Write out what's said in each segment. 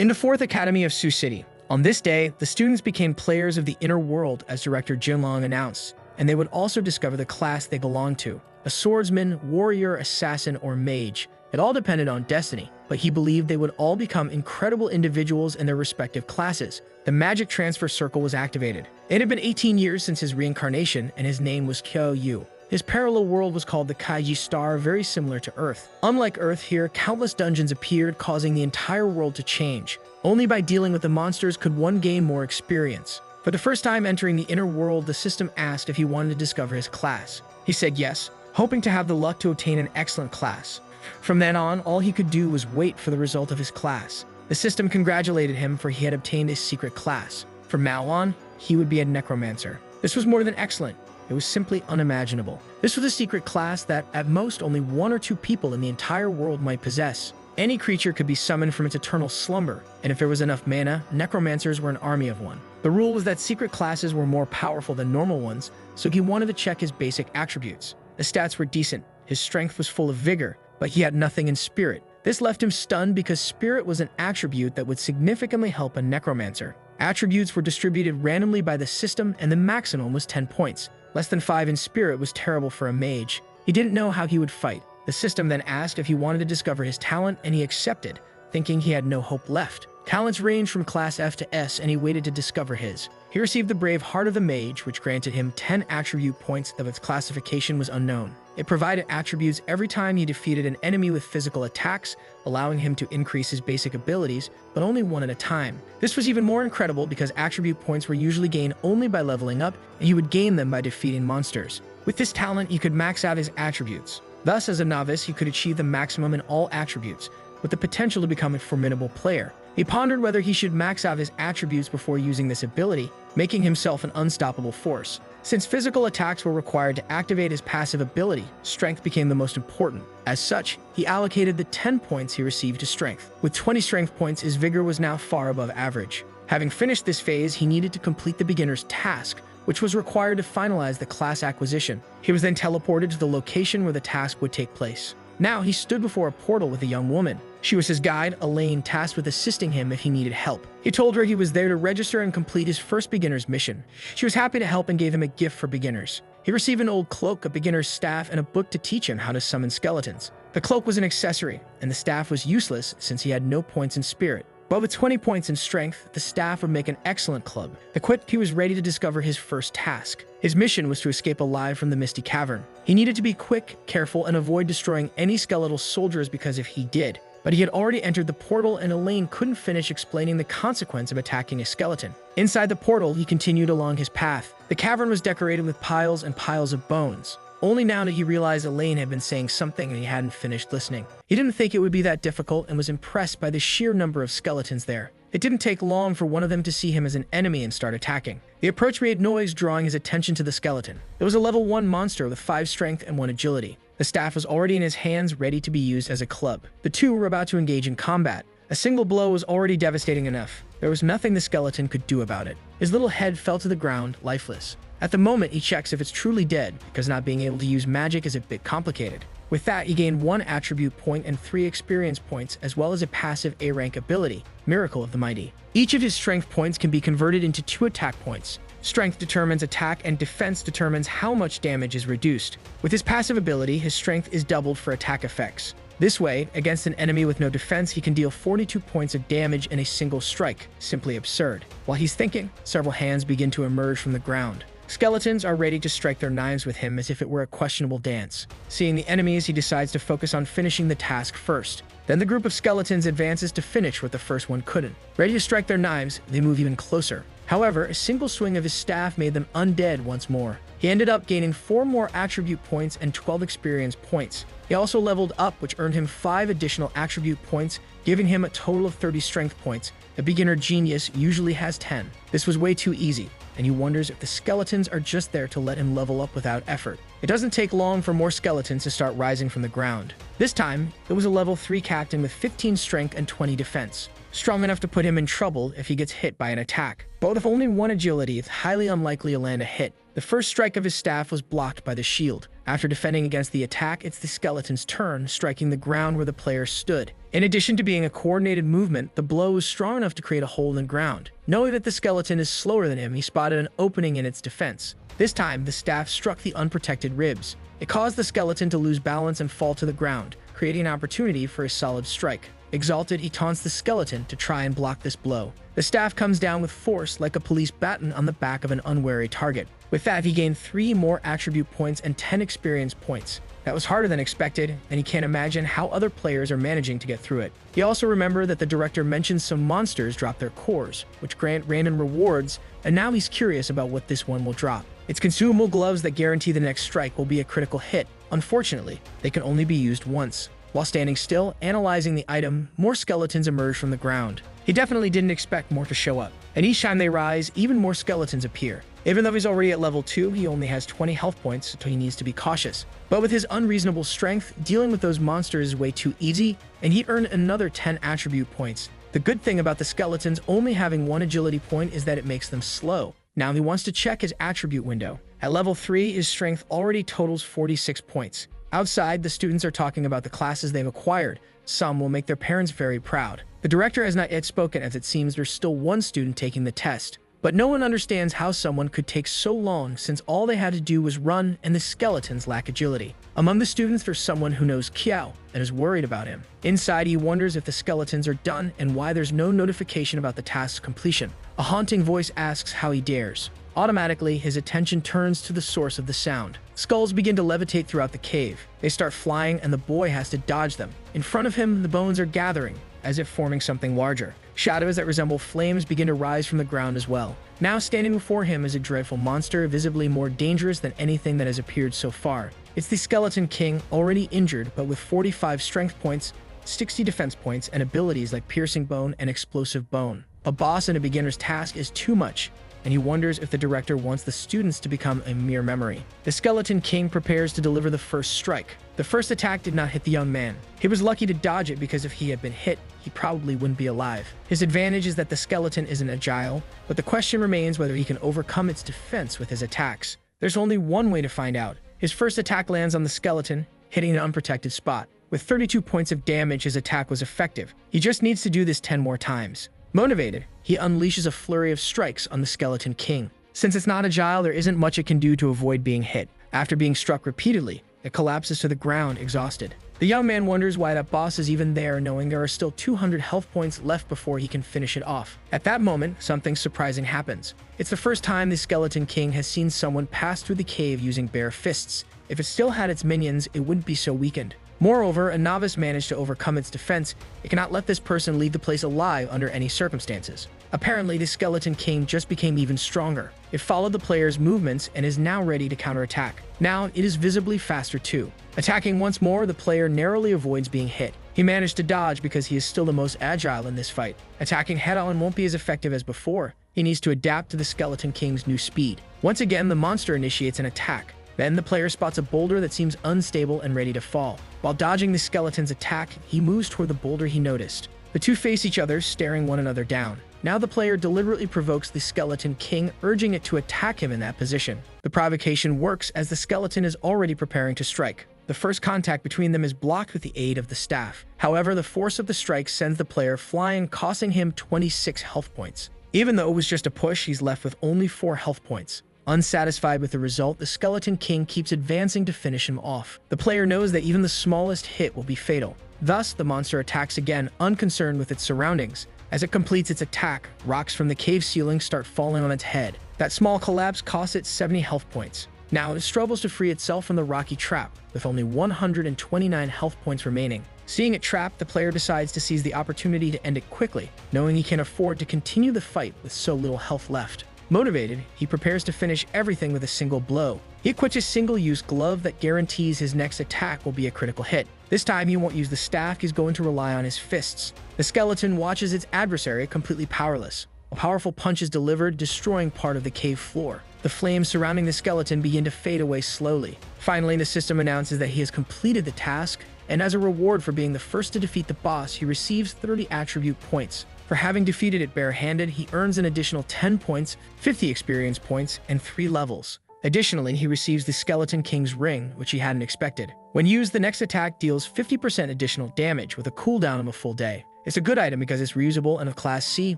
In the 4th Academy of Sioux City, on this day, the students became players of the inner world as director Jinlong announced, and they would also discover the class they belonged to: a swordsman, warrior, assassin, or mage. It all depended on destiny, but he believed they would all become incredible individuals in their respective classes. The magic transfer circle was activated. It had been 18 years since his reincarnation, and his name was Kyo Yu. His parallel world was called the Kaiji Star, very similar to Earth. Unlike Earth, here, countless dungeons appeared, causing the entire world to change. Only by dealing with the monsters could one gain more experience. For the first time entering the inner world, the system asked if he wanted to discover his class. He said yes, hoping to have the luck to obtain an excellent class. From then on, all he could do was wait for the result of his class. The system congratulated him, for he had obtained a secret class. From now on, he would be a Necromancer. This was more than excellent. It was simply unimaginable. This was a secret class that, at most, only 1 or 2 people in the entire world might possess. Any creature could be summoned from its eternal slumber, and if there was enough mana, Necromancers were an army of one. The rule was that secret classes were more powerful than normal ones, so he wanted to check his basic attributes. The stats were decent. His strength was full of vigor, but he had nothing in spirit. This left him stunned because spirit was an attribute that would significantly help a Necromancer. Attributes were distributed randomly by the system, and the maximum was 10 points. Less than 5 in spirit was terrible for a mage. He didn't know how he would fight. The system then asked if he wanted to discover his talent, and he accepted, thinking he had no hope left. Talents ranged from class F to S, and he waited to discover his. He received the Brave Heart of the Mage, which granted him 10 attribute points, though its classification was unknown. It provided attributes every time he defeated an enemy with physical attacks, allowing him to increase his basic abilities, but only one at a time. This was even more incredible because attribute points were usually gained only by leveling up, and he would gain them by defeating monsters. With this talent, he could max out his attributes. Thus, as a novice, he could achieve the maximum in all attributes, with the potential to become a formidable player. He pondered whether he should max out his attributes before using this ability, making himself an unstoppable force. Since physical attacks were required to activate his passive ability, strength became the most important. As such, he allocated the 10 points he received to strength. With 20 strength points, his vigor was now far above average. Having finished this phase, he needed to complete the beginner's task, which was required to finalize the class acquisition. He was then teleported to the location where the task would take place. Now he stood before a portal with a young woman. She was his guide, Elaine, tasked with assisting him if he needed help. He told her he was there to register and complete his first beginner's mission. She was happy to help and gave him a gift for beginners. He received an old cloak, a beginner's staff, and a book to teach him how to summon skeletons. The cloak was an accessory, and the staff was useless since he had no points in spirit. But with 20 points in strength, the staff would make an excellent club. Equipped, he was ready to discover his first task. His mission was to escape alive from the Misty Cavern. He needed to be quick, careful, and avoid destroying any skeletal soldiers because if he did. But he had already entered the portal, and Elaine couldn't finish explaining the consequence of attacking a skeleton. Inside the portal, he continued along his path. The cavern was decorated with piles and piles of bones. Only now did he realize Elaine had been saying something and he hadn't finished listening. He didn't think it would be that difficult and was impressed by the sheer number of skeletons there. It didn't take long for one of them to see him as an enemy and start attacking. The approach made noise, drawing his attention to the skeleton. It was a level 1 monster with 5 strength and 1 agility. The staff was already in his hands, ready to be used as a club. The two were about to engage in combat. A single blow was already devastating enough. There was nothing the skeleton could do about it. His little head fell to the ground, lifeless. At the moment, he checks if it's truly dead, because not being able to use magic is a bit complicated. With that, he gained 1 attribute point and 3 experience points, as well as a passive A-rank ability, Miracle of the Mighty. Each of his strength points can be converted into 2 attack points. Strength determines attack, and defense determines how much damage is reduced. With his passive ability, his strength is doubled for attack effects. This way, against an enemy with no defense, he can deal 42 points of damage in a single strike. Simply absurd. While he's thinking, several hands begin to emerge from the ground. Skeletons are ready to strike their knives with him as if it were a questionable dance. Seeing the enemies, he decides to focus on finishing the task first. Then the group of skeletons advances to finish what the first one couldn't. Ready to strike their knives, they move even closer. However, a single swing of his staff made them undead once more. He ended up gaining 4 more attribute points and 12 experience points. He also leveled up, which earned him 5 additional attribute points, giving him a total of 30 strength points. A beginner genius usually has 10. This was way too easy, and he wonders if the skeletons are just there to let him level up without effort. It doesn't take long for more skeletons to start rising from the ground. This time, it was a level 3 captain with 15 strength and 20 defense. Strong enough to put him in trouble if he gets hit by an attack. But with only 1 agility, it's highly unlikely to land a hit. The first strike of his staff was blocked by the shield. After defending against the attack, it's the skeleton's turn, striking the ground where the player stood. In addition to being a coordinated movement, the blow was strong enough to create a hole in the ground. Knowing that the skeleton is slower than him, he spotted an opening in its defense. This time, the staff struck the unprotected ribs. It caused the skeleton to lose balance and fall to the ground, creating an opportunity for a solid strike. Exalted, he taunts the skeleton to try and block this blow. The staff comes down with force like a police baton on the back of an unwary target. With that, he gained 3 more attribute points and 10 experience points. That was harder than expected, and he can't imagine how other players are managing to get through it. He also remembered that the director mentioned some monsters drop their cores, which grant random rewards, and now he's curious about what this one will drop. It's consumable gloves that guarantee the next strike will be a critical hit. Unfortunately, they can only be used once. While standing still, analyzing the item, more skeletons emerge from the ground. He definitely didn't expect more to show up, and each time they rise, even more skeletons appear. Even though he's already at level 2, he only has 20 health points, so he needs to be cautious. But with his unreasonable strength, dealing with those monsters is way too easy, and he earned another 10 attribute points. The good thing about the skeletons only having 1 agility point is that it makes them slow. Now he wants to check his attribute window. At level 3, his strength already totals 46 points. Outside, the students are talking about the classes they've acquired. Some will make their parents very proud. The director has not yet spoken, as it seems there's still one student taking the test. But no one understands how someone could take so long, since all they had to do was run and the skeletons lack agility. Among the students, there's someone who knows Kiao and is worried about him. Inside, he wonders if the skeletons are done and why there's no notification about the task's completion. A haunting voice asks how he dares. Automatically, his attention turns to the source of the sound. Skulls begin to levitate throughout the cave. They start flying and the boy has to dodge them. In front of him, the bones are gathering, as if forming something larger. Shadows that resemble flames begin to rise from the ground as well. Now standing before him is a dreadful monster, visibly more dangerous than anything that has appeared so far. It's the Skeleton King, already injured, but with 45 strength points, 60 defense points, and abilities like Piercing Bone and Explosive Bone. A boss in a beginner's task is too much, and he wonders if the director wants the students to become a mere memory. The Skeleton King prepares to deliver the first strike. The first attack did not hit the young man. He was lucky to dodge it because if he had been hit, he probably wouldn't be alive. His advantage is that the skeleton isn't agile, but the question remains whether he can overcome its defense with his attacks. There's only one way to find out. His first attack lands on the skeleton, hitting an unprotected spot. With 32 points of damage, his attack was effective. He just needs to do this 10 more times. Motivated, he unleashes a flurry of strikes on the Skeleton King. Since it's not agile, there isn't much it can do to avoid being hit. After being struck repeatedly, it collapses to the ground, exhausted. The young man wonders why that boss is even there, knowing there are still 200 health points left before he can finish it off. At that moment, something surprising happens. It's the first time the Skeleton King has seen someone pass through the cave using bare fists. If it still had its minions, it wouldn't be so weakened. Moreover, a novice managed to overcome its defense. It cannot let this person leave the place alive under any circumstances. Apparently, the Skeleton King just became even stronger. It followed the player's movements and is now ready to counterattack. Now, it is visibly faster too. Attacking once more, the player narrowly avoids being hit. He managed to dodge because he is still the most agile in this fight. Attacking head-on won't be as effective as before. He needs to adapt to the Skeleton King's new speed. Once again, the monster initiates an attack. Then the player spots a boulder that seems unstable and ready to fall. While dodging the skeleton's attack, he moves toward the boulder he noticed. The two face each other, staring one another down. Now the player deliberately provokes the Skeleton King, urging it to attack him in that position. The provocation works as the skeleton is already preparing to strike. The first contact between them is blocked with the aid of the staff. However, the force of the strike sends the player flying, costing him 26 health points. Even though it was just a push, he's left with only 4 health points. Unsatisfied with the result, the Skeleton King keeps advancing to finish him off. The player knows that even the smallest hit will be fatal. Thus, the monster attacks again, unconcerned with its surroundings. As it completes its attack, rocks from the cave ceiling start falling on its head. That small collapse costs it 70 health points. Now, it struggles to free itself from the rocky trap, with only 129 health points remaining. Seeing it trapped, the player decides to seize the opportunity to end it quickly, knowing he can't afford to continue the fight with so little health left. Motivated, he prepares to finish everything with a single blow. He equips a single-use glove that guarantees his next attack will be a critical hit. This time, he won't use the staff, he's going to rely on his fists. The skeleton watches its adversary completely powerless. A powerful punch is delivered, destroying part of the cave floor. The flames surrounding the skeleton begin to fade away slowly. Finally, the system announces that he has completed the task, and as a reward for being the first to defeat the boss, he receives 30 attribute points. For having defeated it barehanded, he earns an additional 10 points, 50 experience points, and 3 levels. Additionally, he receives the Skeleton King's ring, which he hadn't expected. When used, the next attack deals 50% additional damage with a cooldown of a full day. It's a good item because it's reusable and of class C,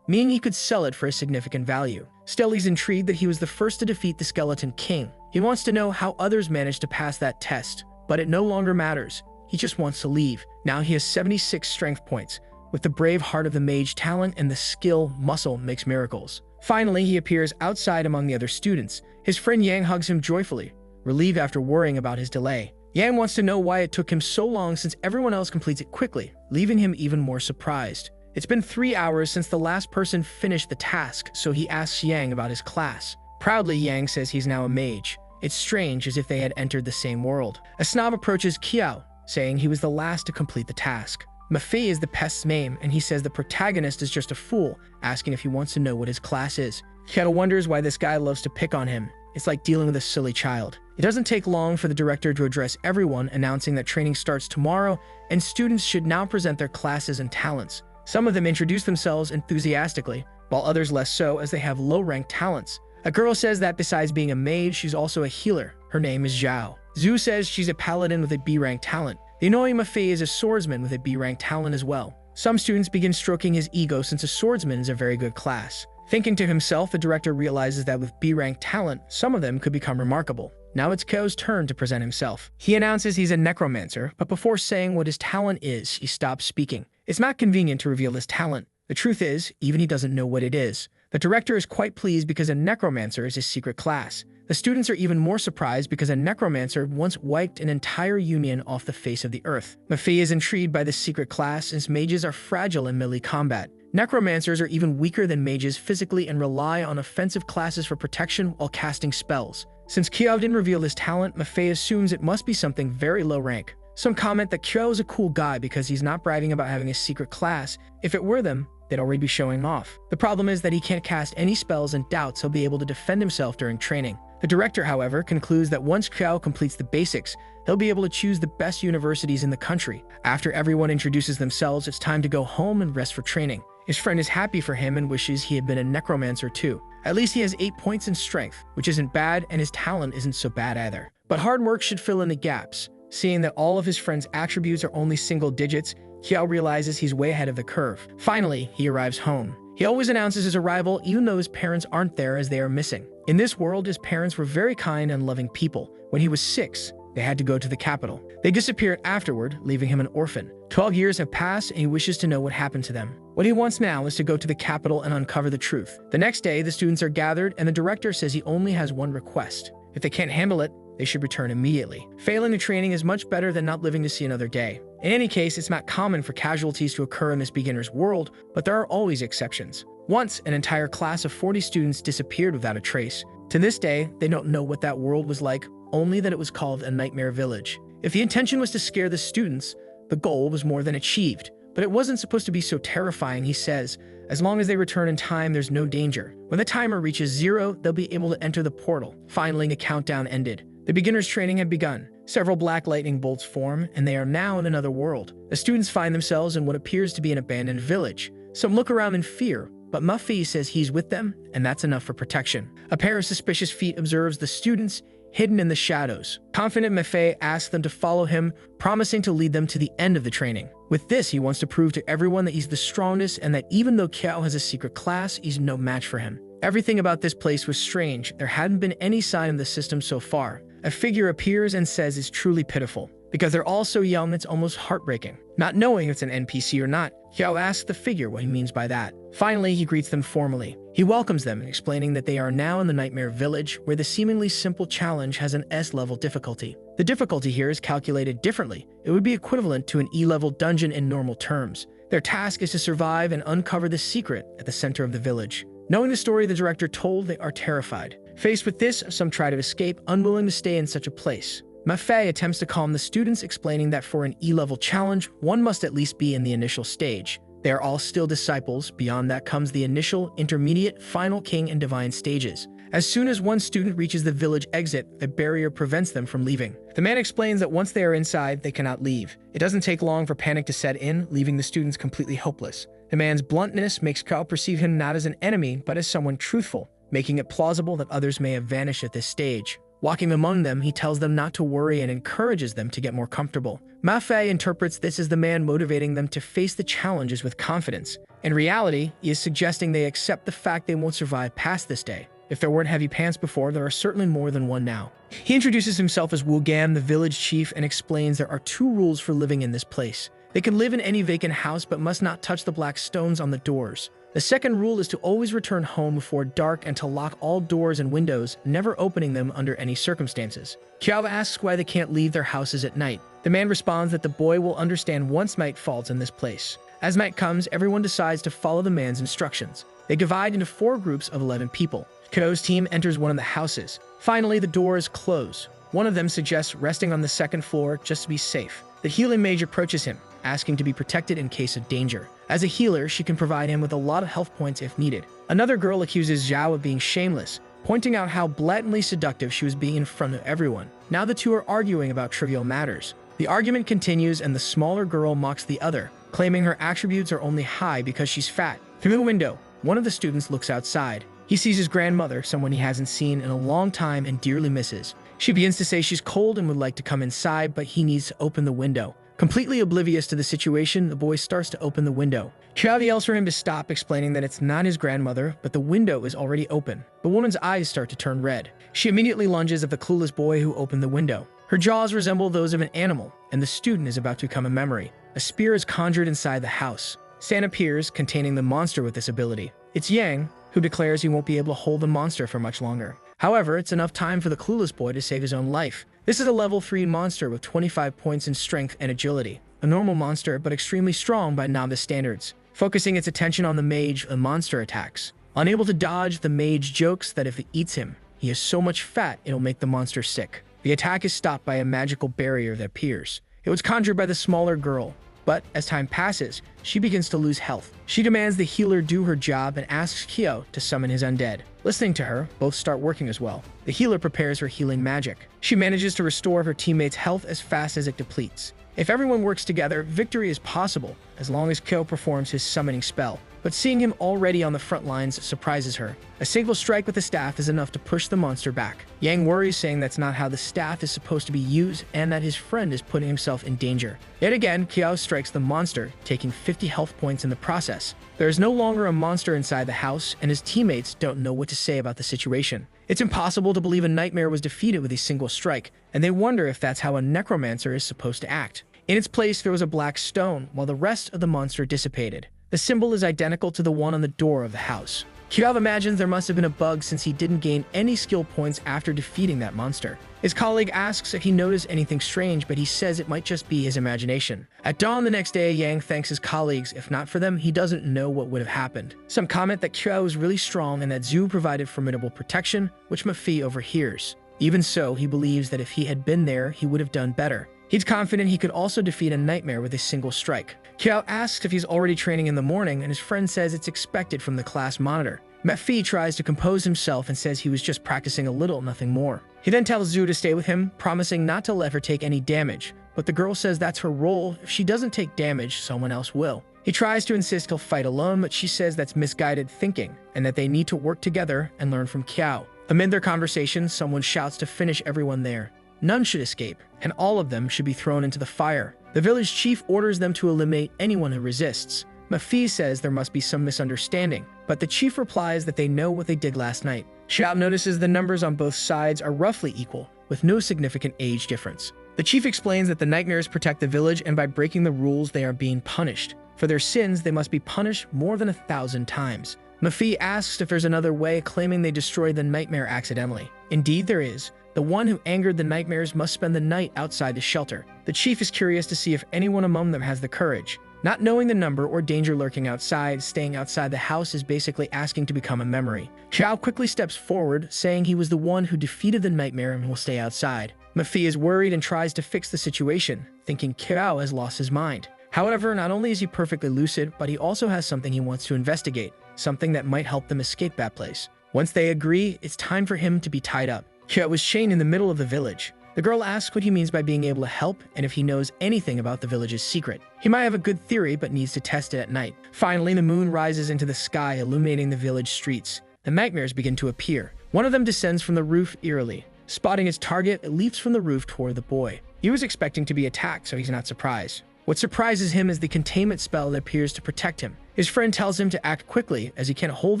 meaning he could sell it for a significant value. Still, he's intrigued that he was the first to defeat the Skeleton King. He wants to know how others managed to pass that test, but it no longer matters. He just wants to leave. Now he has 76 strength points. With the brave heart of the mage talent and the skill, muscle makes miracles. Finally, he appears outside among the other students. His friend Yang hugs him joyfully, relieved after worrying about his delay. Yang wants to know why it took him so long since everyone else completes it quickly, leaving him even more surprised. It's been 3 hours since the last person finished the task, so he asks Yang about his class. Proudly, Yang says he's now a mage. It's strange, as if they had entered the same world. A snob approaches Qiao, saying he was the last to complete the task. Mafei is the pest's name, and he says the protagonist is just a fool, asking if he wants to know what his class is. Qiao wonders why this guy loves to pick on him. It's like dealing with a silly child. It doesn't take long for the director to address everyone, announcing that training starts tomorrow, and students should now present their classes and talents. Some of them introduce themselves enthusiastically, while others less so, as they have low-ranked talents. A girl says that besides being a mage, she's also a healer. Her name is Zhao. Zhu says she's a paladin with a B-ranked talent. The annoying Mafei is a swordsman with a B-ranked talent as well. Some students begin stroking his ego since a swordsman is a very good class. Thinking to himself, the director realizes that with B-ranked talent, some of them could become remarkable. Now it's Ko's turn to present himself. He announces he's a necromancer, but before saying what his talent is, he stops speaking. It's not convenient to reveal his talent. The truth is, even he doesn't know what it is. The director is quite pleased because a necromancer is his secret class. The students are even more surprised because a necromancer once wiped an entire union off the face of the earth. Mafei is intrigued by this secret class since mages are fragile in melee combat. Necromancers are even weaker than mages physically and rely on offensive classes for protection while casting spells. Since Qiao didn't reveal his talent, Mafei assumes it must be something very low rank. Some comment that Qiao is a cool guy because he's not bragging about having a secret class. If it were them, they'd already be showing off. The problem is that he can't cast any spells and doubts he'll be able to defend himself during training. The director, however, concludes that once Qiao completes the basics, he'll be able to choose the best universities in the country. After everyone introduces themselves, it's time to go home and rest for training. His friend is happy for him and wishes he had been a necromancer too. At least he has 8 points in strength, which isn't bad, and his talent isn't so bad either. But hard work should fill in the gaps. Seeing that all of his friend's attributes are only single digits, Qiao realizes he's way ahead of the curve. Finally, he arrives home. He always announces his arrival even though his parents aren't there, as they are missing. In this world, his parents were very kind and loving people. When he was 6, they had to go to the capital. They disappeared afterward, leaving him an orphan. 12 years have passed, and he wishes to know what happened to them. What he wants now is to go to the capital and uncover the truth. The next day, the students are gathered, and the director says he only has one request. If they can't handle it, they should return immediately. Failing the training is much better than not living to see another day. In any case, it's not common for casualties to occur in this beginner's world, but there are always exceptions. Once, an entire class of 40 students disappeared without a trace. To this day, they don't know what that world was like, only that it was called a nightmare village. If the intention was to scare the students, the goal was more than achieved. But it wasn't supposed to be so terrifying, he says. As long as they return in time, there's no danger. When the timer reaches 0, they'll be able to enter the portal. Finally, the countdown ended. The beginner's training had begun. Several black lightning bolts form, and they are now in another world. The students find themselves in what appears to be an abandoned village. Some look around in fear, but Mafei says he's with them, and that's enough for protection. A pair of suspicious feet observes the students, hidden in the shadows. Confident, Mafei asks them to follow him, promising to lead them to the end of the training. With this, he wants to prove to everyone that he's the strongest, and that even though Qiao has a secret class, he's no match for him. Everything about this place was strange. There hadn't been any sign of the system so far. A figure appears and says it's truly pitiful. Because they're all so young, it's almost heartbreaking. Not knowing if it's an NPC or not, Qiao asks the figure what he means by that. Finally, he greets them formally. He welcomes them, explaining that they are now in the Nightmare Village, where the seemingly simple challenge has an S-level difficulty. The difficulty here is calculated differently. It would be equivalent to an E-level dungeon in normal terms. Their task is to survive and uncover the secret at the center of the village. Knowing the story the director told, they are terrified. Faced with this, some try to escape, unwilling to stay in such a place. Mafei attempts to calm the students, explaining that for an E-level challenge, one must at least be in the initial stage. They are all still disciples. Beyond that comes the initial, intermediate, final king, and divine stages. As soon as one student reaches the village exit, a barrier prevents them from leaving. The man explains that once they are inside, they cannot leave. It doesn't take long for panic to set in, leaving the students completely hopeless. The man's bluntness makes Qiao perceive him not as an enemy, but as someone truthful. making it plausible that others may have vanished at this stage. Walking among them, he tells them not to worry and encourages them to get more comfortable. Ma Fei interprets this as the man motivating them to face the challenges with confidence. In reality, he is suggesting they accept the fact they won't survive past this day. If there weren't heavy pants before, there are certainly more than one now. He introduces himself as Wu Gan, the village chief, and explains there are 2 rules for living in this place. They can live in any vacant house but must not touch the black stones on the doors. The second rule is to always return home before dark and to lock all doors and windows, never opening them under any circumstances. Kiao asks why they can't leave their houses at night. The man responds that the boy will understand once night falls in this place. As night comes, everyone decides to follow the man's instructions. They divide into 4 groups of 11 people. Kiao's team enters one of the houses. Finally, the doors close. One of them suggests resting on the 2nd floor just to be safe. The healing mage approaches him, asking to be protected in case of danger. As a healer, she can provide him with a lot of health points if needed. Another girl accuses Zhao of being shameless, pointing out how blatantly seductive she was being in front of everyone. Now the 2 are arguing about trivial matters. The argument continues and the smaller girl mocks the other, claiming her attributes are only high because she's fat. Through the window, one of the students looks outside. He sees his grandmother, someone he hasn't seen in a long time and dearly misses. She begins to say she's cold and would like to come inside, but he needs to open the window. Completely oblivious to the situation, the boy starts to open the window. Qiao yells for him to stop, explaining that it's not his grandmother, but the window is already open. The woman's eyes start to turn red. She immediately lunges at the clueless boy who opened the window. Her jaws resemble those of an animal, and the student is about to become a memory. A spear is conjured inside the house. Sand appears, containing the monster with this ability. It's Yang, who declares he won't be able to hold the monster for much longer. However, it's enough time for the clueless boy to save his own life. This is a level 3 monster with 25 points in strength and agility. A normal monster, but extremely strong by novice standards. Focusing its attention on the mage, the monster attacks. Unable to dodge, the mage jokes that if it eats him, he has so much fat it'll make the monster sick. The attack is stopped by a magical barrier that appears. It was conjured by the smaller girl, but as time passes, she begins to lose health. She demands the healer do her job and asks Kyo to summon his undead. Listening to her, both start working as well. The healer prepares her healing magic. She manages to restore her teammates' health as fast as it depletes. If everyone works together, victory is possible, as long as Kyo performs his summoning spell. But seeing him already on the front lines surprises her. A single strike with the staff is enough to push the monster back. Yang worries, saying that's not how the staff is supposed to be used and that his friend is putting himself in danger. Yet again, Kiao strikes the monster, taking 50 health points in the process. There is no longer a monster inside the house, and his teammates don't know what to say about the situation. It's impossible to believe a nightmare was defeated with a single strike, and they wonder if that's how a necromancer is supposed to act. In its place, there was a black stone, while the rest of the monster dissipated. The symbol is identical to the one on the door of the house. Kirav imagines there must have been a bug since he didn't gain any skill points after defeating that monster. His colleague asks if he noticed anything strange, but he says it might just be his imagination. At dawn the next day, Yang thanks his colleagues. If not for them, he doesn't know what would have happened. Some comment that Kirav was really strong and that Zhu provided formidable protection, which Mafi overhears. Even so, he believes that if he had been there, he would have done better. He's confident he could also defeat a nightmare with a single strike. Kiao asks if he's already training in the morning, and his friend says it's expected from the class monitor. Mafi tries to compose himself and says he was just practicing a little, nothing more. He then tells Zhu to stay with him, promising not to let her take any damage, but the girl says that's her role. If she doesn't take damage, someone else will. He tries to insist he'll fight alone, but she says that's misguided thinking, and that they need to work together and learn from Kiao. Amid their conversation, someone shouts to finish everyone there. None should escape, and all of them should be thrown into the fire. The village chief orders them to eliminate anyone who resists. Mafi says there must be some misunderstanding, but the chief replies that they know what they did last night. Xiao notices the numbers on both sides are roughly equal, with no significant age difference. The chief explains that the nightmares protect the village, and by breaking the rules they are being punished. For their sins, they must be punished more than 1,000 times. Mafi asks if there's another way, claiming they destroyed the nightmare accidentally. Indeed there is. The one who angered the nightmares must spend the night outside the shelter. The chief is curious to see if anyone among them has the courage. Not knowing the number or danger lurking outside, staying outside the house is basically asking to become a memory. Xiao quickly steps forward, saying he was the one who defeated the nightmare and will stay outside. Mafi is worried and tries to fix the situation, thinking Kirao has lost his mind. However, not only is he perfectly lucid, but he also has something he wants to investigate, something that might help them escape that place. Once they agree, it's time for him to be tied up. Kyo was chained in the middle of the village. The girl asks what he means by being able to help and if he knows anything about the village's secret. He might have a good theory, but needs to test it at night. Finally, the moon rises into the sky, illuminating the village streets. the nightmares begin to appear. One of them descends from the roof eerily. Spotting its target, it leaps from the roof toward the boy. He was expecting to be attacked, so he's not surprised. What surprises him is the containment spell that appears to protect him. His friend tells him to act quickly as he can't hold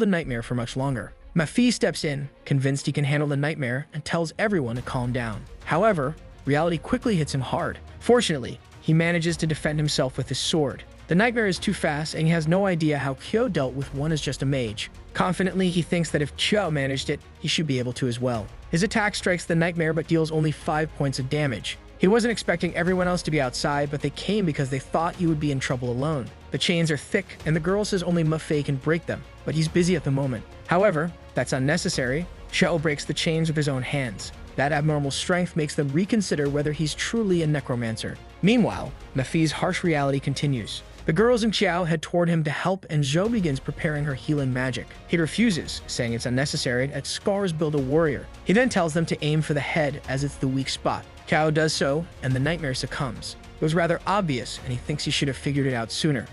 the nightmare for much longer. Mafi steps in, convinced he can handle the nightmare, and tells everyone to calm down. However, reality quickly hits him hard. Fortunately, he manages to defend himself with his sword. The nightmare is too fast, and he has no idea how Kyo dealt with one as just a mage. Confidently, he thinks that if Kyo managed it, he should be able to as well. His attack strikes the nightmare but deals only 5 points of damage. He wasn't expecting everyone else to be outside, but they came because they thought he would be in trouble alone. The chains are thick, and the girl says only Mafei can break them, but he's busy at the moment. However, that's unnecessary. Kyo breaks the chains with his own hands. That abnormal strength makes them reconsider whether he's truly a necromancer. Meanwhile, Mafei's harsh reality continues. The girls and Qiao head toward him to help, and Zhou begins preparing her healing magic. He refuses, saying it's unnecessary, as scars build a warrior. He then tells them to aim for the head as it's the weak spot. Qiao does so, and the nightmare succumbs. It was rather obvious, and he thinks he should have figured it out sooner.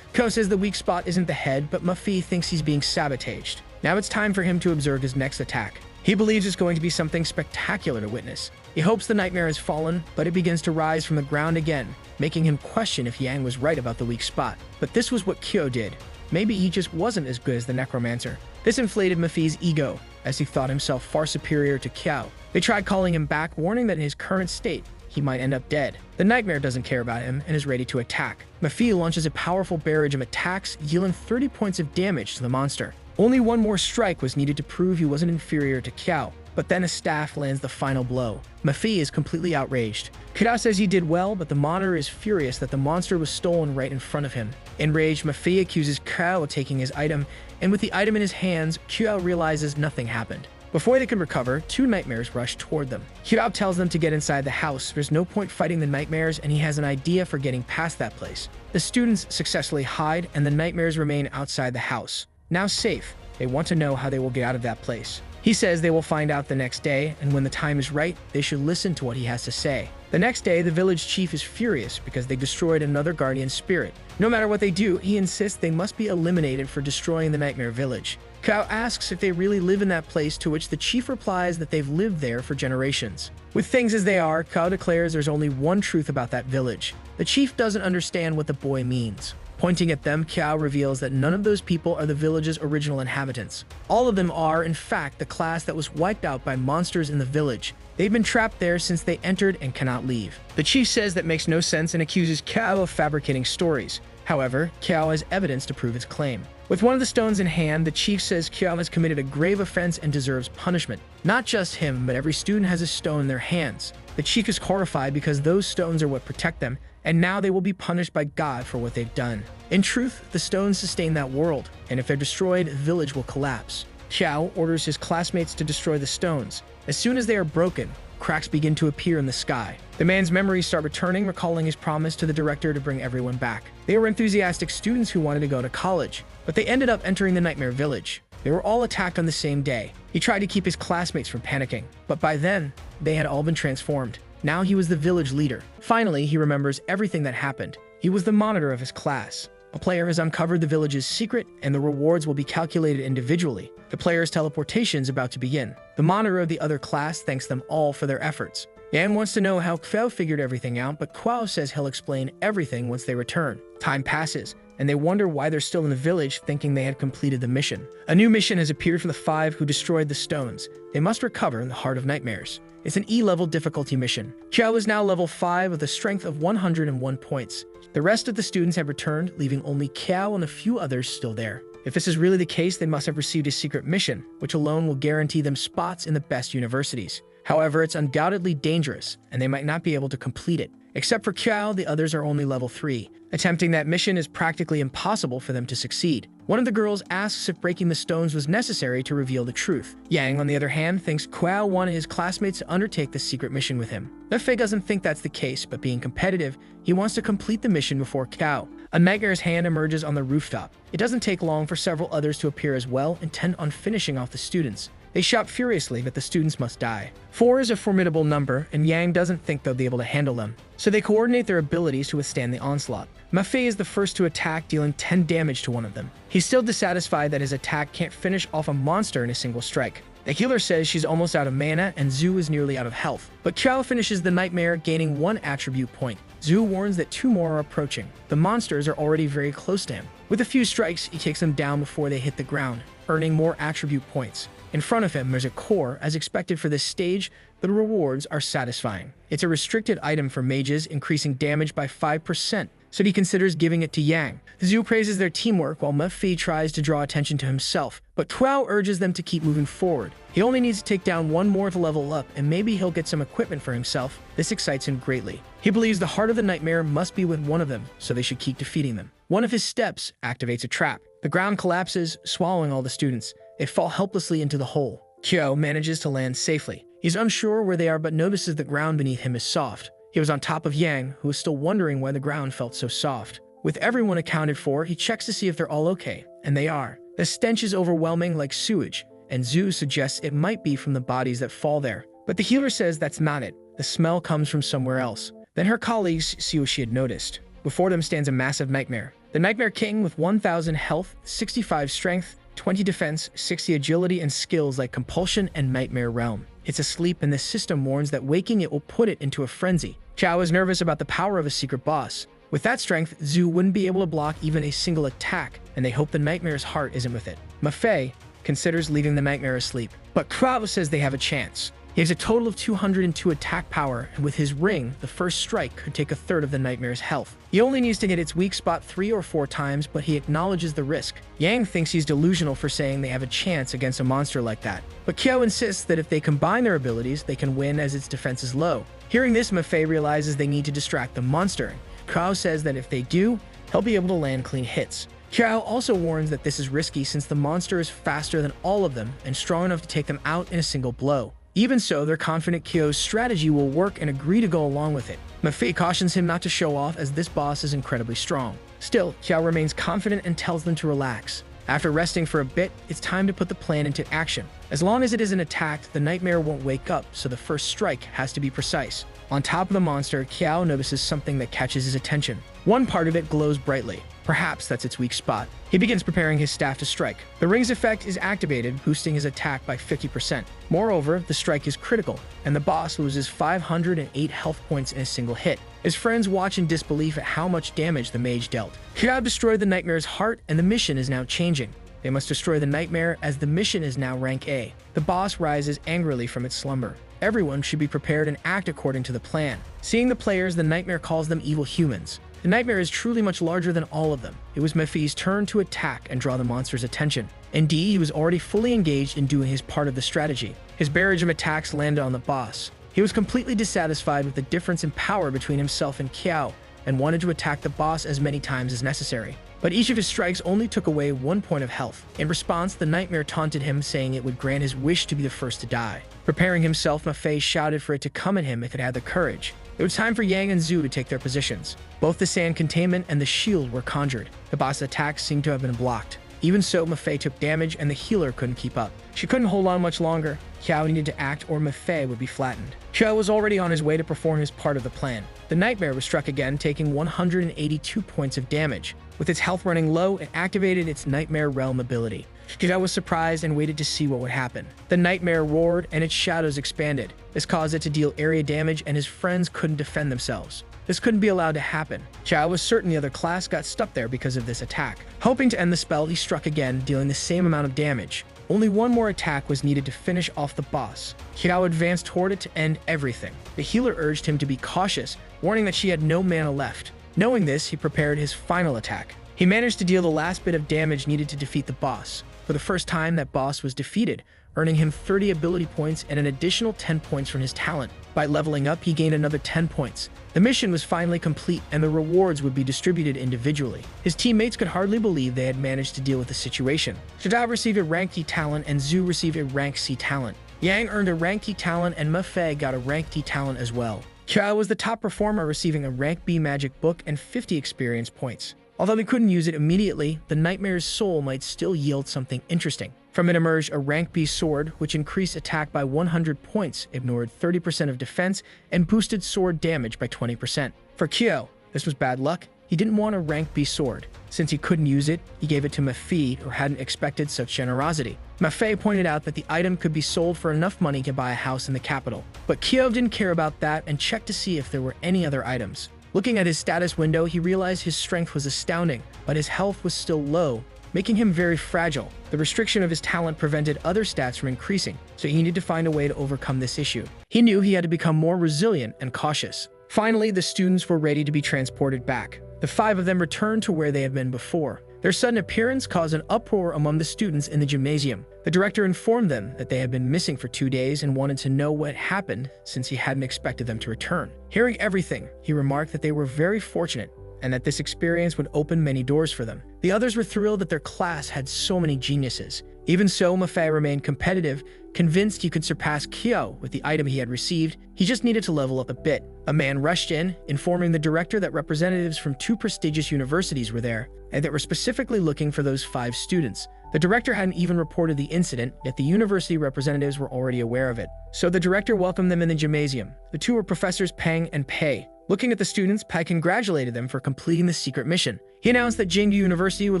Ko says the weak spot isn't the head, but Mafei thinks he's being sabotaged. Now it's time for him to observe his next attack. He believes it's going to be something spectacular to witness. He hopes the nightmare has fallen, but it begins to rise from the ground again, making him question if Yang was right about the weak spot. But this was what Kyo did. Maybe he just wasn't as good as the necromancer. This inflated Mafei's ego, as he thought himself far superior to Kyo. They tried calling him back, warning that in his current state, he might end up dead. The nightmare doesn't care about him and is ready to attack. Mafei launches a powerful barrage of attacks, dealing 30 points of damage to the monster. Only one more strike was needed to prove he wasn't inferior to Qiao, but then a staff lands the final blow. Mafei is completely outraged. Kira says he did well, but the monitor is furious that the monster was stolen right in front of him. Enraged, Mafei accuses Qiao of taking his item, and with the item in his hands, Qiao realizes nothing happened. Before they can recover, 2 nightmares rush toward them. Hirab tells them to get inside the house. There's no point fighting the nightmares, and he has an idea for getting past that place. The students successfully hide, and the nightmares remain outside the house. Now safe, they want to know how they will get out of that place. He says they will find out the next day, and when the time is right, they should listen to what he has to say. The next day, the village chief is furious because they destroyed another guardian spirit. No matter what they do, he insists they must be eliminated for destroying the nightmare village. Kao asks if they really live in that place, to which the chief replies that they've lived there for generations. With things as they are, Kao declares there's only one truth about that village. The chief doesn't understand what the boy means. Pointing at them, Kao reveals that none of those people are the village's original inhabitants. All of them are, in fact, the class that was wiped out by monsters in the village. They've been trapped there since they entered and cannot leave. The chief says that makes no sense and accuses Kao of fabricating stories. However, Kao has evidence to prove his claim. With one of the stones in hand, the chief says Kao has committed a grave offense and deserves punishment. Not just him, but every student has a stone in their hands. The chief is horrified because those stones are what protect them, and now they will be punished by God for what they've done. In truth, the stones sustain that world, and if they're destroyed, the village will collapse. Qiao orders his classmates to destroy the stones. As soon as they are broken, cracks begin to appear in the sky. The man's memories start returning, recalling his promise to the director to bring everyone back. They were enthusiastic students who wanted to go to college, but they ended up entering the Nightmare Village. They were all attacked on the same day. He tried to keep his classmates from panicking, but by then, they had all been transformed. Now he was the village leader. Finally, he remembers everything that happened. He was the monitor of his class. A player has uncovered the village's secret, and the rewards will be calculated individually. The player's teleportation is about to begin. The monitor of the other class thanks them all for their efforts. Yan wants to know how Kwao figured everything out, but Kwao says he'll explain everything once they return. Time passes, and they wonder why they're still in the village, thinking they had completed the mission. A new mission has appeared for the 5 who destroyed the stones. They must recover in the Heart of Nightmares. It's an E-level difficulty mission. Qiao is now level 5 with a strength of 101 points. The rest of the students have returned, leaving only Qiao and a few others still there. If this is really the case, they must have received a secret mission, which alone will guarantee them spots in the best universities. However, it's undoubtedly dangerous, and they might not be able to complete it. Except for Qiao, the others are only level 3. Attempting that mission is practically impossible for them to succeed. One of the girls asks if breaking the stones was necessary to reveal the truth. Yang, on the other hand, thinks Kwao wanted his classmates to undertake the secret mission with him. Nefei doesn't think that's the case, but being competitive, he wants to complete the mission before Kwao. A nightmare's hand emerges on the rooftop. It doesn't take long for several others to appear as well, intent on finishing off the students. They shout furiously that the students must die. 4 is a formidable number, and Yang doesn't think they'll be able to handle them, so they coordinate their abilities to withstand the onslaught. Mafei is the first to attack, dealing 10 damage to one of them. He's still dissatisfied that his attack can't finish off a monster in a single strike. The healer says she's almost out of mana, and Zhu is nearly out of health. But Qiao finishes the nightmare, gaining 1 attribute point. Zhu warns that 2 more are approaching. The monsters are already very close to him. With a few strikes, he takes them down before they hit the ground, earning more attribute points. In front of him, there's a core. As expected for this stage, the rewards are satisfying. It's a restricted item for mages, increasing damage by 5%, so he considers giving it to Yang. Zhu praises their teamwork while Mafei tries to draw attention to himself, but Tuao urges them to keep moving forward. He only needs to take down 1 more to level up, and maybe he'll get some equipment for himself. This excites him greatly. He believes the heart of the nightmare must be with one of them, so they should keep defeating them. One of his steps activates a trap. The ground collapses, swallowing all the students. They fall helplessly into the hole. Qiao manages to land safely. He's unsure where they are, but notices the ground beneath him is soft. He was on top of Yang, who was still wondering why the ground felt so soft. With everyone accounted for, he checks to see if they're all okay, and they are. The stench is overwhelming like sewage, and Zhu suggests it might be from the bodies that fall there. But the healer says that's not it. The smell comes from somewhere else. Then her colleagues see what she had noticed. Before them stands a massive nightmare. The Nightmare King with 1,000 health, 65 strength, 20 defense, 60 agility, and skills like Compulsion and Nightmare Realm. It's asleep, and the system warns that waking it will put it into a frenzy. Qiao is nervous about the power of a secret boss. With that strength, Zhu wouldn't be able to block even a single attack, and they hope the Nightmare's heart isn't with it. Mafei considers leaving the Nightmare asleep, but Krao says they have a chance. He has a total of 202 attack power, and with his ring, the first strike could take 1/3 of the Nightmare's health. He only needs to hit its weak spot 3 or 4 times, but he acknowledges the risk. Yang thinks he's delusional for saying they have a chance against a monster like that. But Qiao insists that if they combine their abilities, they can win as its defense is low. Hearing this, Mafei realizes they need to distract the monster. Krao says that if they do, he'll be able to land clean hits. Qiao also warns that this is risky since the monster is faster than all of them and strong enough to take them out in a single blow. Even so, they're confident Qiao's strategy will work and agree to go along with it. Mafei cautions him not to show off as this boss is incredibly strong. Still, Qiao remains confident and tells them to relax. After resting for a bit, it's time to put the plan into action. As long as it isn't attacked, the nightmare won't wake up, so the first strike has to be precise. On top of the monster, Qiao notices something that catches his attention. One part of it glows brightly. Perhaps that's its weak spot. He begins preparing his staff to strike. The ring's effect is activated, boosting his attack by 50%. Moreover, the strike is critical, and the boss loses 508 health points in a single hit. His friends watch in disbelief at how much damage the mage dealt. Qiao destroyed the nightmare's heart, and the mission is now changing. They must destroy the nightmare, as the mission is now rank A. The boss rises angrily from its slumber. Everyone should be prepared and act according to the plan. Seeing the players, the nightmare calls them evil humans. The nightmare is truly much larger than all of them. It was Mafei's turn to attack and draw the monster's attention. Indeed, he was already fully engaged in doing his part of the strategy. His barrage of attacks landed on the boss. He was completely dissatisfied with the difference in power between himself and Qiao, and wanted to attack the boss as many times as necessary. But each of his strikes only took away 1 point of health. In response, the nightmare taunted him, saying it would grant his wish to be the first to die. Preparing himself, Mafei shouted for it to come at him if it had the courage. It was time for Yang and Zhu to take their positions. Both the sand containment and the shield were conjured. The boss's attacks seemed to have been blocked. Even so, Mafei took damage and the healer couldn't keep up. She couldn't hold on much longer. Qiao needed to act or Mafei would be flattened. Qiao was already on his way to perform his part of the plan. The nightmare was struck again, taking 182 points of damage. With its health running low, it activated its Nightmare Realm ability. Qiao was surprised and waited to see what would happen. The nightmare roared and its shadows expanded. This caused it to deal area damage, and his friends couldn't defend themselves. This couldn't be allowed to happen. Qiao was certain the other class got stuck there because of this attack. Hoping to end the spell, he struck again, dealing the same amount of damage. Only 1 more attack was needed to finish off the boss. Qiao advanced toward it to end everything. The healer urged him to be cautious, warning that she had no mana left. Knowing this, he prepared his final attack. He managed to deal the last bit of damage needed to defeat the boss. For the first time, that boss was defeated, earning him 30 ability points and an additional 10 points from his talent. By leveling up, he gained another 10 points. The mission was finally complete, and the rewards would be distributed individually. His teammates could hardly believe they had managed to deal with the situation. Shadao received a rank D talent, and Zhu received a rank C talent. Yang earned a rank D talent, and Mafei got a rank D talent as well. Qiao was the top performer, receiving a rank B magic book and 50 experience points. Although they couldn't use it immediately, the Nightmare's soul might still yield something interesting. From it emerged a rank B sword, which increased attack by 100 points, ignored 30% of defense, and boosted sword damage by 20%. For Kyo, this was bad luck. He didn't want a rank B sword. Since he couldn't use it, he gave it to Mafi, who hadn't expected such generosity. Mafi pointed out that the item could be sold for enough money to buy a house in the capital. But Kyo didn't care about that and checked to see if there were any other items. Looking at his status window, he realized his strength was astounding, but his health was still low, making him very fragile. The restriction of his talent prevented other stats from increasing, so he needed to find a way to overcome this issue. He knew he had to become more resilient and cautious. Finally, the students were ready to be transported back. The 5 of them returned to where they had been before. Their sudden appearance caused an uproar among the students in the gymnasium. The director informed them that they had been missing for 2 days and wanted to know what happened since he hadn't expected them to return. Hearing everything, he remarked that they were very fortunate and that this experience would open many doors for them. The others were thrilled that their class had so many geniuses. Even so, Mafi remained competitive, convinced he could surpass Kyo with the item he had received. He just needed to level up a bit. A man rushed in, informing the director that representatives from 2 prestigious universities were there, and that were specifically looking for those 5 students. The director hadn't even reported the incident, yet the university representatives were already aware of it. So the director welcomed them in the gymnasium. The 2 were Professors Peng and Pei. Looking at the students, Pai congratulated them for completing the secret mission. He announced that Jingdu University would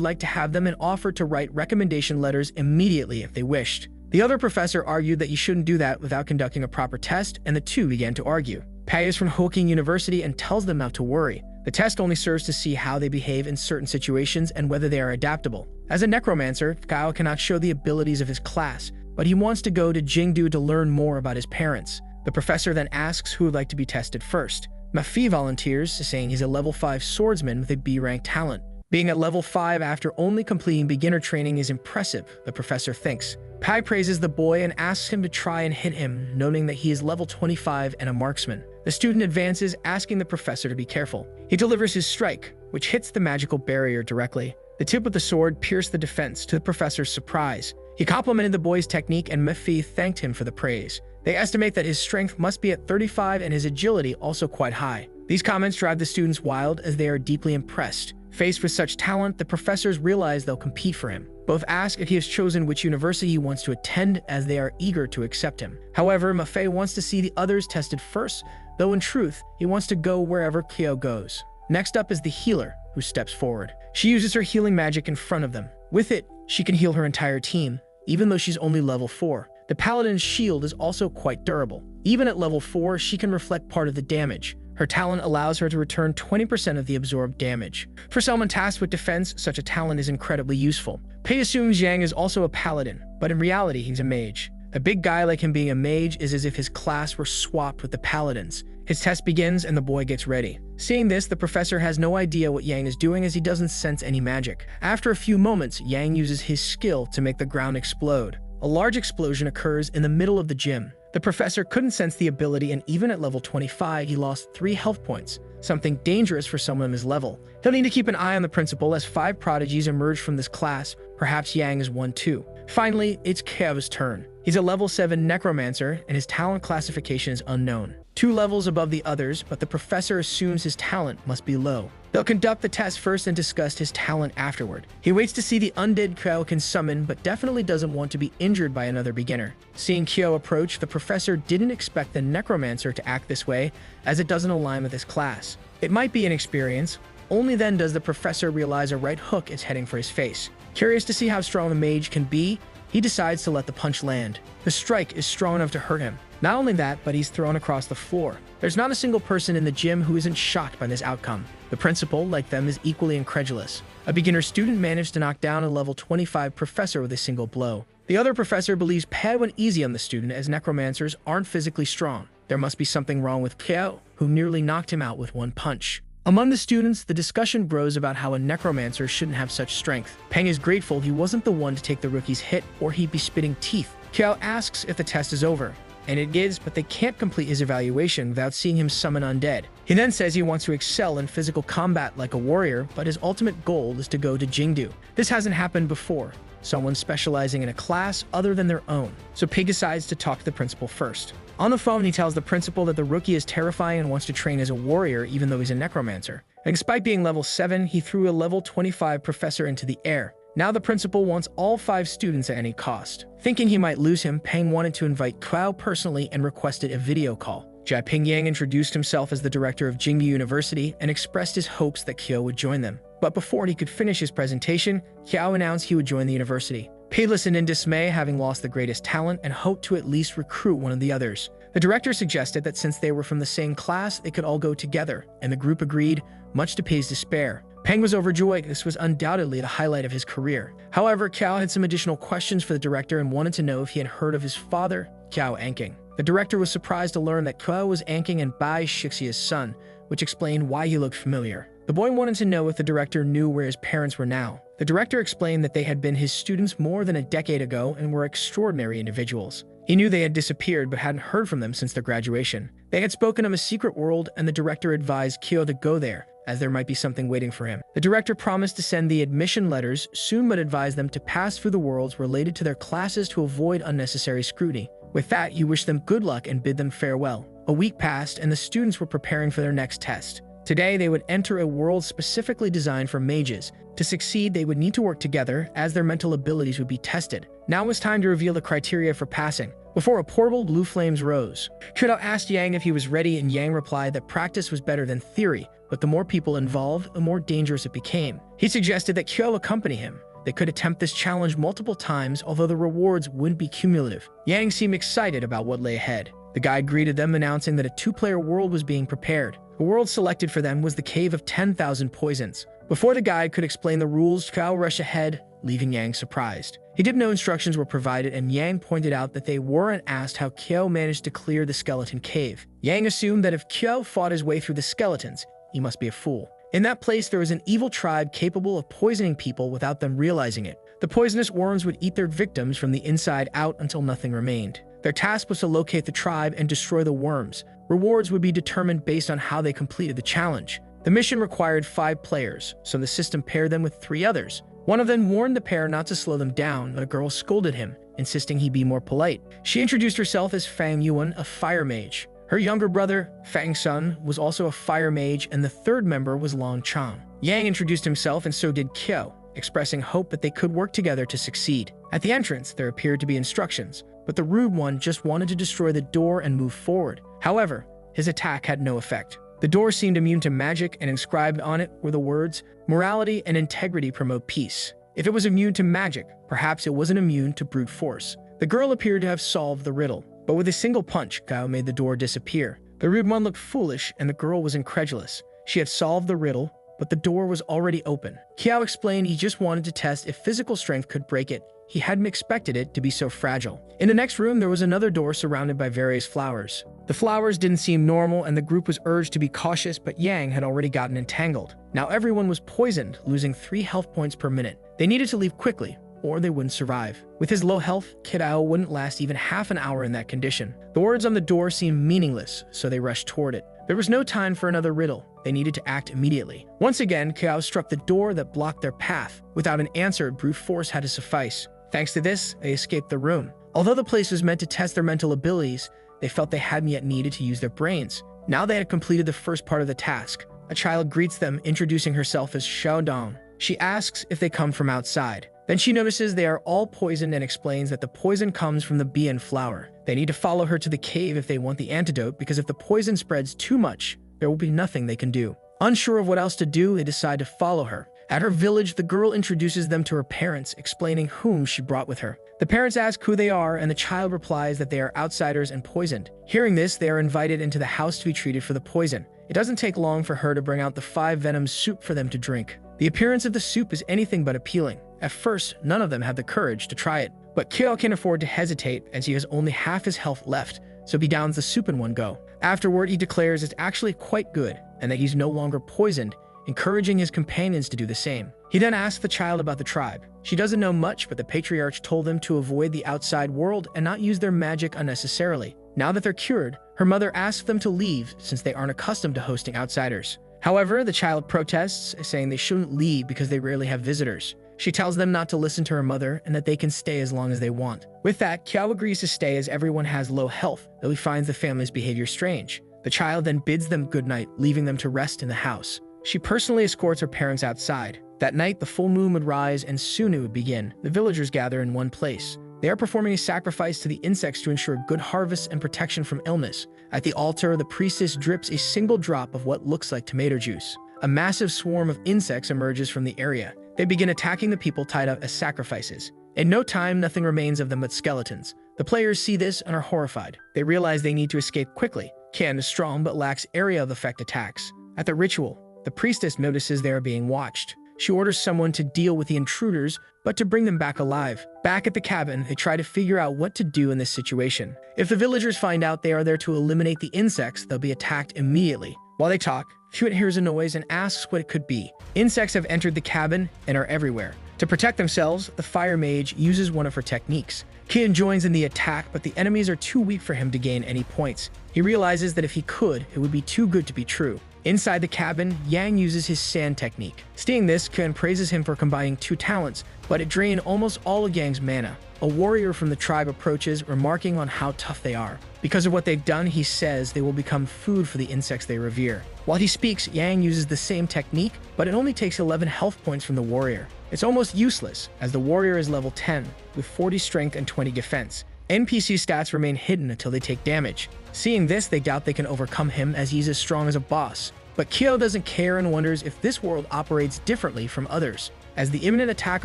like to have them and offered to write recommendation letters immediately if they wished. The other professor argued that you shouldn't do that without conducting a proper test, and the 2 began to argue. Pai is from Hoking University and tells them not to worry. The test only serves to see how they behave in certain situations and whether they are adaptable. As a necromancer, Kao cannot show the abilities of his class, but he wants to go to Jingdu to learn more about his parents. The professor then asks who would like to be tested first. Mafi volunteers, saying he's a level 5 swordsman with a B-rank talent. Being at level 5 after only completing beginner training is impressive, the professor thinks. Pai praises the boy and asks him to try and hit him, noting that he is level 25 and a marksman. The student advances, asking the professor to be careful. He delivers his strike, which hits the magical barrier directly. The tip of the sword pierced the defense, to the professor's surprise. He complimented the boy's technique and Mafi thanked him for the praise. They estimate that his strength must be at 35 and his agility also quite high. These comments drive the students wild as they are deeply impressed. Faced with such talent, the professors realize they'll compete for him. Both ask if he has chosen which university he wants to attend, as they are eager to accept him. However, Mafi wants to see the others tested first, though in truth, he wants to go wherever Kyo goes. Next up is the healer, who steps forward. She uses her healing magic in front of them. With it, she can heal her entire team, even though she's only level 4. The paladin's shield is also quite durable. Even at level 4, she can reflect part of the damage. Her talent allows her to return 20% of the absorbed damage. For someone tasked with defense, such a talent is incredibly useful. Pei assumes Yang is also a paladin, but in reality he's a mage. A big guy like him being a mage is as if his class were swapped with the paladins. His test begins and the boy gets ready. Seeing this, the professor has no idea what Yang is doing as he doesn't sense any magic. After a few moments, Yang uses his skill to make the ground explode. A large explosion occurs in the middle of the gym. The professor couldn't sense the ability, and even at level 25, he lost 3 health points, something dangerous for someone of his level. He'll need to keep an eye on the principal as 5 prodigies emerge from this class. Perhaps Yang is one too. Finally, it's Kev's turn. He's a level 7 necromancer, and his talent classification is unknown. 2 levels above the others, but the professor assumes his talent must be low. They'll conduct the test first and discuss his talent afterward. He waits to see the undead Kyo can summon, but definitely doesn't want to be injured by another beginner. Seeing Kyo approach, the professor didn't expect the necromancer to act this way, as it doesn't align with his class. It might be inexperience. Only then does the professor realize a right hook is heading for his face. Curious to see how strong the mage can be, he decides to let the punch land. The strike is strong enough to hurt him. Not only that, but he's thrown across the floor. There's not a single person in the gym who isn't shocked by this outcome. The principal, like them, is equally incredulous. A beginner student managed to knock down a level 25 professor with a single blow. The other professor believes Pei went easy on the student as necromancers aren't physically strong. There must be something wrong with Kyo, who nearly knocked him out with one punch. Among the students, the discussion grows about how a necromancer shouldn't have such strength. Peng is grateful he wasn't the one to take the rookie's hit, or he'd be spitting teeth. Kyo asks if the test is over, and it is, but they can't complete his evaluation without seeing him summon undead. He then says he wants to excel in physical combat like a warrior, but his ultimate goal is to go to Jingdu. This hasn't happened before, someone specializing in a class other than their own. So Pig decides to talk to the principal first. On the phone, he tells the principal that the rookie is terrifying and wants to train as a warrior even though he's a necromancer. And despite being level 7, he threw a level 25 professor into the air. Now the principal wants all 5 students at any cost. Thinking he might lose him, Peng wanted to invite Kuo personally and requested a video call. Jaiping Yang introduced himself as the director of Jingyu University and expressed his hopes that Kuo would join them. But before he could finish his presentation, Kuo announced he would join the university. Pei listened in dismay, having lost the greatest talent, and hoped to at least recruit one of the others. The director suggested that since they were from the same class, they could all go together, and the group agreed, much to Pei's despair. Peng was overjoyed. This was undoubtedly the highlight of his career. However, Kuo had some additional questions for the director and wanted to know if he had heard of his father, Kuo Anking. The director was surprised to learn that Kuo was Anking and Bai Shixia's son, which explained why he looked familiar. The boy wanted to know if the director knew where his parents were now. The director explained that they had been his students more than a decade ago and were extraordinary individuals. He knew they had disappeared but hadn't heard from them since their graduation. They had spoken of a secret world, and the director advised Kuo to go there, as there might be something waiting for him. The director promised to send the admission letters soon but advised them to pass through the worlds related to their classes to avoid unnecessary scrutiny. With that, he wished them good luck and bid them farewell. A week passed, and the students were preparing for their next test. Today, they would enter a world specifically designed for mages. To succeed, they would need to work together, as their mental abilities would be tested. Now it was time to reveal the criteria for passing. Before a portal, blue flames rose. Kuo asked Yang if he was ready, and Yang replied that practice was better than theory, but the more people involved, the more dangerous it became. He suggested that Kuo accompany him. They could attempt this challenge multiple times, although the rewards wouldn't be cumulative. Yang seemed excited about what lay ahead. The guide greeted them, announcing that a 2-player world was being prepared. The world selected for them was the Cave of 10,000 Poisons. Before the guide could explain the rules, Kuo rushed ahead, leaving Yang surprised. He didn't know instructions were provided, and Yang pointed out that they were and asked how Kuo managed to clear the skeleton cave. Yang assumed that if Kuo fought his way through the skeletons, he must be a fool. In that place, there was an evil tribe capable of poisoning people without them realizing it. The poisonous worms would eat their victims from the inside out until nothing remained. Their task was to locate the tribe and destroy the worms. Rewards would be determined based on how they completed the challenge. The mission required 5 players, so the system paired them with 3 others. One of them warned the pair not to slow them down, but a girl scolded him, insisting he be more polite. She introduced herself as Fang Yuan, a fire mage. Her younger brother, Fang Sun, was also a fire mage, and the 3rd member was Long Chang. Yang introduced himself, and so did Kuo, expressing hope that they could work together to succeed. At the entrance, there appeared to be instructions, but the rude one just wanted to destroy the door and move forward. However, his attack had no effect. The door seemed immune to magic, and inscribed on it were the words, "Morality and integrity promote peace." If it was immune to magic, perhaps it wasn't immune to brute force. The girl appeared to have solved the riddle, but with a single punch, Kuo made the door disappear. The rude one looked foolish, and the girl was incredulous. She had solved the riddle, but the door was already open. Kuo explained he just wanted to test if physical strength could break it. He hadn't expected it to be so fragile. In the next room, there was another door surrounded by various flowers. The flowers didn't seem normal, and the group was urged to be cautious, but Yang had already gotten entangled. Now everyone was poisoned, losing 3 health points per minute. They needed to leave quickly, or they wouldn't survive. With his low health, Kidao wouldn't last even half an hour in that condition. The words on the door seemed meaningless, so they rushed toward it. There was no time for another riddle. They needed to act immediately. Once again, Kidao struck the door that blocked their path. Without an answer, brute force had to suffice. Thanks to this, they escaped the room. Although the place was meant to test their mental abilities, they felt they hadn't yet needed to use their brains. Now they had completed the first part of the task. A child greets them, introducing herself as Xiaodong. She asks if they come from outside. Then she notices they are all poisoned and explains that the poison comes from the Bian flower. They need to follow her to the cave if they want the antidote, because if the poison spreads too much, there will be nothing they can do. Unsure of what else to do, they decide to follow her. At her village, the girl introduces them to her parents, explaining whom she brought with her. The parents ask who they are, and the child replies that they are outsiders and poisoned. Hearing this, they are invited into the house to be treated for the poison. It doesn't take long for her to bring out the 5 venom soup for them to drink. The appearance of the soup is anything but appealing. At first, none of them have the courage to try it. But Kuo can afford to hesitate, as he has only half his health left, so he downs the soup in one go. Afterward, he declares it's actually quite good, and that he's no longer poisoned, encouraging his companions to do the same. He then asks the child about the tribe. She doesn't know much, but the patriarch told them to avoid the outside world and not use their magic unnecessarily. Now that they're cured, her mother asks them to leave since they aren't accustomed to hosting outsiders. However, the child protests, saying they shouldn't leave because they rarely have visitors. She tells them not to listen to her mother and that they can stay as long as they want. With that, Kiao agrees to stay as everyone has low health, though he finds the family's behavior strange. The child then bids them goodnight, leaving them to rest in the house. She personally escorts her parents outside. That night, the full moon would rise and soon it would begin. The villagers gather in one place. They are performing a sacrifice to the insects to ensure good harvests and protection from illness. At the altar, the priestess drips a single drop of what looks like tomato juice. A massive swarm of insects emerges from the area. They begin attacking the people tied up as sacrifices. In no time, nothing remains of them but skeletons. The players see this and are horrified. They realize they need to escape quickly. Qian is strong but lacks area of effect attacks. At the ritual, the priestess notices they are being watched. She orders someone to deal with the intruders, but to bring them back alive. Back at the cabin, they try to figure out what to do in this situation. If the villagers find out they are there to eliminate the insects, they'll be attacked immediately. While they talk, Hewitt hears a noise and asks what it could be. Insects have entered the cabin and are everywhere. To protect themselves, the fire mage uses one of her techniques. Qian joins in the attack, but the enemies are too weak for him to gain any points. He realizes that if he could, it would be too good to be true. Inside the cabin, Yang uses his sand technique. Seeing this, Qian praises him for combining two talents, but it drained almost all of Yang's mana. A warrior from the tribe approaches, remarking on how tough they are. Because of what they've done, he says they will become food for the insects they revere. While he speaks, Yang uses the same technique, but it only takes 11 health points from the warrior. It's almost useless, as the warrior is level 10, with 40 strength and 20 defense. NPC stats remain hidden until they take damage. Seeing this, they doubt they can overcome him as he's as strong as a boss. But Kyo doesn't care and wonders if this world operates differently from others. As the imminent attack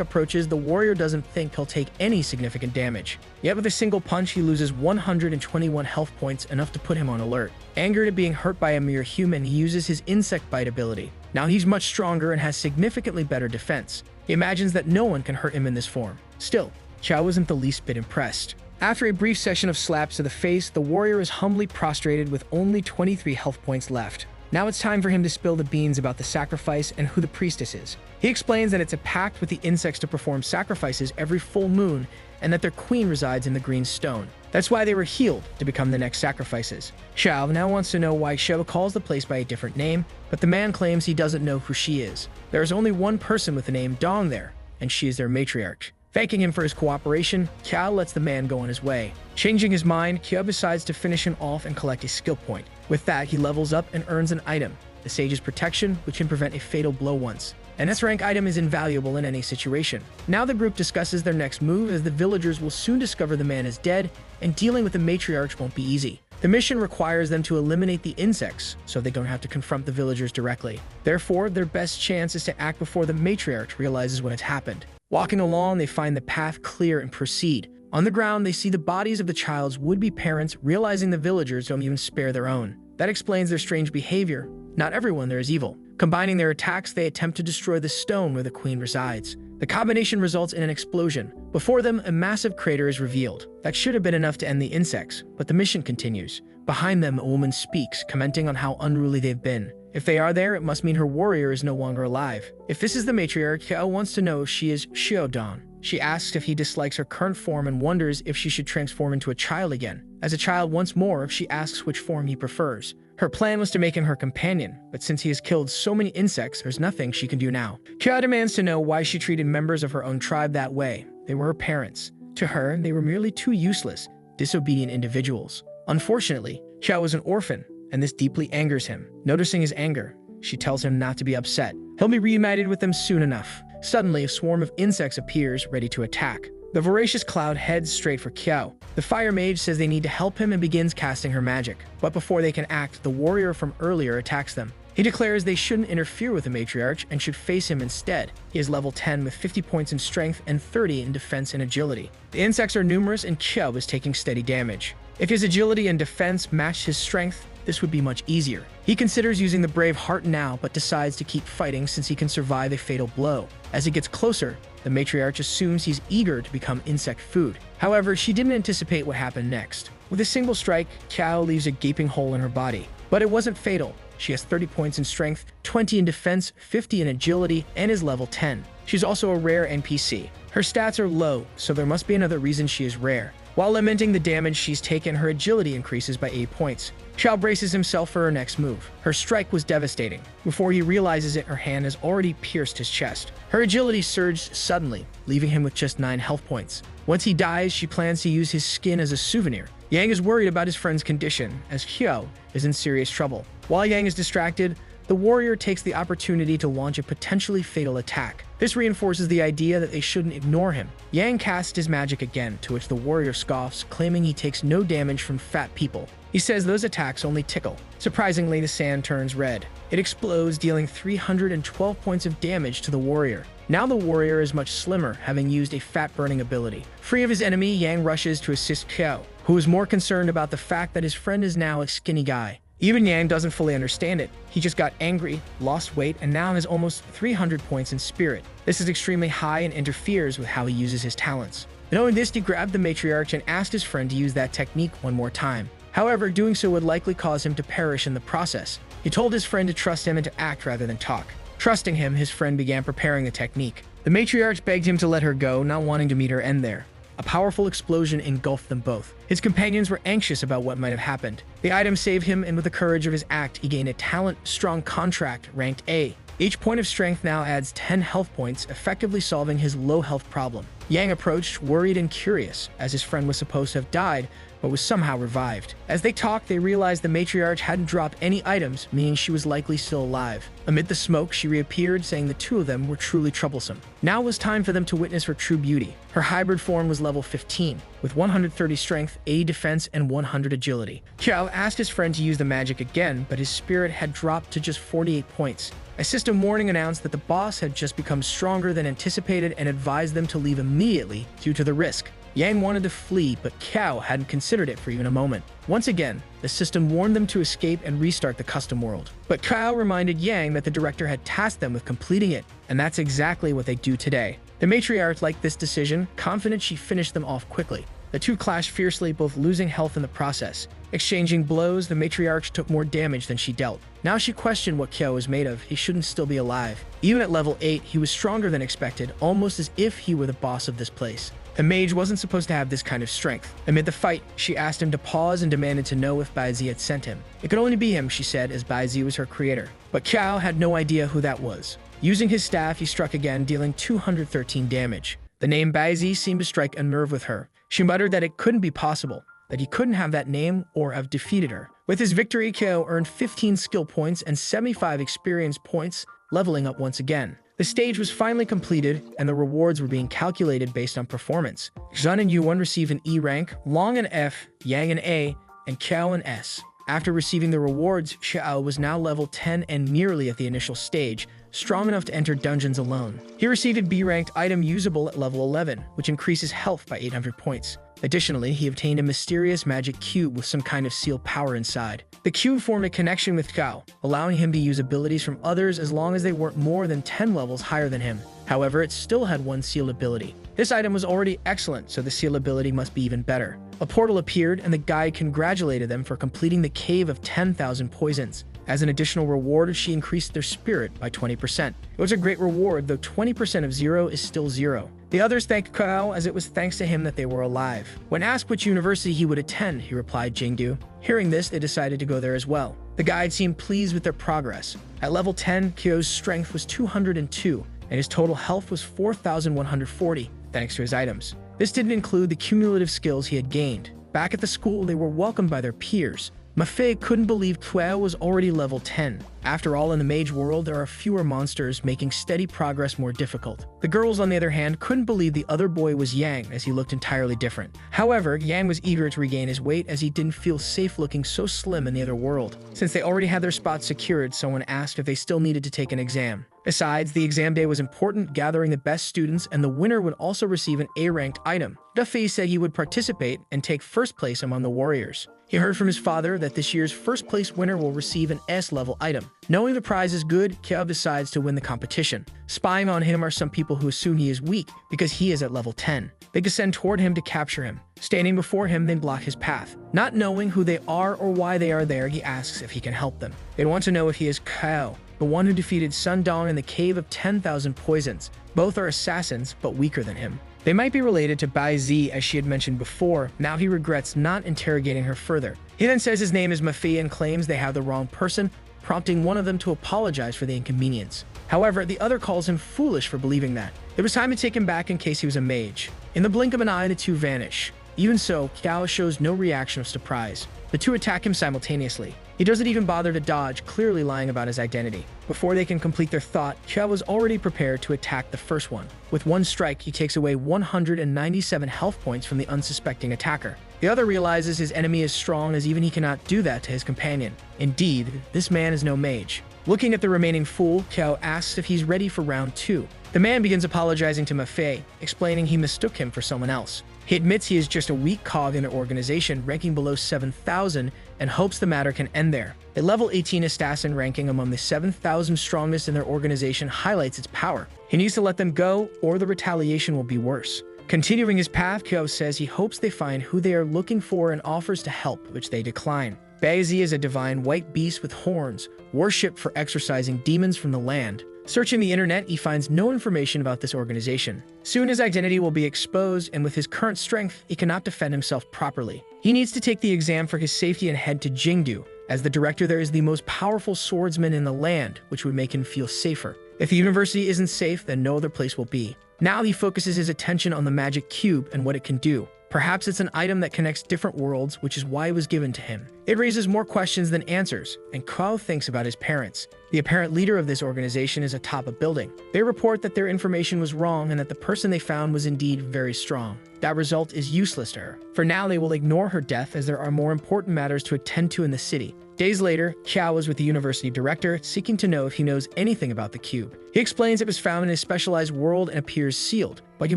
approaches, the warrior doesn't think he'll take any significant damage. Yet with a single punch, he loses 121 health points, enough to put him on alert. Angered at being hurt by a mere human, he uses his insect bite ability. Now he's much stronger and has significantly better defense. He imagines that no one can hurt him in this form. Still, Chao isn't the least bit impressed. After a brief session of slaps to the face, the warrior is humbly prostrated with only 23 health points left. Now it's time for him to spill the beans about the sacrifice and who the priestess is. He explains that it's a pact with the insects to perform sacrifices every full moon and that their queen resides in the green stone. That's why they were healed to become the next sacrifices. Xiao now wants to know why Sheva calls the place by a different name, but the man claims he doesn't know who she is. There is only one person with the name Dong there, and she is their matriarch. Thanking him for his cooperation, Kiao lets the man go on his way. Changing his mind, Kiao decides to finish him off and collect a skill point. With that, he levels up and earns an item, the Sage's Protection, which can prevent a fatal blow once. An S-rank item is invaluable in any situation. Now the group discusses their next move, as the villagers will soon discover the man is dead, and dealing with the matriarch won't be easy. The mission requires them to eliminate the insects, so they don't have to confront the villagers directly. Therefore, their best chance is to act before the matriarch realizes what has happened. Walking along, they find the path clear and proceed. On the ground, they see the bodies of the child's would-be parents, realizing the villagers don't even spare their own. That explains their strange behavior. Not everyone there is evil. Combining their attacks, they attempt to destroy the stone where the queen resides. The combination results in an explosion. Before them, a massive crater is revealed. That should have been enough to end the insects, but the mission continues. Behind them, a woman speaks, commenting on how unruly they've been. If they are there, it must mean her warrior is no longer alive. If this is the matriarch, Kiao wants to know if she is Xiaodong. She asks if he dislikes her current form and wonders if she should transform into a child again. As a child once more, she asks which form he prefers. Her plan was to make him her companion, but since he has killed so many insects, there's nothing she can do now. Kiao demands to know why she treated members of her own tribe that way. They were her parents. To her, they were merely two useless, disobedient individuals. Unfortunately, Xiao was an orphan, and this deeply angers him. Noticing his anger, she tells him not to be upset. He'll be reunited with them soon enough. Suddenly, a swarm of insects appears, ready to attack. The voracious cloud heads straight for Kiao. The fire mage says they need to help him and begins casting her magic. But before they can act, the warrior from earlier attacks them. He declares they shouldn't interfere with the matriarch and should face him instead. He is level 10 with 50 points in strength and 30 in defense and agility. The insects are numerous and Kiao is taking steady damage. If his agility and defense matched his strength, this would be much easier. He considers using the brave heart now, but decides to keep fighting since he can survive a fatal blow. As he gets closer, the matriarch assumes he's eager to become insect food. However, she didn't anticipate what happened next. With a single strike, Kiao leaves a gaping hole in her body. But it wasn't fatal. She has 30 points in strength, 20 in defense, 50 in agility, and is level 10. She's also a rare NPC. Her stats are low, so there must be another reason she is rare. While lamenting the damage she's taken, her agility increases by 8 points. Xiao braces himself for her next move. Her strike was devastating. Before he realizes it, her hand has already pierced his chest. Her agility surged suddenly, leaving him with just 9 health points. Once he dies, she plans to use his skin as a souvenir. Yang is worried about his friend's condition, as Xiao is in serious trouble. While Yang is distracted, the warrior takes the opportunity to launch a potentially fatal attack. This reinforces the idea that they shouldn't ignore him. Yang casts his magic again, to which the warrior scoffs, claiming he takes no damage from fat people. He says those attacks only tickle. Surprisingly, the sand turns red. It explodes, dealing 312 points of damage to the warrior. Now the warrior is much slimmer, having used a fat-burning ability. Free of his enemy, Yang rushes to assist Xiao, who is more concerned about the fact that his friend is now a skinny guy. Even Yang doesn't fully understand it. He just got angry, lost weight, and now has almost 300 points in spirit. This is extremely high and interferes with how he uses his talents. Knowing this, he grabbed the matriarch and asked his friend to use that technique one more time. However, doing so would likely cause him to perish in the process. He told his friend to trust him and to act rather than talk. Trusting him, his friend began preparing the technique. The matriarch begged him to let her go, not wanting to meet her end there. A powerful explosion engulfed them both. His companions were anxious about what might have happened. The item saved him, and with the courage of his act, he gained a talent strong contract ranked A. Each point of strength now adds 10 health points, effectively solving his low health problem. Yang approached, worried and curious, as his friend was supposed to have died, but was somehow revived. As they talked, they realized the matriarch hadn't dropped any items, meaning she was likely still alive. Amid the smoke, she reappeared, saying the two of them were truly troublesome. Now was time for them to witness her true beauty. Her hybrid form was level 15, with 130 strength, 80 defense, and 100 agility. Xiao asked his friend to use the magic again, but his spirit had dropped to just 48 points. A system warning announced that the boss had just become stronger than anticipated and advised them to leave immediately due to the risk. Yang wanted to flee, but Xiao hadn't considered it for even a moment. Once again, the system warned them to escape and restart the custom world. But Xiao reminded Yang that the director had tasked them with completing it, and that's exactly what they do today. The matriarch liked this decision, confident she finished them off quickly. The two clashed fiercely, both losing health in the process. Exchanging blows, the matriarch took more damage than she dealt. Now she questioned what Xiao was made of. He shouldn't still be alive. Even at level 8, he was stronger than expected, almost as if he were the boss of this place. The mage wasn't supposed to have this kind of strength. Amid the fight, she asked him to pause and demanded to know if Baizi had sent him. It could only be him, she said, as Baizi was her creator. But Xiao had no idea who that was. Using his staff, he struck again, dealing 213 damage. The name Baizi seemed to strike a nerve with her. She muttered that it couldn't be possible, that he couldn't have that name or have defeated her. With his victory, Xiao earned 15 skill points and 75 experience points, leveling up once again. The stage was finally completed, and the rewards were being calculated based on performance. Zhun and Yuan received an E rank, Long an F, Yang an A, and Qiao an S. After receiving the rewards, Xiao was now level 10 and nearly at the initial stage, strong enough to enter dungeons alone. He received a B-ranked item usable at level 11, which increases health by 800 points. Additionally, he obtained a mysterious magic cube with some kind of sealed power inside. The cube formed a connection with Xiao, allowing him to use abilities from others as long as they weren't more than 10 levels higher than him. However, it still had one sealed ability. This item was already excellent, so the seal ability must be even better. A portal appeared, and the guide congratulated them for completing the Cave of 10,000 Poisons. As an additional reward, she increased their spirit by 20%. It was a great reward, though 20% of 0 is still 0. The others thanked Qiao, as it was thanks to him that they were alive. When asked which university he would attend, he replied Jingdu. Hearing this, they decided to go there as well. The guide seemed pleased with their progress. At level 10, Qiao's strength was 202, and his total health was 4,140, thanks to his items. This didn't include the cumulative skills he had gained. Back at the school, they were welcomed by their peers. Mafei couldn't believe Qiao was already level 10. After all, in the mage world, there are fewer monsters, making steady progress more difficult. The girls, on the other hand, couldn't believe the other boy was Yang, as he looked entirely different. However, Yang was eager to regain his weight, as he didn't feel safe looking so slim in the other world. Since they already had their spots secured, someone asked if they still needed to take an exam. Besides, the exam day was important, gathering the best students, and the winner would also receive an A-ranked item. Duffy said he would participate and take first place among the warriors. He heard from his father that this year's first place winner will receive an S-level item. Knowing the prize is good, Qiao decides to win the competition. Spying on him are some people who assume he is weak because he is at level 10. They descend toward him to capture him. Standing before him, they block his path. Not knowing who they are or why they are there, he asks if he can help them. They want to know if he is Qiao, the one who defeated Sun Dong in the Cave of 10,000 Poisons. Both are assassins, but weaker than him. They might be related to Bai Zi, as she had mentioned before. Now he regrets not interrogating her further. He then says his name is Mafi and claims they have the wrong person, prompting one of them to apologize for the inconvenience. However, the other calls him foolish for believing that. It was time to take him back in case he was a mage. In the blink of an eye, the two vanish. Even so, Kiao shows no reaction of surprise. The two attack him simultaneously. He doesn't even bother to dodge, clearly lying about his identity. Before they can complete their thought, Kiao was already prepared to attack the first one. With one strike, he takes away 197 health points from the unsuspecting attacker. The other realizes his enemy is strong, as even he cannot do that to his companion. Indeed, this man is no mage. Looking at the remaining fool, Kiao asks if he's ready for round 2. The man begins apologizing to Mafei, explaining he mistook him for someone else. He admits he is just a weak cog in their organization, ranking below 7,000, and hopes the matter can end there. A level 18 assassin ranking among the 7,000 strongest in their organization highlights its power. He needs to let them go, or the retaliation will be worse. Continuing his path, Kiao says he hopes they find who they are looking for and offers to help, which they decline. Baizi is a divine white beast with horns, worshipped for exorcising demons from the land. Searching the internet, he finds no information about this organization. Soon his identity will be exposed, and with his current strength, he cannot defend himself properly. He needs to take the exam for his safety and head to Jingdu. As the director, there is the most powerful swordsman in the land, which would make him feel safer. If the university isn't safe, then no other place will be. Now he focuses his attention on the magic cube and what it can do. Perhaps it's an item that connects different worlds, which is why it was given to him. It raises more questions than answers, and Kao thinks about his parents. The apparent leader of this organization is atop a building. They report that their information was wrong and that the person they found was indeed very strong. That result is useless to her. For now, they will ignore her death as there are more important matters to attend to in the city. Days later, Kiao is with the university director, seeking to know if he knows anything about the cube. He explains it was found in a specialized world and appears sealed, but he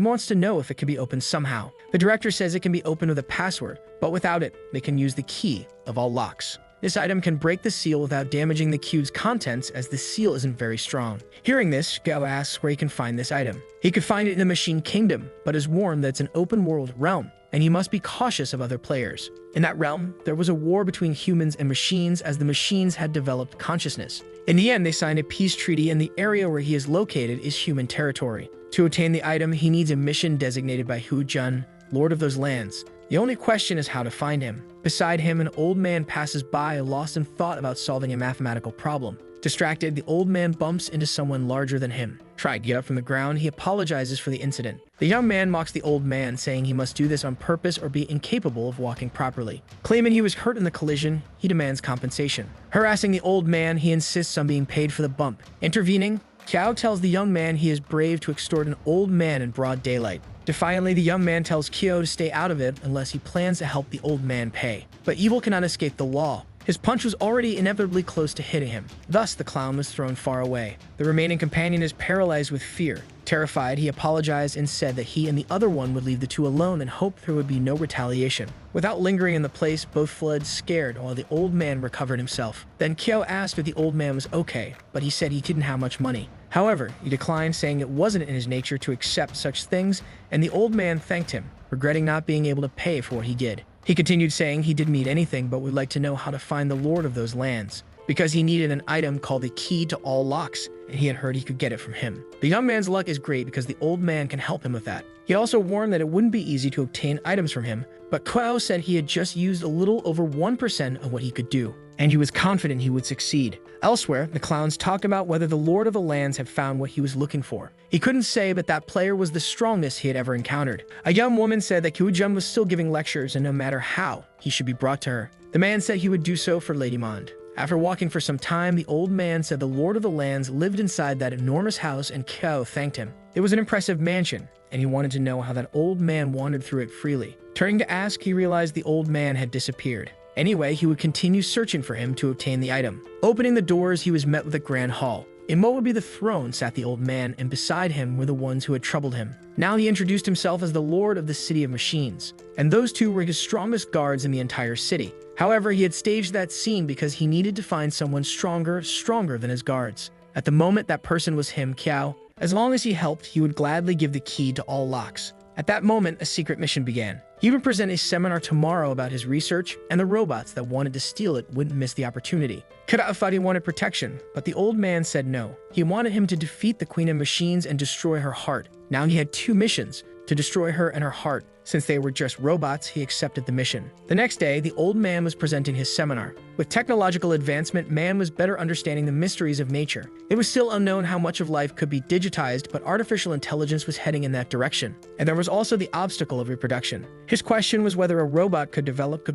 wants to know if it can be opened somehow. The director says it can be opened with a password, but without it, they can use the key of all locks. This item can break the seal without damaging the cube's contents, as the seal isn't very strong. Hearing this, Kiao asks where he can find this item. He could find it in the Machine Kingdom, but is warned that it's an open-world realm, and he must be cautious of other players. In that realm, there was a war between humans and machines, as the machines had developed consciousness. In the end, they signed a peace treaty, and the area where he is located is human territory. To obtain the item, he needs a mission designated by Hu Jun, Lord of those lands. The only question is how to find him. Beside him, an old man passes by, lost in thought about solving a mathematical problem. Distracted, the old man bumps into someone larger than him. Trying to get up from the ground, he apologizes for the incident. The young man mocks the old man, saying he must do this on purpose or be incapable of walking properly. Claiming he was hurt in the collision, he demands compensation. Harassing the old man, he insists on being paid for the bump. Intervening, Kiao tells the young man he is brave to extort an old man in broad daylight. Defiantly, the young man tells Kiao to stay out of it unless he plans to help the old man pay. But evil cannot escape the law. His punch was already inevitably close to hitting him. Thus, the clown was thrown far away. The remaining companion is paralyzed with fear. Terrified, he apologized and said that he and the other one would leave the two alone and hoped there would be no retaliation. Without lingering in the place, both fled scared while the old man recovered himself. Then Kiao asked if the old man was okay, but he said he didn't have much money. However, he declined, saying it wasn't in his nature to accept such things, and the old man thanked him, regretting not being able to pay for what he did. He continued saying he didn't need anything but would like to know how to find the lord of those lands, because he needed an item called the key to all locks, and he had heard he could get it from him. The young man's luck is great because the old man can help him with that. He also warned that it wouldn't be easy to obtain items from him, but Kwao said he had just used a little over 1% of what he could do, and he was confident he would succeed. Elsewhere, the clowns talk about whether the Lord of the Lands had found what he was looking for. He couldn't say, but that player was the strongest he had ever encountered. A young woman said that Kyujun was still giving lectures, and no matter how, he should be brought to her. The man said he would do so for Lady Mond. After walking for some time, the old man said the Lord of the Lands lived inside that enormous house, and Kiao thanked him. It was an impressive mansion, and he wanted to know how that old man wandered through it freely. Turning to ask, he realized the old man had disappeared. Anyway, he would continue searching for him to obtain the item. Opening the doors, he was met with a grand hall. In what would be the throne sat the old man, and beside him were the ones who had troubled him. Now he introduced himself as the Lord of the City of Machines, and those two were his strongest guards in the entire city. However, he had staged that scene because he needed to find someone stronger than his guards. At the moment, that person was him, Kiao. As long as he helped, he would gladly give the key to all locks. At that moment, a secret mission began. He would present a seminar tomorrow about his research, and the robots that wanted to steal it wouldn't miss the opportunity. Kira thought he wanted protection, but the old man said no. He wanted him to defeat the Queen of Machines and destroy her heart. Now he had two missions, to destroy her and her heart. Since they were just robots, he accepted the mission. The next day, the old man was presenting his seminar. With technological advancement, man was better understanding the mysteries of nature. It was still unknown how much of life could be digitized, but artificial intelligence was heading in that direction. And there was also the obstacle of reproduction. His question was whether a robot could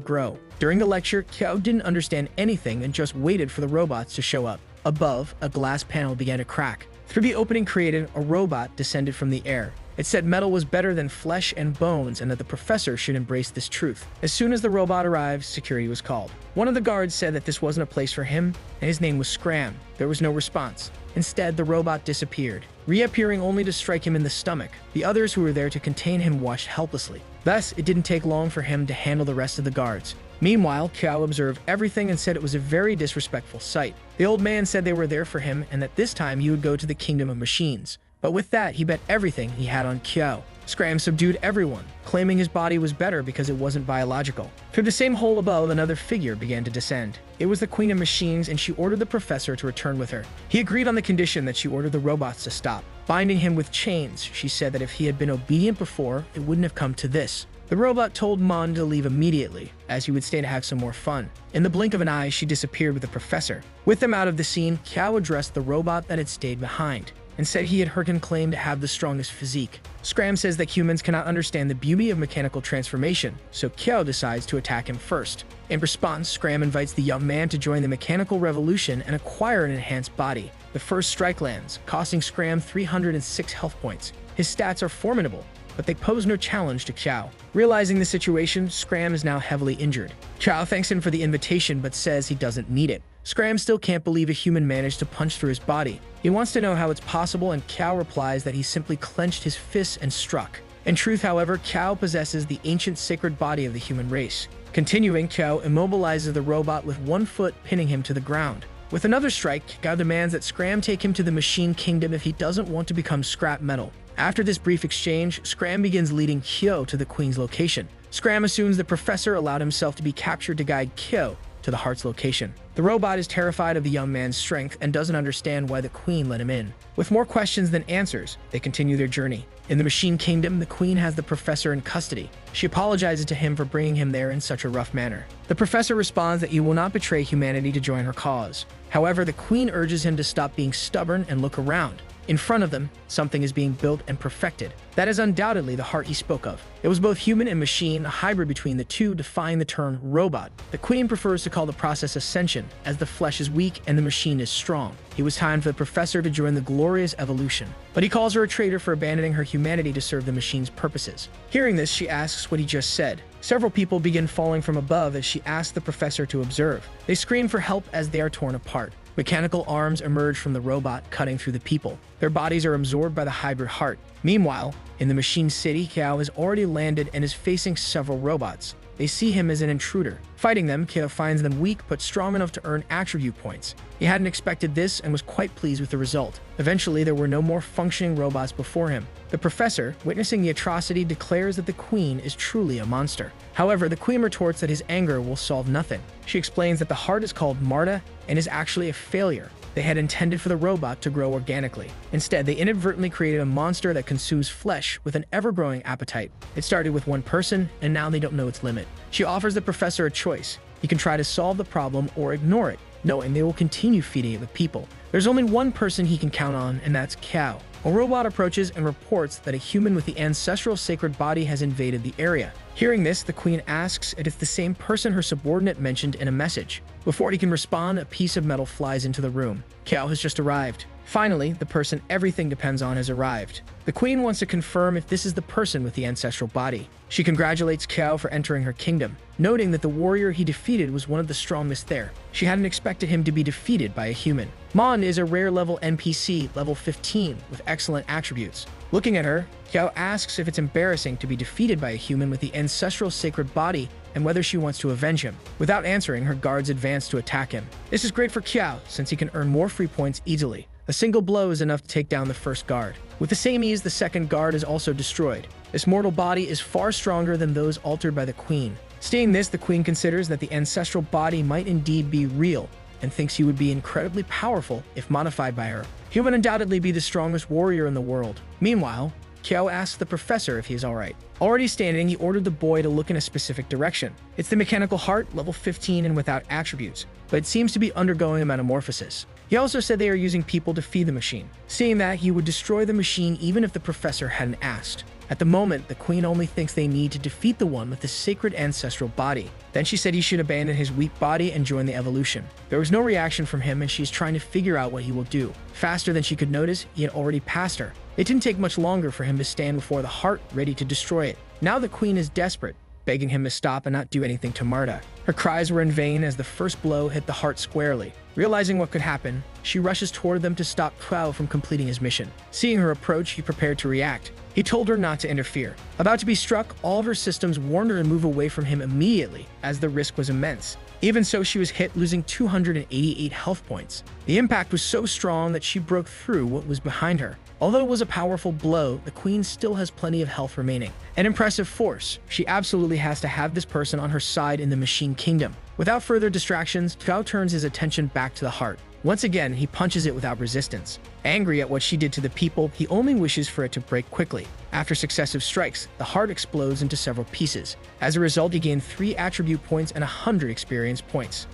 grow. During the lecture, Kiao didn't understand anything and just waited for the robots to show up. Above, a glass panel began to crack. Through the opening created, a robot descended from the air. It said metal was better than flesh and bones and that the professor should embrace this truth. As soon as the robot arrived, security was called. One of the guards said that this wasn't a place for him, and his name was Scram. There was no response. Instead, the robot disappeared, reappearing only to strike him in the stomach. The others who were there to contain him watched helplessly. Thus, it didn't take long for him to handle the rest of the guards. Meanwhile, Kiao observed everything and said it was a very disrespectful sight. The old man said they were there for him and that this time he would go to the kingdom of machines. But with that, he bet everything he had on Kiao. Scram subdued everyone, claiming his body was better because it wasn't biological. Through the same hole above, another figure began to descend. It was the Queen of Machines, and she ordered the professor to return with her. He agreed on the condition that she ordered the robots to stop. Binding him with chains, she said that if he had been obedient before, it wouldn't have come to this. The robot told Mon to leave immediately, as he would stay to have some more fun. In the blink of an eye, she disappeared with the professor. With them out of the scene, Kiao addressed the robot that had stayed behind and said he had heard him claim to have the strongest physique. Scram says that humans cannot understand the beauty of mechanical transformation, so Kiao decides to attack him first. In response, Scram invites the young man to join the mechanical revolution and acquire an enhanced body. The first strike lands, costing Scram 306 health points. His stats are formidable, but they pose no challenge to Kiao. Realizing the situation, Scram is now heavily injured. Kiao thanks him for the invitation but says he doesn't need it. Scram still can't believe a human managed to punch through his body. He wants to know how it's possible, and Kiao replies that he simply clenched his fists and struck. In truth, however, Kiao possesses the ancient sacred body of the human race. Continuing, Kiao immobilizes the robot with one foot, pinning him to the ground. With another strike, Kiao demands that Scram take him to the Machine Kingdom if he doesn't want to become scrap metal. After this brief exchange, Scram begins leading Kiao to the Queen's location. Scram assumes the professor allowed himself to be captured to guide Kiao to the heart's location. The robot is terrified of the young man's strength and doesn't understand why the Queen let him in. With more questions than answers, they continue their journey. In the Machine Kingdom, the Queen has the professor in custody. She apologizes to him for bringing him there in such a rough manner. The professor responds that he will not betray humanity to join her cause. However, the Queen urges him to stop being stubborn and look around. In front of them, something is being built and perfected. That is undoubtedly the heart he spoke of. It was both human and machine, a hybrid between the two, defying the term robot. The Queen prefers to call the process ascension, as the flesh is weak and the machine is strong. It was time for the professor to join the glorious evolution. But he calls her a traitor for abandoning her humanity to serve the machine's purposes. Hearing this, she asks what he just said. Several people begin falling from above as she asks the professor to observe. They scream for help as they are torn apart. Mechanical arms emerge from the robot, cutting through the people. Their bodies are absorbed by the hybrid heart. Meanwhile, in the Machine City, Kiao has already landed and is facing several robots. They see him as an intruder. Fighting them, Kiao finds them weak but strong enough to earn attribute points. He hadn't expected this and was quite pleased with the result. Eventually, there were no more functioning robots before him. The professor, witnessing the atrocity, declares that the Queen is truly a monster. However, the Queen retorts that his anger will solve nothing. She explains that the heart is called Marta and is actually a failure. They had intended for the robot to grow organically. Instead, they inadvertently created a monster that consumes flesh with an ever-growing appetite. It started with one person, and now they don't know its limit. She offers the professor a choice. He can try to solve the problem or ignore it, knowing they will continue feeding it with people. There's only one person he can count on, and that's Kiao. A robot approaches and reports that a human with the ancestral sacred body has invaded the area. Hearing this, the Queen asks if it's the same person her subordinate mentioned in a message. Before he can respond, a piece of metal flies into the room. Kiao has just arrived. Finally, the person everything depends on has arrived. The Queen wants to confirm if this is the person with the ancestral body. She congratulates Kiao for entering her kingdom, noting that the warrior he defeated was one of the strongest there. She hadn't expected him to be defeated by a human. Mon is a rare level NPC, level 15, with excellent attributes. Looking at her, Kiao asks if it's embarrassing to be defeated by a human with the ancestral sacred body and whether she wants to avenge him. Without answering, her guards advance to attack him. This is great for Kiao, since he can earn more free points easily. A single blow is enough to take down the first guard. With the same ease, the second guard is also destroyed. This mortal body is far stronger than those altered by the Queen. Seeing this, the Queen considers that the ancestral body might indeed be real, and thinks he would be incredibly powerful if modified by her. He would undoubtedly be the strongest warrior in the world. Meanwhile, Kiao asks the professor if he is alright. Already standing, he ordered the boy to look in a specific direction. It's the mechanical heart, level 15 and without attributes, but it seems to be undergoing a metamorphosis. He also said they are using people to feed the machine. Seeing that, he would destroy the machine even if the professor hadn't asked. At the moment, the queen only thinks they need to defeat the one with the sacred ancestral body. Then she said he should abandon his weak body and join the evolution. There was no reaction from him, and she's trying to figure out what he will do. Faster than she could notice, he had already passed her. It didn't take much longer for him to stand before the heart, ready to destroy it. Now the queen is desperate, begging him to stop and not do anything to Marta. Her cries were in vain as the first blow hit the heart squarely. Realizing what could happen, she rushes toward them to stop Kiao from completing his mission. Seeing her approach, he prepared to react. He told her not to interfere. About to be struck, all of her systems warned her to move away from him immediately, as the risk was immense. Even so, she was hit, losing 288 health points. The impact was so strong that she broke through what was behind her. Although it was a powerful blow, the queen still has plenty of health remaining. An impressive force. She absolutely has to have this person on her side in the machine kingdom. Without further distractions, Kiao turns his attention back to the heart. Once again, he punches it without resistance. Angry at what she did to the people, he only wishes for it to break quickly. After successive strikes, the heart explodes into several pieces. As a result, he gained 3 attribute points and 100 experience points.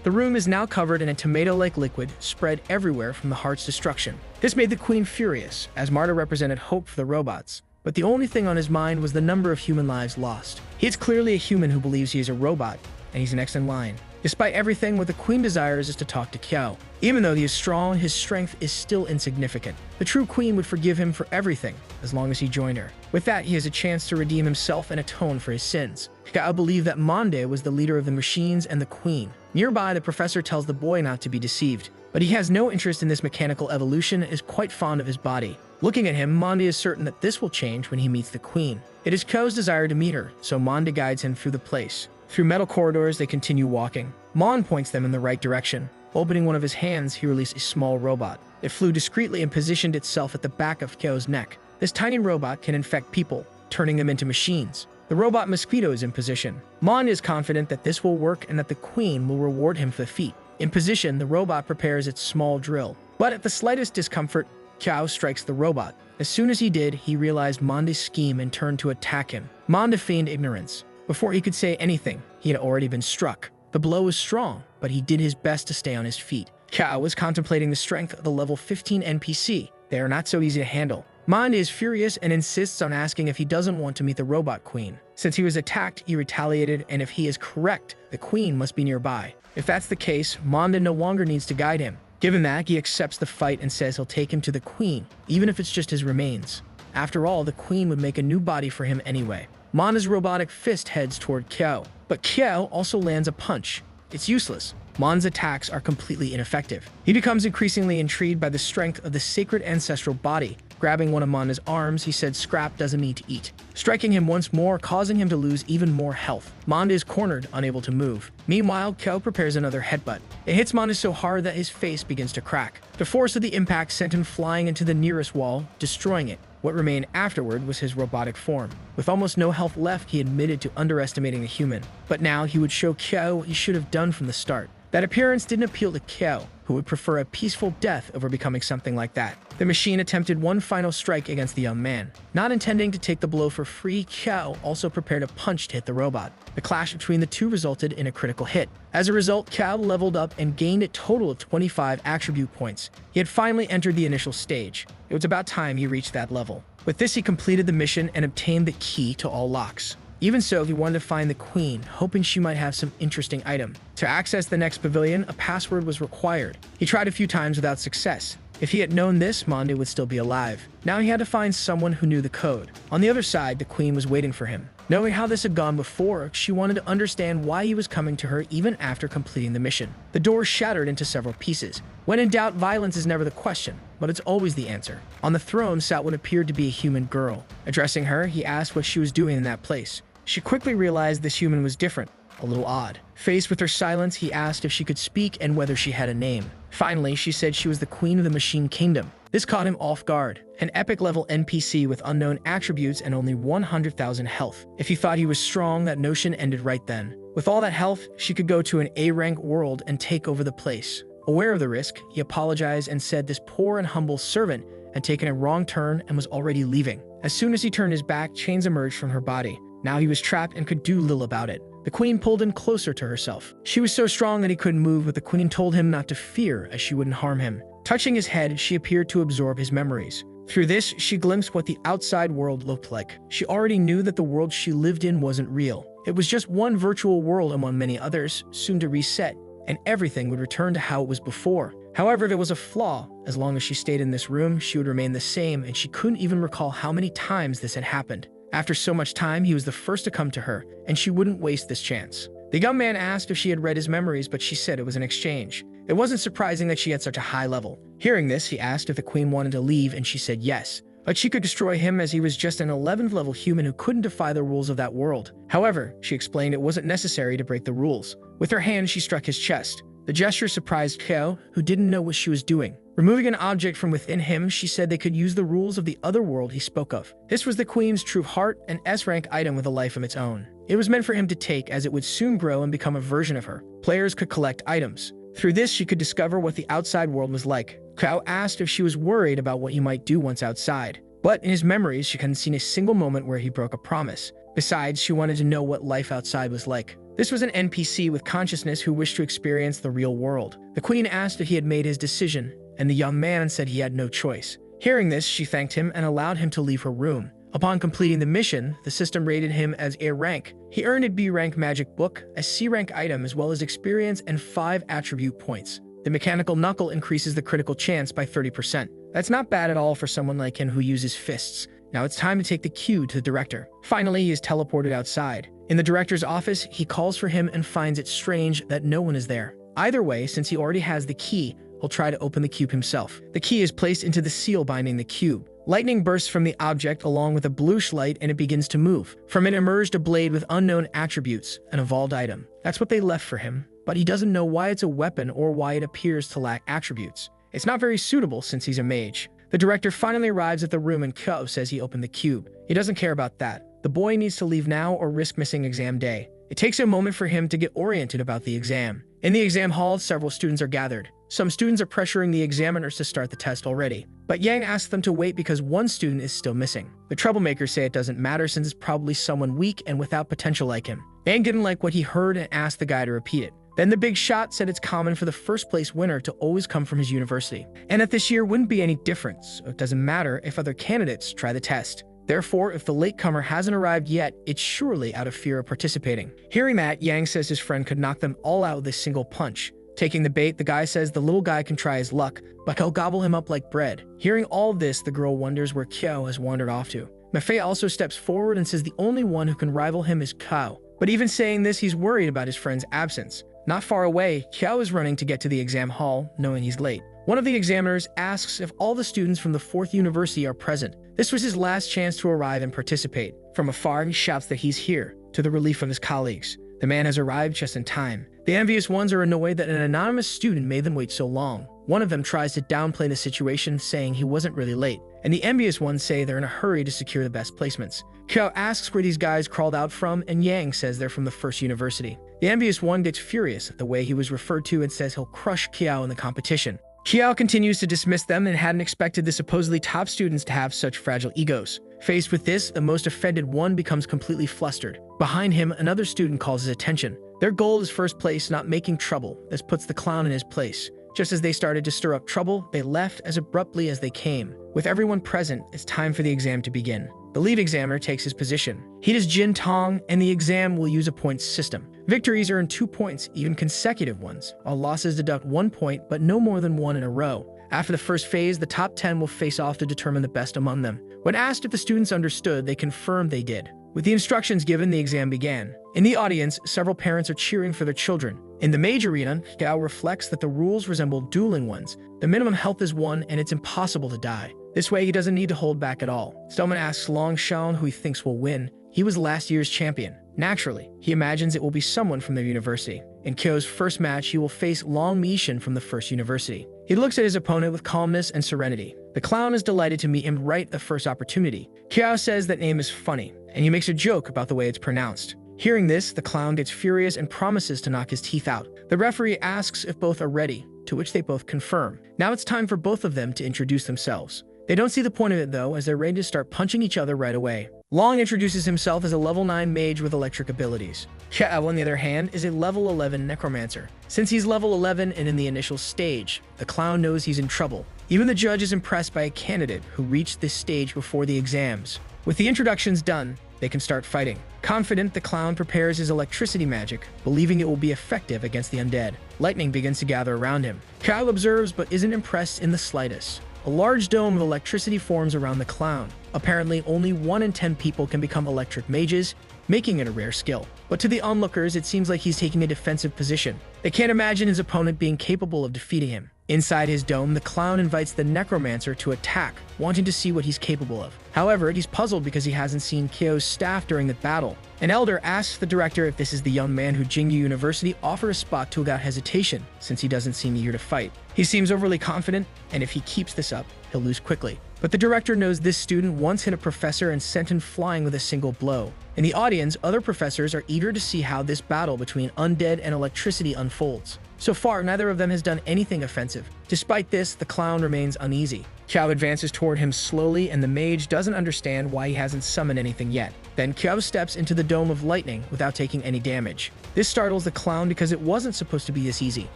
The room is now covered in a tomato-like liquid spread everywhere from the heart's destruction. This made the queen furious, as Marta represented hope for the robots. But the only thing on his mind was the number of human lives lost. He is clearly a human who believes he is a robot, and he's next in line. Despite everything, what the queen desires is to talk to Kiao. Even though he is strong, his strength is still insignificant. The true queen would forgive him for everything, as long as he joined her. With that, he has a chance to redeem himself and atone for his sins. Kiao believed that Monde was the leader of the machines and the queen. Nearby, the professor tells the boy not to be deceived, but he has no interest in this mechanical evolution and is quite fond of his body. Looking at him, Monde is certain that this will change when he meets the queen. It is Kiao's desire to meet her, so Monde guides him through the place. Through metal corridors, they continue walking. Mon points them in the right direction. Opening one of his hands, he released a small robot. It flew discreetly and positioned itself at the back of Kiao's neck. This tiny robot can infect people, turning them into machines. The robot mosquito is in position. Mon is confident that this will work and that the queen will reward him for the feat. In position, the robot prepares its small drill. But at the slightest discomfort, Kiao strikes the robot. As soon as he did, he realized Monde's scheme and turned to attack him. Monde feigned ignorance. Before he could say anything, he had already been struck. The blow was strong, but he did his best to stay on his feet. Kiao was contemplating the strength of the level 15 NPC. They are not so easy to handle. Monde is furious and insists on asking if he doesn't want to meet the robot queen. Since he was attacked, he retaliated, and if he is correct, the queen must be nearby. If that's the case, Monde no longer needs to guide him. Given that, he accepts the fight and says he'll take him to the queen, even if it's just his remains. After all, the queen would make a new body for him anyway. Monde's robotic fist heads toward Kiao, but Kiao also lands a punch. It's useless. Monde's attacks are completely ineffective. He becomes increasingly intrigued by the strength of the sacred ancestral body. Grabbing one of Monde's arms, he said scrap doesn't need to eat, striking him once more, causing him to lose even more health. Monde is cornered, unable to move. Meanwhile, Kiao prepares another headbutt. It hits Monde so hard that his face begins to crack. The force of the impact sent him flying into the nearest wall, destroying it. What remained afterward was his robotic form. With almost no health left, he admitted to underestimating the human. But now he would show Kiao what he should have done from the start. That appearance didn't appeal to Kiao, who would prefer a peaceful death over becoming something like that. The machine attempted one final strike against the young man. Not intending to take the blow for free, Kiao also prepared a punch to hit the robot. The clash between the two resulted in a critical hit. As a result, Kiao leveled up and gained a total of 25 attribute points. He had finally entered the initial stage. It was about time he reached that level. With this, he completed the mission and obtained the key to all locks. Even so, he wanted to find the queen, hoping she might have some interesting item. To access the next pavilion, a password was required. He tried a few times without success. If he had known this, Monde would still be alive. Now he had to find someone who knew the code. On the other side, the queen was waiting for him. Knowing how this had gone before, she wanted to understand why he was coming to her even after completing the mission. The door shattered into several pieces. When in doubt, violence is never the question, but it's always the answer. On the throne sat what appeared to be a human girl. Addressing her, he asked what she was doing in that place. She quickly realized this human was different, a little odd. Faced with her silence, he asked if she could speak and whether she had a name. Finally, she said she was the queen of the machine kingdom. This caught him off guard. An epic level NPC with unknown attributes and only 100,000 health. If he thought he was strong, that notion ended right then. With all that health, she could go to an A-rank world and take over the place. Aware of the risk, he apologized and said this poor and humble servant had taken a wrong turn and was already leaving. As soon as he turned his back, chains emerged from her body. Now he was trapped and could do little about it. The queen pulled him closer to herself. She was so strong that he couldn't move, but the queen told him not to fear, as she wouldn't harm him. Touching his head, she appeared to absorb his memories. Through this, she glimpsed what the outside world looked like. She already knew that the world she lived in wasn't real. It was just one virtual world among many others, soon to reset, and everything would return to how it was before. However, there was a flaw. As long as she stayed in this room, she would remain the same, and she couldn't even recall how many times this had happened. After so much time, he was the first to come to her, and she wouldn't waste this chance. The young man asked if she had read his memories, but she said it was an exchange. It wasn't surprising that she had such a high level. Hearing this, he asked if the queen wanted to leave, and she said yes. But she could destroy him, as he was just an 11th level human who couldn't defy the rules of that world. However, she explained it wasn't necessary to break the rules. With her hand, she struck his chest. The gesture surprised Kyo, who didn't know what she was doing. Removing an object from within him, she said they could use the rules of the other world he spoke of. This was the queen's true heart, an S-rank item with a life of its own. It was meant for him to take, as it would soon grow and become a version of her. Players could collect items. Through this, she could discover what the outside world was like. Kyo asked if she was worried about what he might do once outside. But in his memories, she hadn't seen a single moment where he broke a promise. Besides, she wanted to know what life outside was like. This was an NPC with consciousness who wished to experience the real world. The queen asked if he had made his decision, and the young man said he had no choice. Hearing this, she thanked him and allowed him to leave her room. Upon completing the mission, the system rated him as A rank. He earned a B rank magic book, a C rank item, as well as experience and 5 attribute points. The mechanical knuckle increases the critical chance by 30%. That's not bad at all for someone like him who uses fists. Now it's time to take the cue to the director. Finally, he is teleported outside. In the director's office, he calls for him and finds it strange that no one is there. Either way, since he already has the key, he'll try to open the cube himself. The key is placed into the seal binding the cube. Lightning bursts from the object along with a bluish light, and it begins to move. From it emerged a blade with unknown attributes, an evolved item. That's what they left for him, but he doesn't know why it's a weapon or why it appears to lack attributes. It's not very suitable since he's a mage. The director finally arrives at the room and Kyo says he opened the cube. He doesn't care about that. The boy needs to leave now or risk missing exam day. It takes a moment for him to get oriented about the exam. In the exam hall, several students are gathered. Some students are pressuring the examiners to start the test already. But Yang asks them to wait because one student is still missing. The troublemakers say it doesn't matter since it's probably someone weak and without potential like him. Yang didn't like what he heard and asked the guy to repeat it. Then the big shot said it's common for the first place winner to always come from his university, and that this year wouldn't be any different, so it doesn't matter if other candidates try the test. Therefore, if the latecomer hasn't arrived yet, it's surely out of fear of participating. Hearing that, Yang says his friend could knock them all out with a single punch. Taking the bait, the guy says the little guy can try his luck, but he'll gobble him up like bread. Hearing all this, the girl wonders where Kyo has wandered off to. Mafei also steps forward and says the only one who can rival him is Kyo. But even saying this, he's worried about his friend's absence. Not far away, Kyo is running to get to the exam hall, knowing he's late. One of the examiners asks if all the students from the 4th university are present. This was his last chance to arrive and participate. From afar, he shouts that he's here, to the relief of his colleagues. The man has arrived just in time. The envious ones are annoyed that an anonymous student made them wait so long. One of them tries to downplay the situation, saying he wasn't really late, and the envious ones say they're in a hurry to secure the best placements. Kyo asks where these guys crawled out from, and Yang says they're from the 1st university. The envious one gets furious at the way he was referred to and says he'll crush Kyo in the competition. Kyo continues to dismiss them and hadn't expected the supposedly top students to have such fragile egos. Faced with this, the most offended one becomes completely flustered. Behind him, another student calls his attention. Their goal is first place, not making trouble. This puts the clown in his place. Just as they started to stir up trouble, they left as abruptly as they came. With everyone present, it's time for the exam to begin. The lead examiner takes his position. He does Jin Tong, and the exam will use a points system. Victories earn 2 points, even consecutive ones, while losses deduct 1 point, but no more than 1 in a row. After the first phase, the top 10 will face off to determine the best among them. When asked if the students understood, they confirmed they did. With the instructions given, the exam began. In the audience, several parents are cheering for their children. In the mage arena, Gao reflects that the rules resemble dueling ones. The minimum health is 1, and it's impossible to die. This way, he doesn't need to hold back at all. Stillman asks Long Shaon who he thinks will win. He was last year's champion. Naturally, he imagines it will be someone from their university. In Kyo's first match, he will face Long Mishin from the 1st university. He looks at his opponent with calmness and serenity. The clown is delighted to meet him right the first opportunity. Kyo says that name is funny, and he makes a joke about the way it's pronounced. Hearing this, the clown gets furious and promises to knock his teeth out. The referee asks if both are ready, to which they both confirm. Now it's time for both of them to introduce themselves. They don't see the point of it though, as they're ready to start punching each other right away. Long introduces himself as a level 9 mage with electric abilities. Yahello, on the other hand, is a level 11 necromancer. Since he's level 11 and in the initial stage, the clown knows he's in trouble. Even the judge is impressed by a candidate who reached this stage before the exams. With the introductions done, they can start fighting. Confident, the clown prepares his electricity magic, believing it will be effective against the undead. Lightning begins to gather around him. Yahello observes but isn't impressed in the slightest. A large dome of electricity forms around the clown. Apparently, only 1 in 10 people can become electric mages, making it a rare skill. But to the onlookers, it seems like he's taking a defensive position. They can't imagine his opponent being capable of defeating him. Inside his dome, the clown invites the Necromancer to attack, wanting to see what he's capable of. However, he's puzzled because he hasn't seen Kyo's staff during the battle. An elder asks the director if this is the young man who Jingyu University offered a spot to without hesitation, since he doesn't seem eager to fight. He seems overly confident, and if he keeps this up, he'll lose quickly. But the director knows this student once hit a professor and sent him flying with a single blow. In the audience, other professors are eager to see how this battle between undead and electricity unfolds. So far, neither of them has done anything offensive. Despite this, the clown remains uneasy. Kyo advances toward him slowly, and the mage doesn't understand why he hasn't summoned anything yet. Then Kyo steps into the dome of lightning without taking any damage. This startles the clown because it wasn't supposed to be this easy.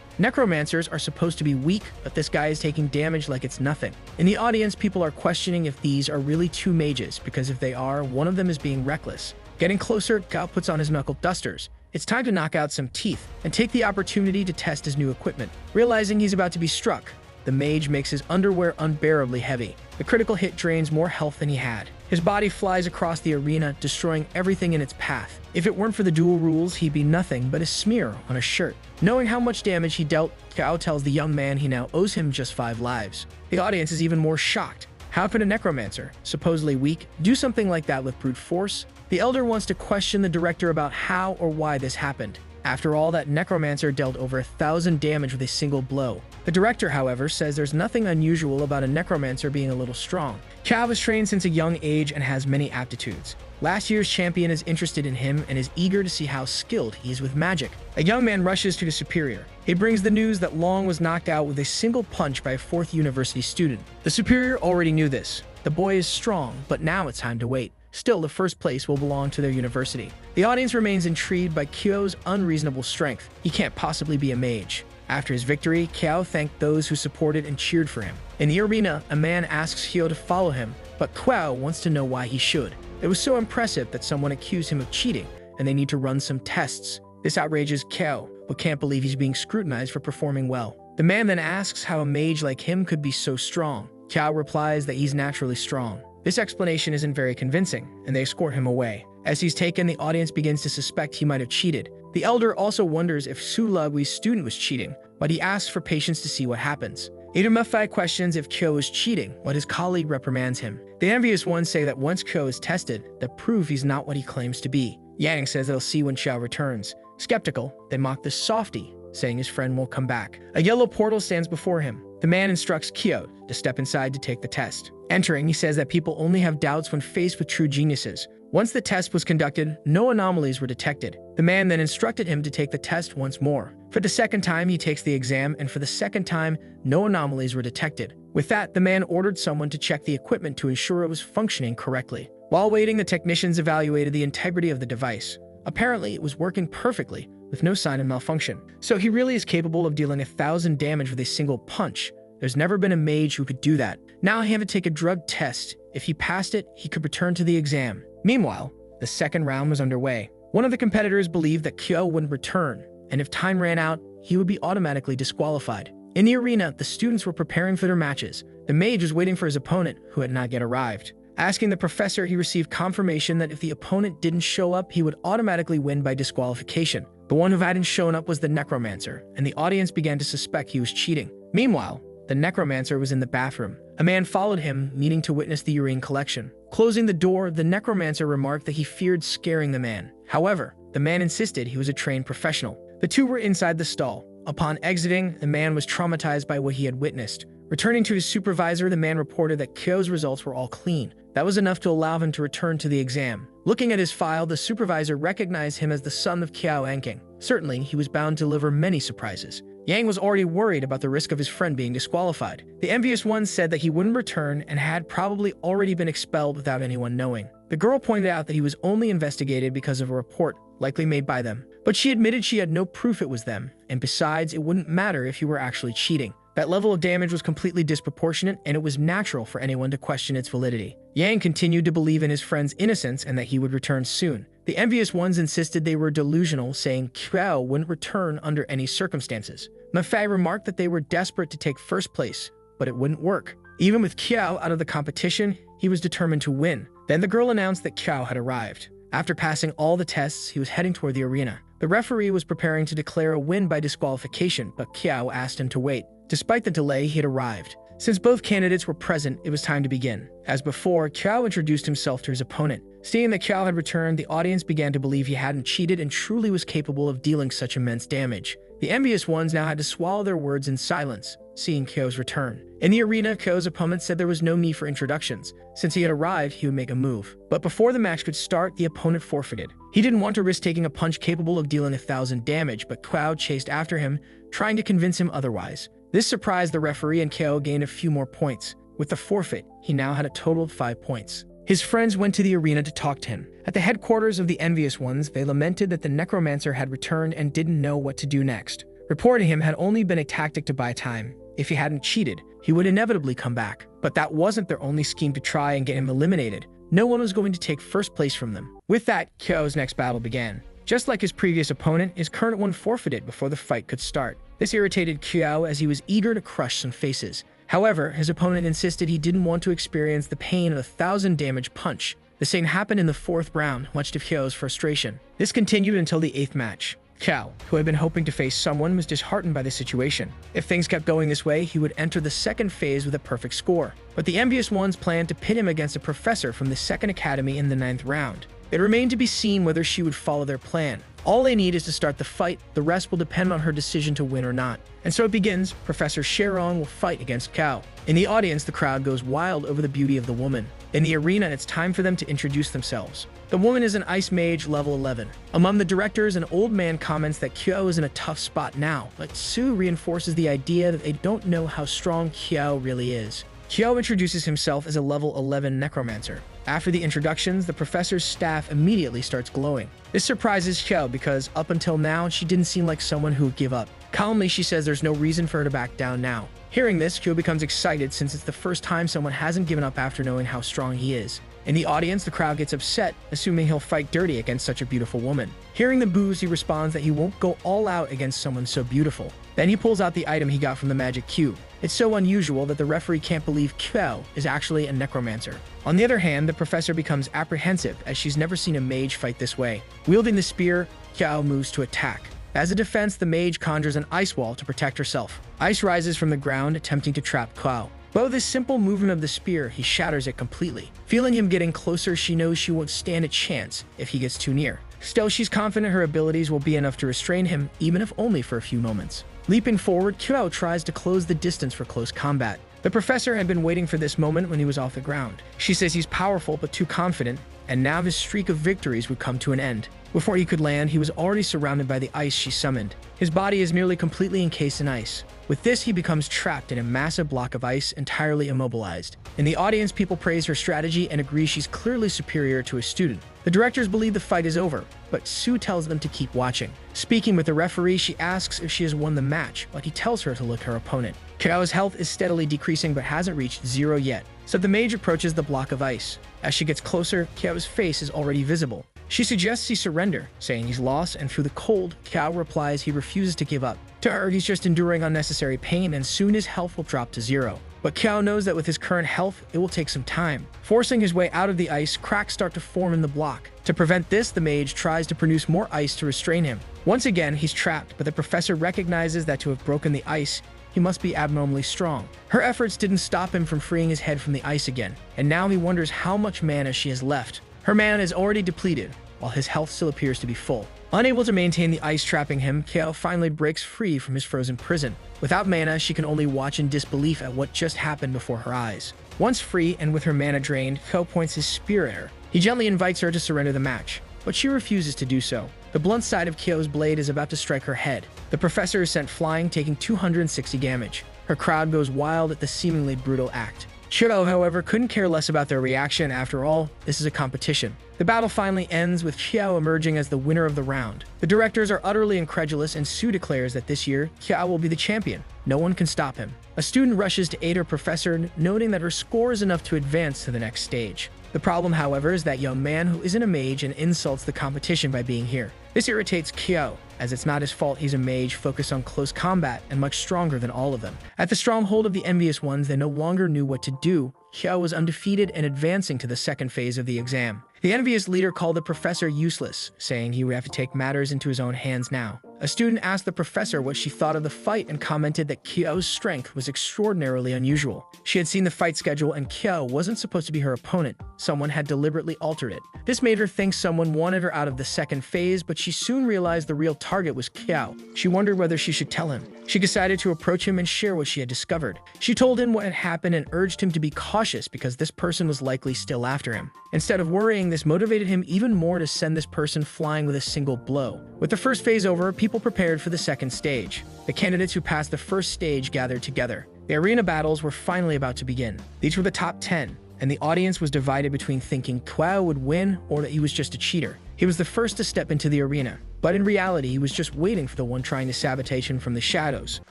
Necromancers are supposed to be weak, but this guy is taking damage like it's nothing. In the audience, people are questioning if these are really 2 mages, because if they are, one of them is being reckless. Getting closer, Kyo puts on his knuckle dusters. It's time to knock out some teeth and take the opportunity to test his new equipment. Realizing he's about to be struck, the mage makes his underwear unbearably heavy. The critical hit drains more health than he had. His body flies across the arena, destroying everything in its path. If it weren't for the duel rules, he'd be nothing but a smear on a shirt. Knowing how much damage he dealt, Kyo tells the young man he now owes him just 5 lives. The audience is even more shocked. How could a necromancer, supposedly weak, do something like that with brute force? The elder wants to question the director about how or why this happened. After all, that necromancer dealt over 1,000 damage with a single blow. The director, however, says there's nothing unusual about a necromancer being a little strong. Kyo was trained since a young age and has many aptitudes. Last year's champion is interested in him and is eager to see how skilled he is with magic. A young man rushes to the superior. He brings the news that Long was knocked out with a single punch by a 4th university student. The superior already knew this. The boy is strong, but now it's time to wait. Still, the first place will belong to their university. The audience remains intrigued by Kyo's unreasonable strength. He can't possibly be a mage. After his victory, Kyo thanked those who supported and cheered for him. In the arena, a man asks Kyo to follow him, but Kyo wants to know why he should. It was so impressive that someone accused him of cheating, and they need to run some tests. This outrages Kyo, but can't believe he's being scrutinized for performing well. The man then asks how a mage like him could be so strong. Kyo replies that he's naturally strong. This explanation isn't very convincing, and they escort him away. As he's taken, the audience begins to suspect he might have cheated. The elder also wonders if Sulagui's student was cheating, but he asks for patience to see what happens. Itamafai questions if Kyo is cheating, but his colleague reprimands him. The envious ones say that once Kyo is tested, that prove he's not what he claims to be. Yang says they'll see when Xiao returns. Skeptical, they mock the softy, saying his friend won't come back. A yellow portal stands before him. The man instructs Kyo to step inside to take the test. Entering, he says that people only have doubts when faced with true geniuses. Once the test was conducted, no anomalies were detected. The man then instructed him to take the test once more. For the 2nd time, he takes the exam, and for the 2nd time, no anomalies were detected. With that, the man ordered someone to check the equipment to ensure it was functioning correctly. While waiting, the technicians evaluated the integrity of the device. Apparently, it was working perfectly, with no sign of malfunction. So he really is capable of dealing 1,000 damage with a single punch. There's never been a mage who could do that. Now he had to take a drug test. If he passed it, he could return to the exam. Meanwhile, the 2nd round was underway. One of the competitors believed that Kyo wouldn't return, and if time ran out, he would be automatically disqualified. In the arena, the students were preparing for their matches. The mage was waiting for his opponent, who had not yet arrived. Asking the professor, he received confirmation that if the opponent didn't show up, he would automatically win by disqualification. The one who hadn't shown up was the Necromancer, and the audience began to suspect he was cheating. Meanwhile, the Necromancer was in the bathroom. A man followed him, needing to witness the urine collection. Closing the door, the Necromancer remarked that he feared scaring the man. However, the man insisted he was a trained professional. The two were inside the stall. Upon exiting, the man was traumatized by what he had witnessed. Returning to his supervisor, the man reported that Kyo's results were all clean. That was enough to allow him to return to the exam. Looking at his file, the supervisor recognized him as the son of Kyo Anking. Certainly, he was bound to deliver many surprises. Yang was already worried about the risk of his friend being disqualified. The envious one said that he wouldn't return and had probably already been expelled without anyone knowing. The girl pointed out that he was only investigated because of a report, likely made by them. But she admitted she had no proof it was them, and besides, it wouldn't matter if he were actually cheating. That level of damage was completely disproportionate, and it was natural for anyone to question its validity. Yang continued to believe in his friend's innocence and that he would return soon. The envious ones insisted they were delusional, saying Qiao wouldn't return under any circumstances. Mafei remarked that they were desperate to take first place, but it wouldn't work. Even with Qiao out of the competition, he was determined to win. Then the girl announced that Qiao had arrived. After passing all the tests, he was heading toward the arena. The referee was preparing to declare a win by disqualification, but Qiao asked him to wait. Despite the delay, he had arrived. Since both candidates were present, it was time to begin. As before, Qiao introduced himself to his opponent. Seeing that Qiao had returned, the audience began to believe he hadn't cheated and truly was capable of dealing such immense damage. The envious ones now had to swallow their words in silence, seeing Qiao's return. In the arena, Qiao's opponent said there was no need for introductions. Since he had arrived, he would make a move. But before the match could start, the opponent forfeited. He didn't want to risk taking a punch capable of dealing 1,000 damage, but Qiao chased after him, trying to convince him otherwise. This surprised the referee, and Qiao gained a few more points. With the forfeit, he now had a total of 5 points. His friends went to the arena to talk to him. At the headquarters of the envious ones, they lamented that the Necromancer had returned and didn't know what to do next. Reporting him had only been a tactic to buy time. If he hadn't cheated, he would inevitably come back. But that wasn't their only scheme to try and get him eliminated. No one was going to take first place from them. With that, Qiao's next battle began. Just like his previous opponent, his current one forfeited before the fight could start. This irritated Qiao as he was eager to crush some faces. However, his opponent insisted he didn't want to experience the pain of a 1,000 damage punch. The same happened in the 4th round, much to Qiao's frustration. This continued until the 8th match. Qiao, who had been hoping to face someone, was disheartened by the situation. If things kept going this way, he would enter the 2nd phase with a perfect score. But the envious ones planned to pit him against a professor from the 2nd academy in the 9th round. It remained to be seen whether she would follow their plan. All they need is to start the fight, the rest will depend on her decision to win or not. And so it begins. Professor Sherong will fight against Qiao. In the audience, the crowd goes wild over the beauty of the woman. In the arena, it's time for them to introduce themselves. The woman is an ice mage level 11. Among the directors, an old man comments that Qiao is in a tough spot now, but Su reinforces the idea that they don't know how strong Qiao really is. Qiao introduces himself as a level 11 necromancer. After the introductions, the professor's staff immediately starts glowing. This surprises Qiao because up until now, she didn't seem like someone who would give up. Calmly, she says there's no reason for her to back down now. Hearing this, Qiao becomes excited since it's the first time someone hasn't given up after knowing how strong he is. In the audience, the crowd gets upset, assuming he'll fight dirty against such a beautiful woman. Hearing the boos, he responds that he won't go all out against someone so beautiful. Then he pulls out the item he got from the magic cube. It's so unusual that the referee can't believe Qiao is actually a necromancer. On the other hand, the professor becomes apprehensive as she's never seen a mage fight this way. Wielding the spear, Qiao moves to attack. As a defense, the mage conjures an ice wall to protect herself. Ice rises from the ground, attempting to trap Qiao. By this simple movement of the spear, he shatters it completely. Feeling him getting closer, she knows she won't stand a chance if he gets too near. Still, she's confident her abilities will be enough to restrain him, even if only for a few moments. Leaping forward, Qiao tries to close the distance for close combat. The professor had been waiting for this moment when he was off the ground. She says he's powerful but too confident, and now his streak of victories would come to an end. Before he could land, he was already surrounded by the ice she summoned. His body is nearly completely encased in ice. With this, he becomes trapped in a massive block of ice, entirely immobilized. In the audience, people praise her strategy and agree she's clearly superior to a student. The directors believe the fight is over, but Su tells them to keep watching. Speaking with the referee, she asks if she has won the match, but he tells her to look her opponent. Qiao's health is steadily decreasing but hasn't reached 0 yet, so the mage approaches the block of ice. As she gets closer, Qiao's face is already visible. She suggests he surrender, saying he's lost, and through the cold, Qiao replies he refuses to give up. To her, he's just enduring unnecessary pain, and soon his health will drop to 0. But Qiao knows that with his current health, it will take some time. Forcing his way out of the ice, cracks start to form in the block. To prevent this, the mage tries to produce more ice to restrain him. Once again, he's trapped, but the professor recognizes that to have broken the ice, he must be abnormally strong. Her efforts didn't stop him from freeing his head from the ice again, and now he wonders how much mana she has left. Her mana is already depleted, while his health still appears to be full. Unable to maintain the ice trapping him, Qiao finally breaks free from his frozen prison. Without mana, she can only watch in disbelief at what just happened before her eyes. Once free and with her mana drained, Qiao points his spear at her. He gently invites her to surrender the match, but she refuses to do so. The The blunt side of Kyo's blade is about to strike her head. The professor is sent flying, taking 260 damage. Her crowd goes wild at the seemingly brutal act. Kyo, however, couldn't care less about their reaction. After all, this is a competition. The battle finally ends with Kyo emerging as the winner of the round. The directors are utterly incredulous, and Sue declares that this year, Kyo will be the champion. No one can stop him. A student rushes to aid her professor, noting that her score is enough to advance to the next stage. The problem, however, is that young man who isn't a mage and insults the competition by being here. This irritates Kyo, as it's not his fault he's a mage focused on close combat and much stronger than all of them. At the stronghold of the envious ones, they no longer knew what to do. Kyo was undefeated and advancing to the second phase of the exam. The envious leader called the professor useless, saying he would have to take matters into his own hands now. A student asked the professor what she thought of the fight and commented that Kyo's strength was extraordinarily unusual. She had seen the fight schedule and Kyo wasn't supposed to be her opponent. Someone had deliberately altered it. This made her think someone wanted her out of the second phase, but she soon realized the real target was Kyo. She wondered whether she should tell him. She decided to approach him and share what she had discovered. She told him what had happened and urged him to be cautious because this person was likely still after him. Instead of worrying, this motivated him even more to send this person flying with a single blow. With the first phase over, people prepared for the second stage. The candidates who passed the first stage gathered together. The arena battles were finally about to begin. These were the top 10, and the audience was divided between thinking Kyo would win or that he was just a cheater. He was the first to step into the arena, but in reality, he was just waiting for the one trying to sabotage him from the shadows.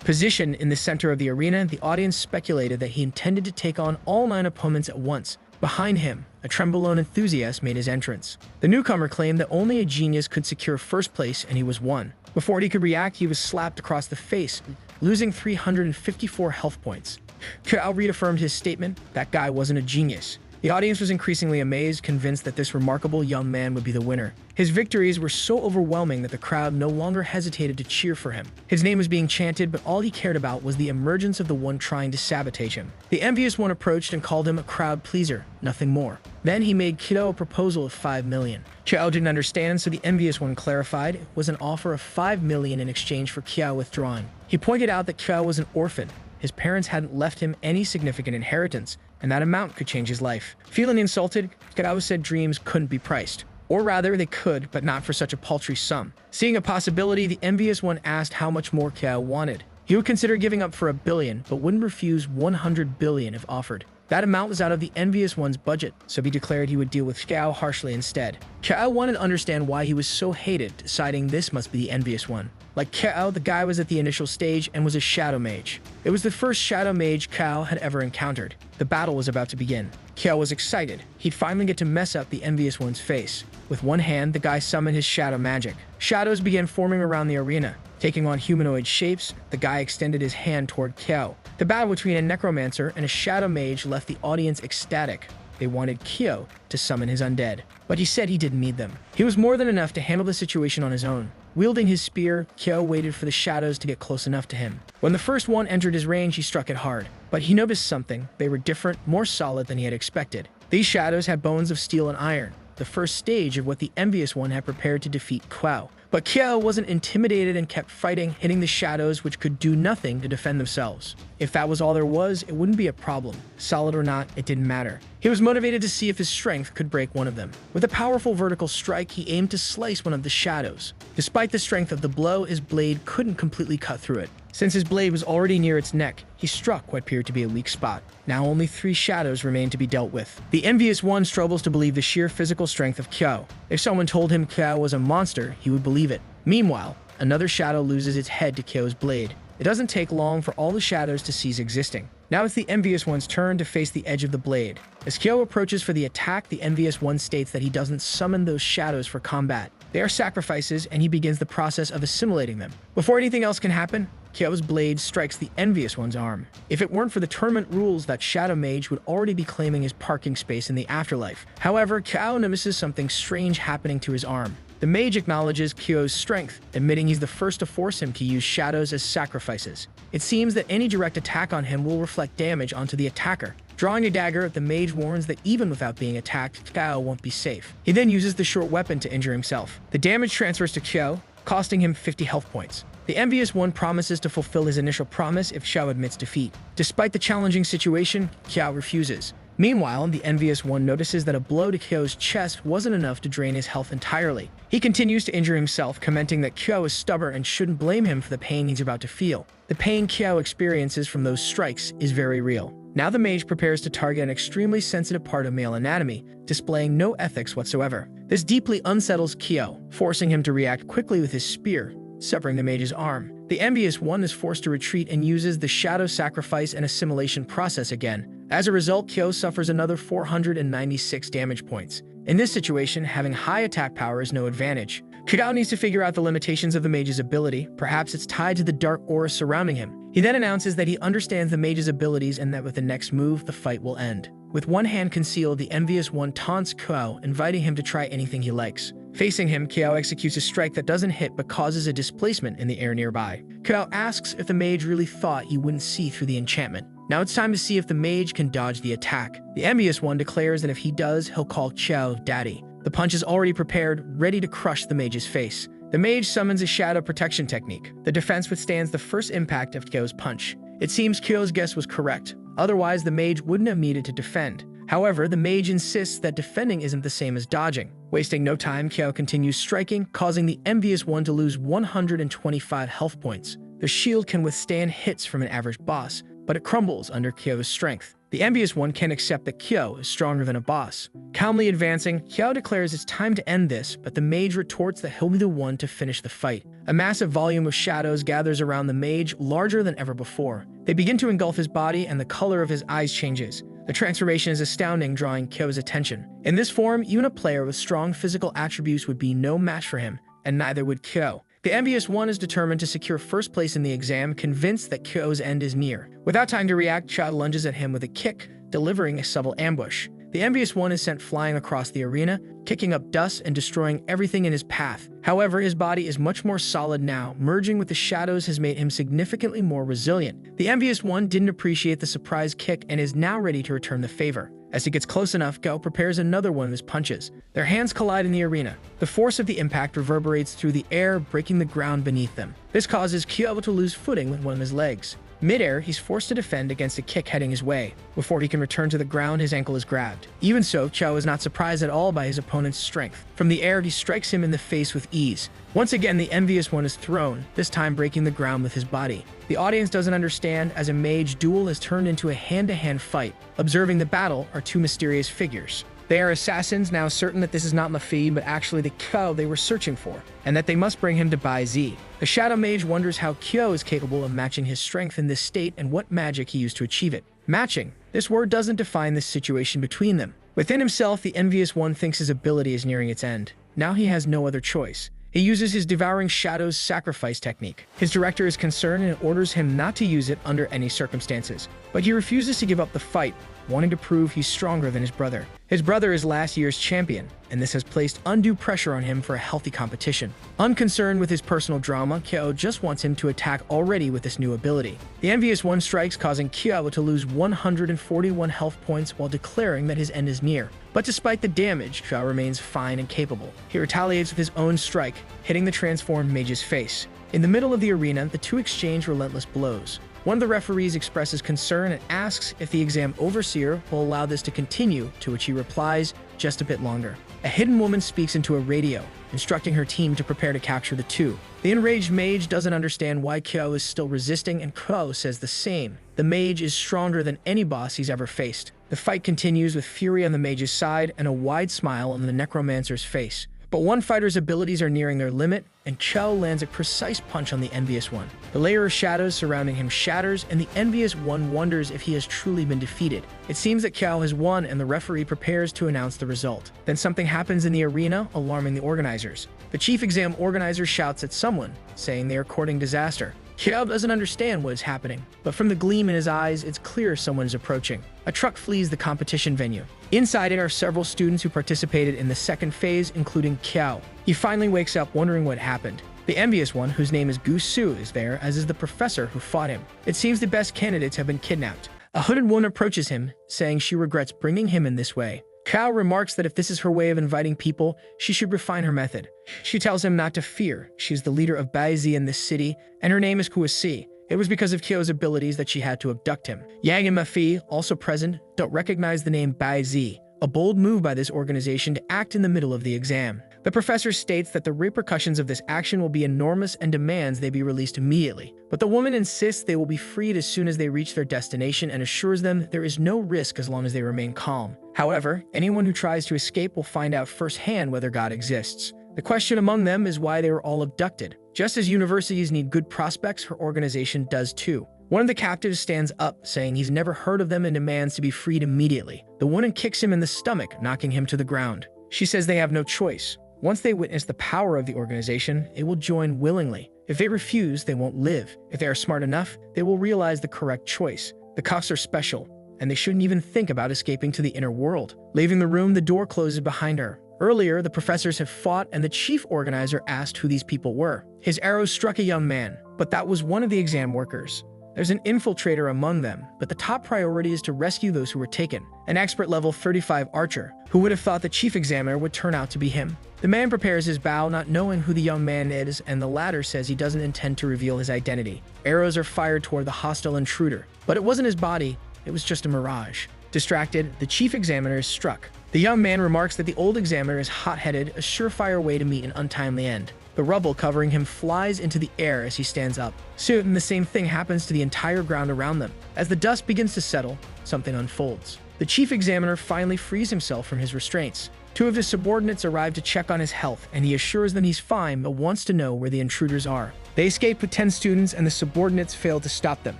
Positioned in the center of the arena, the audience speculated that he intended to take on all 9 opponents at once. Behind him, a Trembolone enthusiast made his entrance. The newcomer claimed that only a genius could secure first place, and he was one. Before he could react, he was slapped across the face, losing 354 health points. Kyo reaffirmed his statement, that guy wasn't a genius. The audience was increasingly amazed, convinced that this remarkable young man would be the winner. His victories were so overwhelming that the crowd no longer hesitated to cheer for him. His name was being chanted, but all he cared about was the emergence of the one trying to sabotage him. The envious one approached and called him a crowd pleaser, nothing more. Then he made Kyo a proposal of 5 million. Kyo didn't understand, so the envious one clarified it was an offer of 5 million in exchange for Kyo withdrawing. He pointed out that Kyo was an orphan. His parents hadn't left him any significant inheritance, and that amount could change his life. Feeling insulted, Kyo said dreams couldn't be priced. Or rather, they could, but not for such a paltry sum. Seeing a possibility, the envious one asked how much more Kyo wanted. He would consider giving up for 1 billion, but wouldn't refuse 100 billion if offered. That amount was out of the envious one's budget, so he declared he would deal with Kyo harshly instead. Kyo wanted to understand why he was so hated, deciding this must be the envious one. Like Kyo, the guy was at the initial stage and was a shadow mage. It was the first shadow mage Kyo had ever encountered. The battle was about to begin. Kyo was excited. He'd finally get to mess up the envious one's face. With one hand, the guy summoned his shadow magic. Shadows began forming around the arena. Taking on humanoid shapes, the guy extended his hand toward Kyo. The battle between a necromancer and a shadow mage left the audience ecstatic. They wanted Kyo to summon his undead, but he said he didn't need them. He was more than enough to handle the situation on his own. Wielding his spear, Kyo waited for the shadows to get close enough to him. When the first one entered his range, he struck it hard. But he noticed something. They were different, more solid than he had expected. These shadows had bones of steel and iron, the first stage of what the envious one had prepared to defeat Kyo. But Kyo wasn't intimidated and kept fighting, hitting the shadows which could do nothing to defend themselves. If that was all there was, it wouldn't be a problem. Solid or not, it didn't matter. He was motivated to see if his strength could break one of them. With a powerful vertical strike, he aimed to slice one of the shadows. Despite the strength of the blow, his blade couldn't completely cut through it. Since his blade was already near its neck, he struck what appeared to be a weak spot. Now only 3 shadows remained to be dealt with. The envious one struggles to believe the sheer physical strength of Kyo. If someone told him Kyo was a monster, he would believe it. Meanwhile, another shadow loses its head to Kyo's blade. It doesn't take long for all the shadows to cease existing. Now it's the envious one's turn to face the edge of the blade. As Kyo approaches for the attack, the envious one states that he doesn't summon those shadows for combat. They are sacrifices, and he begins the process of assimilating them. Before anything else can happen, Kyo's blade strikes the envious one's arm. If it weren't for the tournament rules, that shadow mage would already be claiming his parking space in the afterlife. However, Kyo notices something strange happening to his arm. The mage acknowledges Kyo's strength, admitting he's the first to force him to use shadows as sacrifices. It seems that any direct attack on him will reflect damage onto the attacker. Drawing a dagger, the mage warns that even without being attacked, Kyo won't be safe. He then uses the short weapon to injure himself. The damage transfers to Kyo, costing him 50 health points. The envious one promises to fulfill his initial promise if Kyo admits defeat. Despite the challenging situation, Kyo refuses. Meanwhile, the envious one notices that a blow to Kyo's chest wasn't enough to drain his health entirely. He continues to injure himself, commenting that Kyo is stubborn and shouldn't blame him for the pain he's about to feel. The pain Kyo experiences from those strikes is very real. Now the mage prepares to target an extremely sensitive part of male anatomy, displaying no ethics whatsoever. This deeply unsettles Kyo, forcing him to react quickly with his spear, severing the mage's arm. The envious one is forced to retreat and uses the shadow sacrifice and assimilation process again. As a result, Kyo suffers another 496 damage points. In this situation, having high attack power is no advantage. Kyo needs to figure out the limitations of the mage's ability. Perhaps it's tied to the dark aura surrounding him. He then announces that he understands the mage's abilities and that with the next move, the fight will end. With one hand concealed, the envious one taunts Kyo, inviting him to try anything he likes. Facing him, Kyo executes a strike that doesn't hit but causes a displacement in the air nearby. Kyo asks if the mage really thought he wouldn't see through the enchantment. Now it's time to see if the mage can dodge the attack. The envious one declares that if he does, he'll call Kyo daddy. The punch is already prepared, ready to crush the mage's face. The mage summons a shadow protection technique. The defense withstands the first impact of Kyo's punch. It seems Kyo's guess was correct. Otherwise, the mage wouldn't have needed to defend. However, the mage insists that defending isn't the same as dodging. Wasting no time, Kyo continues striking, causing the envious one to lose 125 health points. The shield can withstand hits from an average boss, but it crumbles under Kyo's strength. The envious one can't accept that Kyo is stronger than a boss. Calmly advancing, Kyo declares it's time to end this, but the mage retorts that he'll be the one to finish the fight. A massive volume of shadows gathers around the mage, larger than ever before. They begin to engulf his body, and the color of his eyes changes. The transformation is astounding, drawing Kyo's attention. In this form, even a player with strong physical attributes would be no match for him, and neither would Kyo. The envious one is determined to secure first place in the exam, convinced that Kyo's end is near. Without time to react, Kyo lunges at him with a kick, delivering a subtle ambush. The envious one is sent flying across the arena, kicking up dust and destroying everything in his path. However, his body is much more solid now. Merging with the shadows has made him significantly more resilient. The envious one didn't appreciate the surprise kick and is now ready to return the favor. As he gets close enough, Kyo prepares another one of his punches. Their hands collide in the arena. The force of the impact reverberates through the air, breaking the ground beneath them. This causes Kyo to lose footing with one of his legs. Mid-air, he's forced to defend against a kick heading his way. Before he can return to the ground, his ankle is grabbed. Even so, Kyo is not surprised at all by his opponent's strength. From the air, he strikes him in the face with ease. Once again, the envious one is thrown, this time breaking the ground with his body. The audience doesn't understand, as a mage duel has turned into a hand-to-hand fight. Observing the battle are two mysterious figures. They are assassins, now certain that this is not Mafid, but actually the Kyo they were searching for, and that they must bring him to Bai Zi. The Shadow Mage wonders how Kyo is capable of matching his strength in this state and what magic he used to achieve it. Matching. This word doesn't define this situation between them. Within himself, the envious one thinks his ability is nearing its end. Now he has no other choice. He uses his Devouring Shadows sacrifice technique. His director is concerned and orders him not to use it under any circumstances. But he refuses to give up the fight, wanting to prove he's stronger than his brother. His brother is last year's champion, and this has placed undue pressure on him for a healthy competition. Unconcerned with his personal drama, Kyo just wants him to attack already with this new ability. The envious one strikes, causing Kyo to lose 141 health points while declaring that his end is near. But despite the damage, Kyo remains fine and capable. He retaliates with his own strike, hitting the transformed mage's face. In the middle of the arena, the two exchange relentless blows. One of the referees expresses concern and asks if the exam overseer will allow this to continue, to which he replies, just a bit longer. A hidden woman speaks into a radio, instructing her team to prepare to capture the two. The enraged mage doesn't understand why Kyo is still resisting, and Kyo says the same. The mage is stronger than any boss he's ever faced. The fight continues with fury on the mage's side and a wide smile on the Necromancer's face. But one fighter's abilities are nearing their limit, and Kyo lands a precise punch on the envious one. The layer of shadows surrounding him shatters, and the envious one wonders if he has truly been defeated. It seems that Kyo has won, and the referee prepares to announce the result. Then something happens in the arena, alarming the organizers. The chief exam organizer shouts at someone, saying they are courting disaster. Kyo doesn't understand what is happening, but from the gleam in his eyes, it's clear someone is approaching. A truck flees the competition venue. Inside it are several students who participated in the second phase, including Kyo. He finally wakes up wondering what happened. The envious one, whose name is Gu Su, is there, as is the professor who fought him. It seems the best candidates have been kidnapped. A hooded woman approaches him, saying she regrets bringing him in this way. Kyo remarks that if this is her way of inviting people, she should refine her method. She tells him not to fear. She is the leader of Bai Zi in this city, and her name is Kuasi. It was because of Kyo's abilities that she had to abduct him. Yang and Mafi, also present, don't recognize the name Bai Zi, a bold move by this organization to act in the middle of the exam. The professor states that the repercussions of this action will be enormous and demands they be released immediately. But the woman insists they will be freed as soon as they reach their destination and assures them there is no risk as long as they remain calm. However, anyone who tries to escape will find out firsthand whether God exists. The question among them is why they were all abducted. Just as universities need good prospects, her organization does too. One of the captives stands up, saying he's never heard of them and demands to be freed immediately. The woman kicks him in the stomach, knocking him to the ground. She says they have no choice. Once they witness the power of the organization, they will join willingly. If they refuse, they won't live. If they are smart enough, they will realize the correct choice. The cuffs are special, and they shouldn't even think about escaping to the inner world. Leaving the room, the door closes behind her. Earlier, the professors have fought, and the chief organizer asked who these people were. His arrow struck a young man, but that was one of the exam workers. There's an infiltrator among them, but the top priority is to rescue those who were taken. An expert level 35 archer, who would have thought the chief examiner would turn out to be him. The man prepares his bow, not knowing who the young man is, and the latter says he doesn't intend to reveal his identity. Arrows are fired toward the hostile intruder, but it wasn't his body, it was just a mirage. Distracted, the chief examiner is struck. The young man remarks that the old examiner is hot-headed, a surefire way to meet an untimely end. The rubble covering him flies into the air as he stands up. Soon, the same thing happens to the entire ground around them. As the dust begins to settle, something unfolds. The chief examiner finally frees himself from his restraints. Two of his subordinates arrive to check on his health, and he assures them he's fine but wants to know where the intruders are. They escape with 10 students, and the subordinates fail to stop them.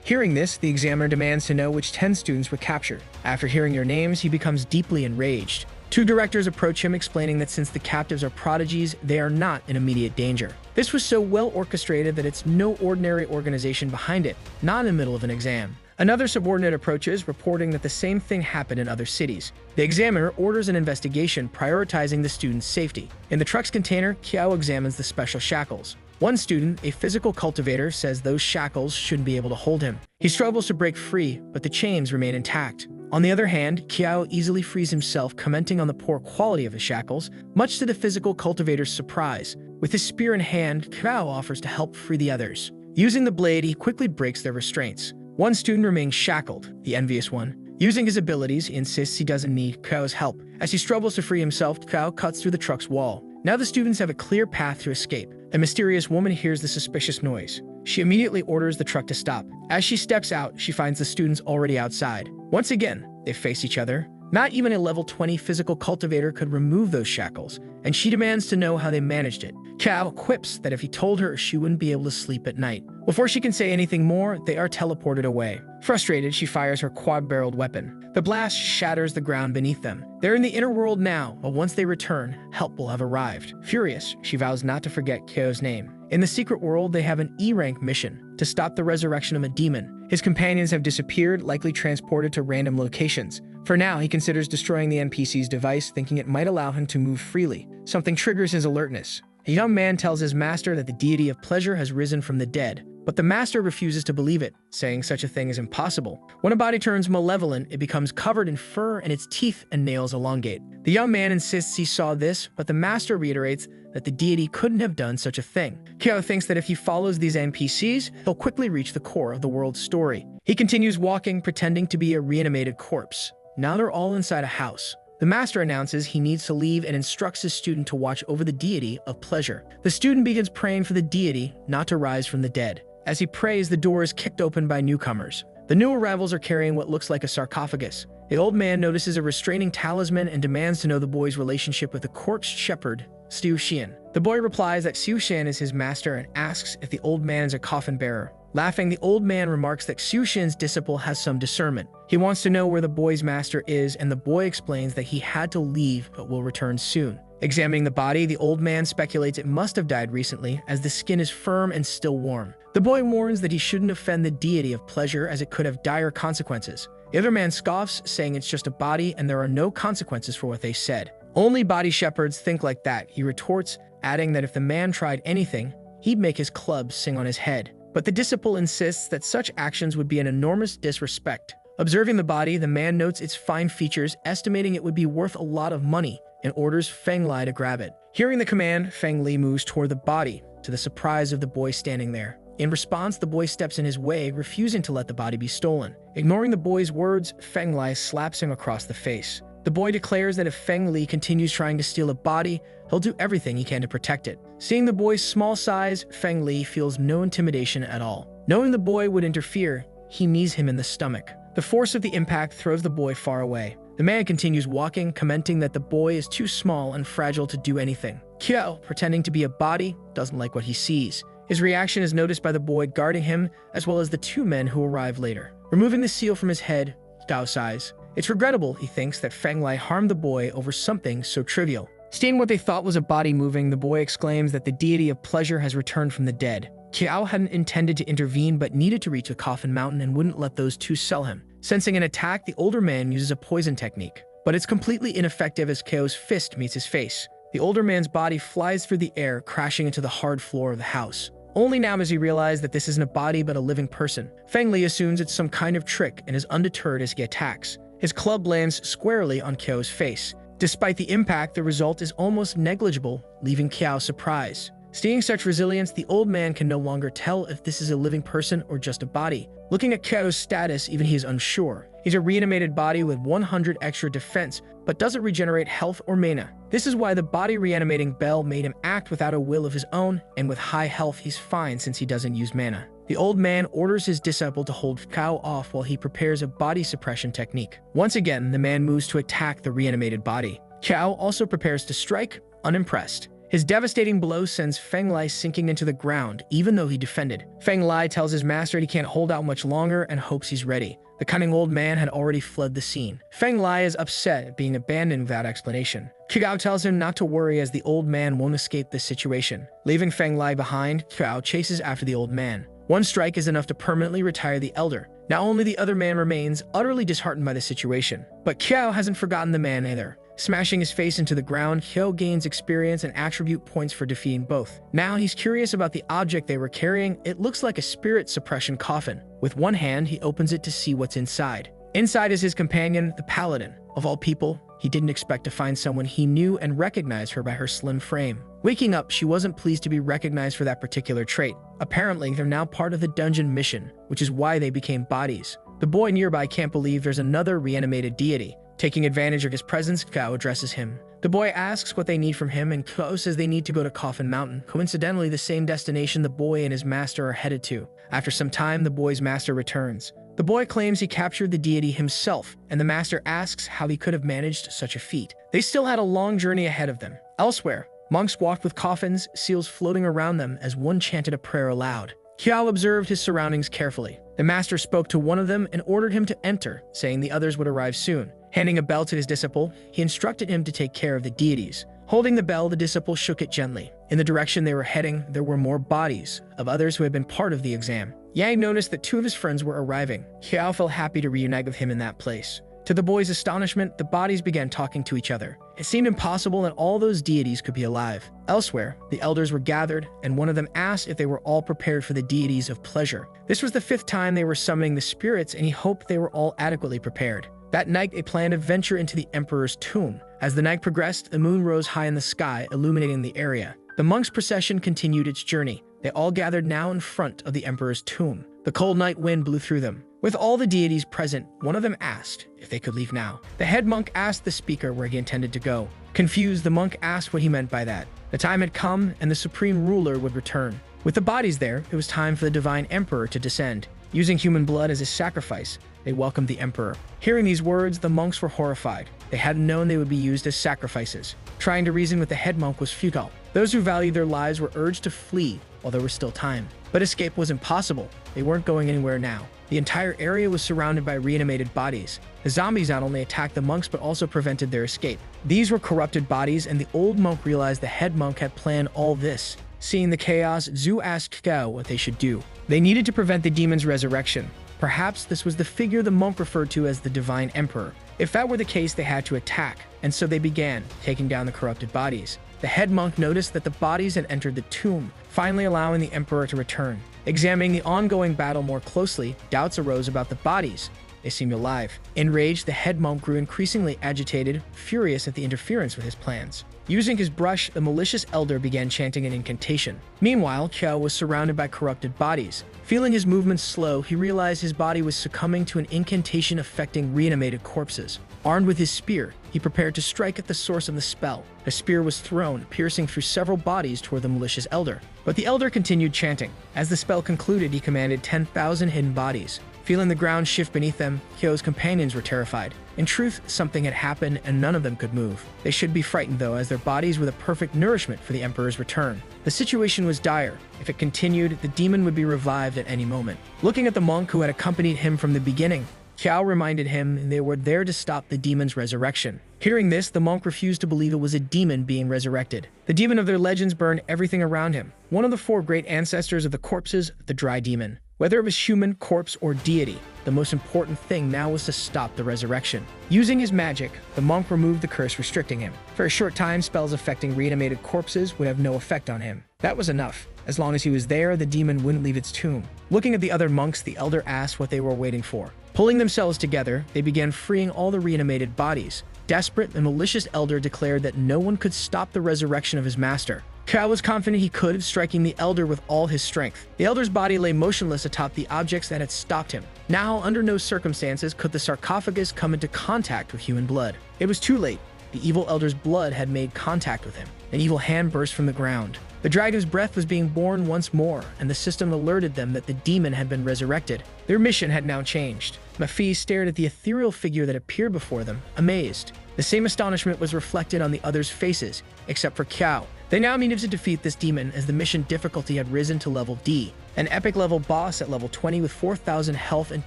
Hearing this, the examiner demands to know which 10 students were captured. After hearing their names, he becomes deeply enraged. Two directors approach him, explaining that since the captives are prodigies, they are not in immediate danger. This was so well orchestrated that it's no ordinary organization behind it, not in the middle of an exam. Another subordinate approaches, reporting that the same thing happened in other cities. The examiner orders an investigation, prioritizing the students' safety. In the truck's container, Kiao examines the special shackles. One student, a physical cultivator, says those shackles shouldn't be able to hold him. He struggles to break free, but the chains remain intact. On the other hand, Kiao easily frees himself, commenting on the poor quality of his shackles, much to the physical cultivator's surprise. With his spear in hand, Kiao offers to help free the others. Using the blade, he quickly breaks their restraints. One student remains shackled, the envious one. Using his abilities, he insists he doesn't need Kiao's help. As he struggles to free himself, Kiao cuts through the truck's wall. Now the students have a clear path to escape. A mysterious woman hears the suspicious noise. She immediately orders the truck to stop. As she steps out, she finds the students already outside. Once again, they face each other. Not even a level 20 physical cultivator could remove those shackles, and she demands to know how they managed it. Kiao quips that if he told her, she wouldn't be able to sleep at night. Before she can say anything more, they are teleported away. Frustrated, she fires her quad-barreled weapon. The blast shatters the ground beneath them. They're in the inner world now, but once they return, help will have arrived. Furious, she vows not to forget Kiao's name. In the secret world, they have an E-rank mission to stop the resurrection of a demon. His companions have disappeared, likely transported to random locations. For now, he considers destroying the NPC's device, thinking it might allow him to move freely. Something triggers his alertness. A young man tells his master that the deity of pleasure has risen from the dead, but the master refuses to believe it, saying such a thing is impossible. When a body turns malevolent, it becomes covered in fur and its teeth and nails elongate. The young man insists he saw this, but the master reiterates that the deity couldn't have done such a thing. Kiao thinks that if he follows these NPCs, he'll quickly reach the core of the world's story. He continues walking, pretending to be a reanimated corpse. Now they're all inside a house. The master announces he needs to leave and instructs his student to watch over the deity of pleasure. The student begins praying for the deity not to rise from the dead. As he prays, the door is kicked open by newcomers. The new arrivals are carrying what looks like a sarcophagus. The old man notices a restraining talisman and demands to know the boy's relationship with the corpse shepherd, Xiu Xian. The boy replies that Xiu Xian is his master and asks if the old man is a coffin bearer. Laughing, the old man remarks that Xiu Xian's disciple has some discernment. He wants to know where the boy's master is, and the boy explains that he had to leave but will return soon. Examining the body, the old man speculates it must have died recently, as the skin is firm and still warm. The boy warns that he shouldn't offend the deity of pleasure, as it could have dire consequences. The other man scoffs, saying it's just a body and there are no consequences for what they said. Only body shepherds think like that, he retorts, adding that if the man tried anything, he'd make his club sing on his head. But the disciple insists that such actions would be an enormous disrespect. Observing the body, the man notes its fine features, estimating it would be worth a lot of money, and orders Feng Li to grab it. Hearing the command, Feng Li moves toward the body, to the surprise of the boy standing there. In response, the boy steps in his way, refusing to let the body be stolen. Ignoring the boy's words, Feng Li slaps him across the face. The boy declares that if Feng Li continues trying to steal a body, he'll do everything he can to protect it. Seeing the boy's small size, Feng Li feels no intimidation at all. Knowing the boy would interfere, he knees him in the stomach. The force of the impact throws the boy far away. The man continues walking, commenting that the boy is too small and fragile to do anything. Qiao, pretending to be a body, doesn't like what he sees. His reaction is noticed by the boy guarding him, as well as the two men who arrive later. Removing the seal from his head, Qiao sighs. It's regrettable, he thinks, that Feng Li harmed the boy over something so trivial. Seeing what they thought was a body moving, the boy exclaims that the deity of pleasure has returned from the dead. Qiao hadn't intended to intervene but needed to reach the Coffin Mountain and wouldn't let those two sell him. Sensing an attack, the older man uses a poison technique, but it's completely ineffective as Qiao's fist meets his face. The older man's body flies through the air, crashing into the hard floor of the house. Only now does he realize that this isn't a body but a living person. Feng Li assumes it's some kind of trick and is undeterred as he attacks. His club lands squarely on Qiao's face. Despite the impact, the result is almost negligible, leaving Qiao surprised. Seeing such resilience, the old man can no longer tell if this is a living person or just a body. Looking at Qiao's status, even he is unsure. He's a reanimated body with 100 extra defense, but doesn't regenerate health or mana. This is why the body reanimating bell made him act without a will of his own, and with high health he's fine since he doesn't use mana. The old man orders his disciple to hold Qiao off while he prepares a body suppression technique. Once again, the man moves to attack the reanimated body. Qiao also prepares to strike, unimpressed. His devastating blow sends Feng Li sinking into the ground, even though he defended. Feng Li tells his master he can't hold out much longer and hopes he's ready. The cunning old man had already fled the scene. Feng Li is upset at being abandoned without explanation. Qiao tells him not to worry as the old man won't escape this situation. Leaving Feng Li behind, Qiao chases after the old man. One strike is enough to permanently retire the elder. Now only the other man remains, utterly disheartened by the situation. But Qiao hasn't forgotten the man either. Smashing his face into the ground, Qiao gains experience and attribute points for defeating both. Now he's curious about the object they were carrying. It looks like a spirit suppression coffin. With one hand, he opens it to see what's inside. Inside is his companion, the paladin. Of all people, he didn't expect to find someone he knew and recognize her by her slim frame. Waking up, she wasn't pleased to be recognized for that particular trait. Apparently, they're now part of the dungeon mission, which is why they became bodies. The boy nearby can't believe there's another reanimated deity. Taking advantage of his presence, Qiao addresses him. The boy asks what they need from him, and Qiao says they need to go to Coffin Mountain, coincidentally the same destination the boy and his master are headed to. After some time, the boy's master returns. The boy claims he captured the deity himself, and the master asks how he could have managed such a feat. They still had a long journey ahead of them. Elsewhere, monks walked with coffins, seals floating around them as one chanted a prayer aloud. Qiao observed his surroundings carefully. The master spoke to one of them and ordered him to enter, saying the others would arrive soon. Handing a bell to his disciple, he instructed him to take care of the deities. Holding the bell, the disciple shook it gently. In the direction they were heading, there were more bodies of others who had been part of the exam. Yang noticed that two of his friends were arriving. Qiao felt happy to reunite with him in that place. To the boy's astonishment, the bodies began talking to each other. It seemed impossible that all those deities could be alive. Elsewhere, the elders were gathered, and one of them asked if they were all prepared for the deities of pleasure. This was the 5th time they were summoning the spirits, and he hoped they were all adequately prepared. That night, they planned to venture into the emperor's tomb. As the night progressed, the moon rose high in the sky, illuminating the area. The monks' procession continued its journey. They all gathered now in front of the emperor's tomb. The cold night wind blew through them. With all the deities present, one of them asked if they could leave now. The head monk asked the speaker where he intended to go. Confused, the monk asked what he meant by that. The time had come, and the supreme ruler would return. With the bodies there, it was time for the divine emperor to descend. Using human blood as a sacrifice, they welcomed the emperor. Hearing these words, the monks were horrified. They hadn't known they would be used as sacrifices. Trying to reason with the head monk was futile. Those who valued their lives were urged to flee while there was still time. But escape was impossible. They weren't going anywhere now. The entire area was surrounded by reanimated bodies. The zombies not only attacked the monks but also prevented their escape. These were corrupted bodies, and the old monk realized the head monk had planned all this. Seeing the chaos, Zhu asked Qiao what they should do. They needed to prevent the demon's resurrection. Perhaps this was the figure the monk referred to as the divine emperor. If that were the case, they had to attack, and so they began, taking down the corrupted bodies. The head monk noticed that the bodies had entered the tomb, finally allowing the emperor to return. Examining the ongoing battle more closely, doubts arose about the bodies. They seemed alive. Enraged, the head monk grew increasingly agitated, furious at the interference with his plans. Using his brush, the malicious elder began chanting an incantation. Meanwhile, Kyo was surrounded by corrupted bodies. Feeling his movements slow, he realized his body was succumbing to an incantation affecting reanimated corpses. Armed with his spear, he prepared to strike at the source of the spell. A spear was thrown, piercing through several bodies toward the malicious elder. But the elder continued chanting. As the spell concluded, he commanded 10,000 hidden bodies. Feeling the ground shift beneath them, Kyo's companions were terrified. In truth, something had happened and none of them could move. They should be frightened though, as their bodies were the perfect nourishment for the Emperor's return. The situation was dire. If it continued, the demon would be revived at any moment. Looking at the monk who had accompanied him from the beginning, Kyo reminded him they were there to stop the demon's resurrection. Hearing this, the monk refused to believe it was a demon being resurrected. The demon of their legends burned everything around him. One of the 4 great ancestors of the corpses, the dry demon. Whether it was human, corpse, or deity, the most important thing now was to stop the resurrection. Using his magic, the monk removed the curse restricting him. For a short time, spells affecting reanimated corpses would have no effect on him. That was enough. As long as he was there, the demon wouldn't leave its tomb. Looking at the other monks, the elder asked what they were waiting for. Pulling themselves together, they began freeing all the reanimated bodies. Desperate, the malicious elder declared that no one could stop the resurrection of his master. Kyo was confident he could, striking the elder with all his strength. The elder's body lay motionless atop the objects that had stopped him. Now, under no circumstances could the sarcophagus come into contact with human blood. It was too late. The evil elder's blood had made contact with him. An evil hand burst from the ground. The dragon's breath was being born once more, and the system alerted them that the demon had been resurrected. Their mission had now changed. Mafi stared at the ethereal figure that appeared before them, amazed. The same astonishment was reflected on the others' faces, except for Kyo. They now needed to defeat this demon as the mission difficulty had risen to level D, an epic level boss at level 20 with 4,000 health and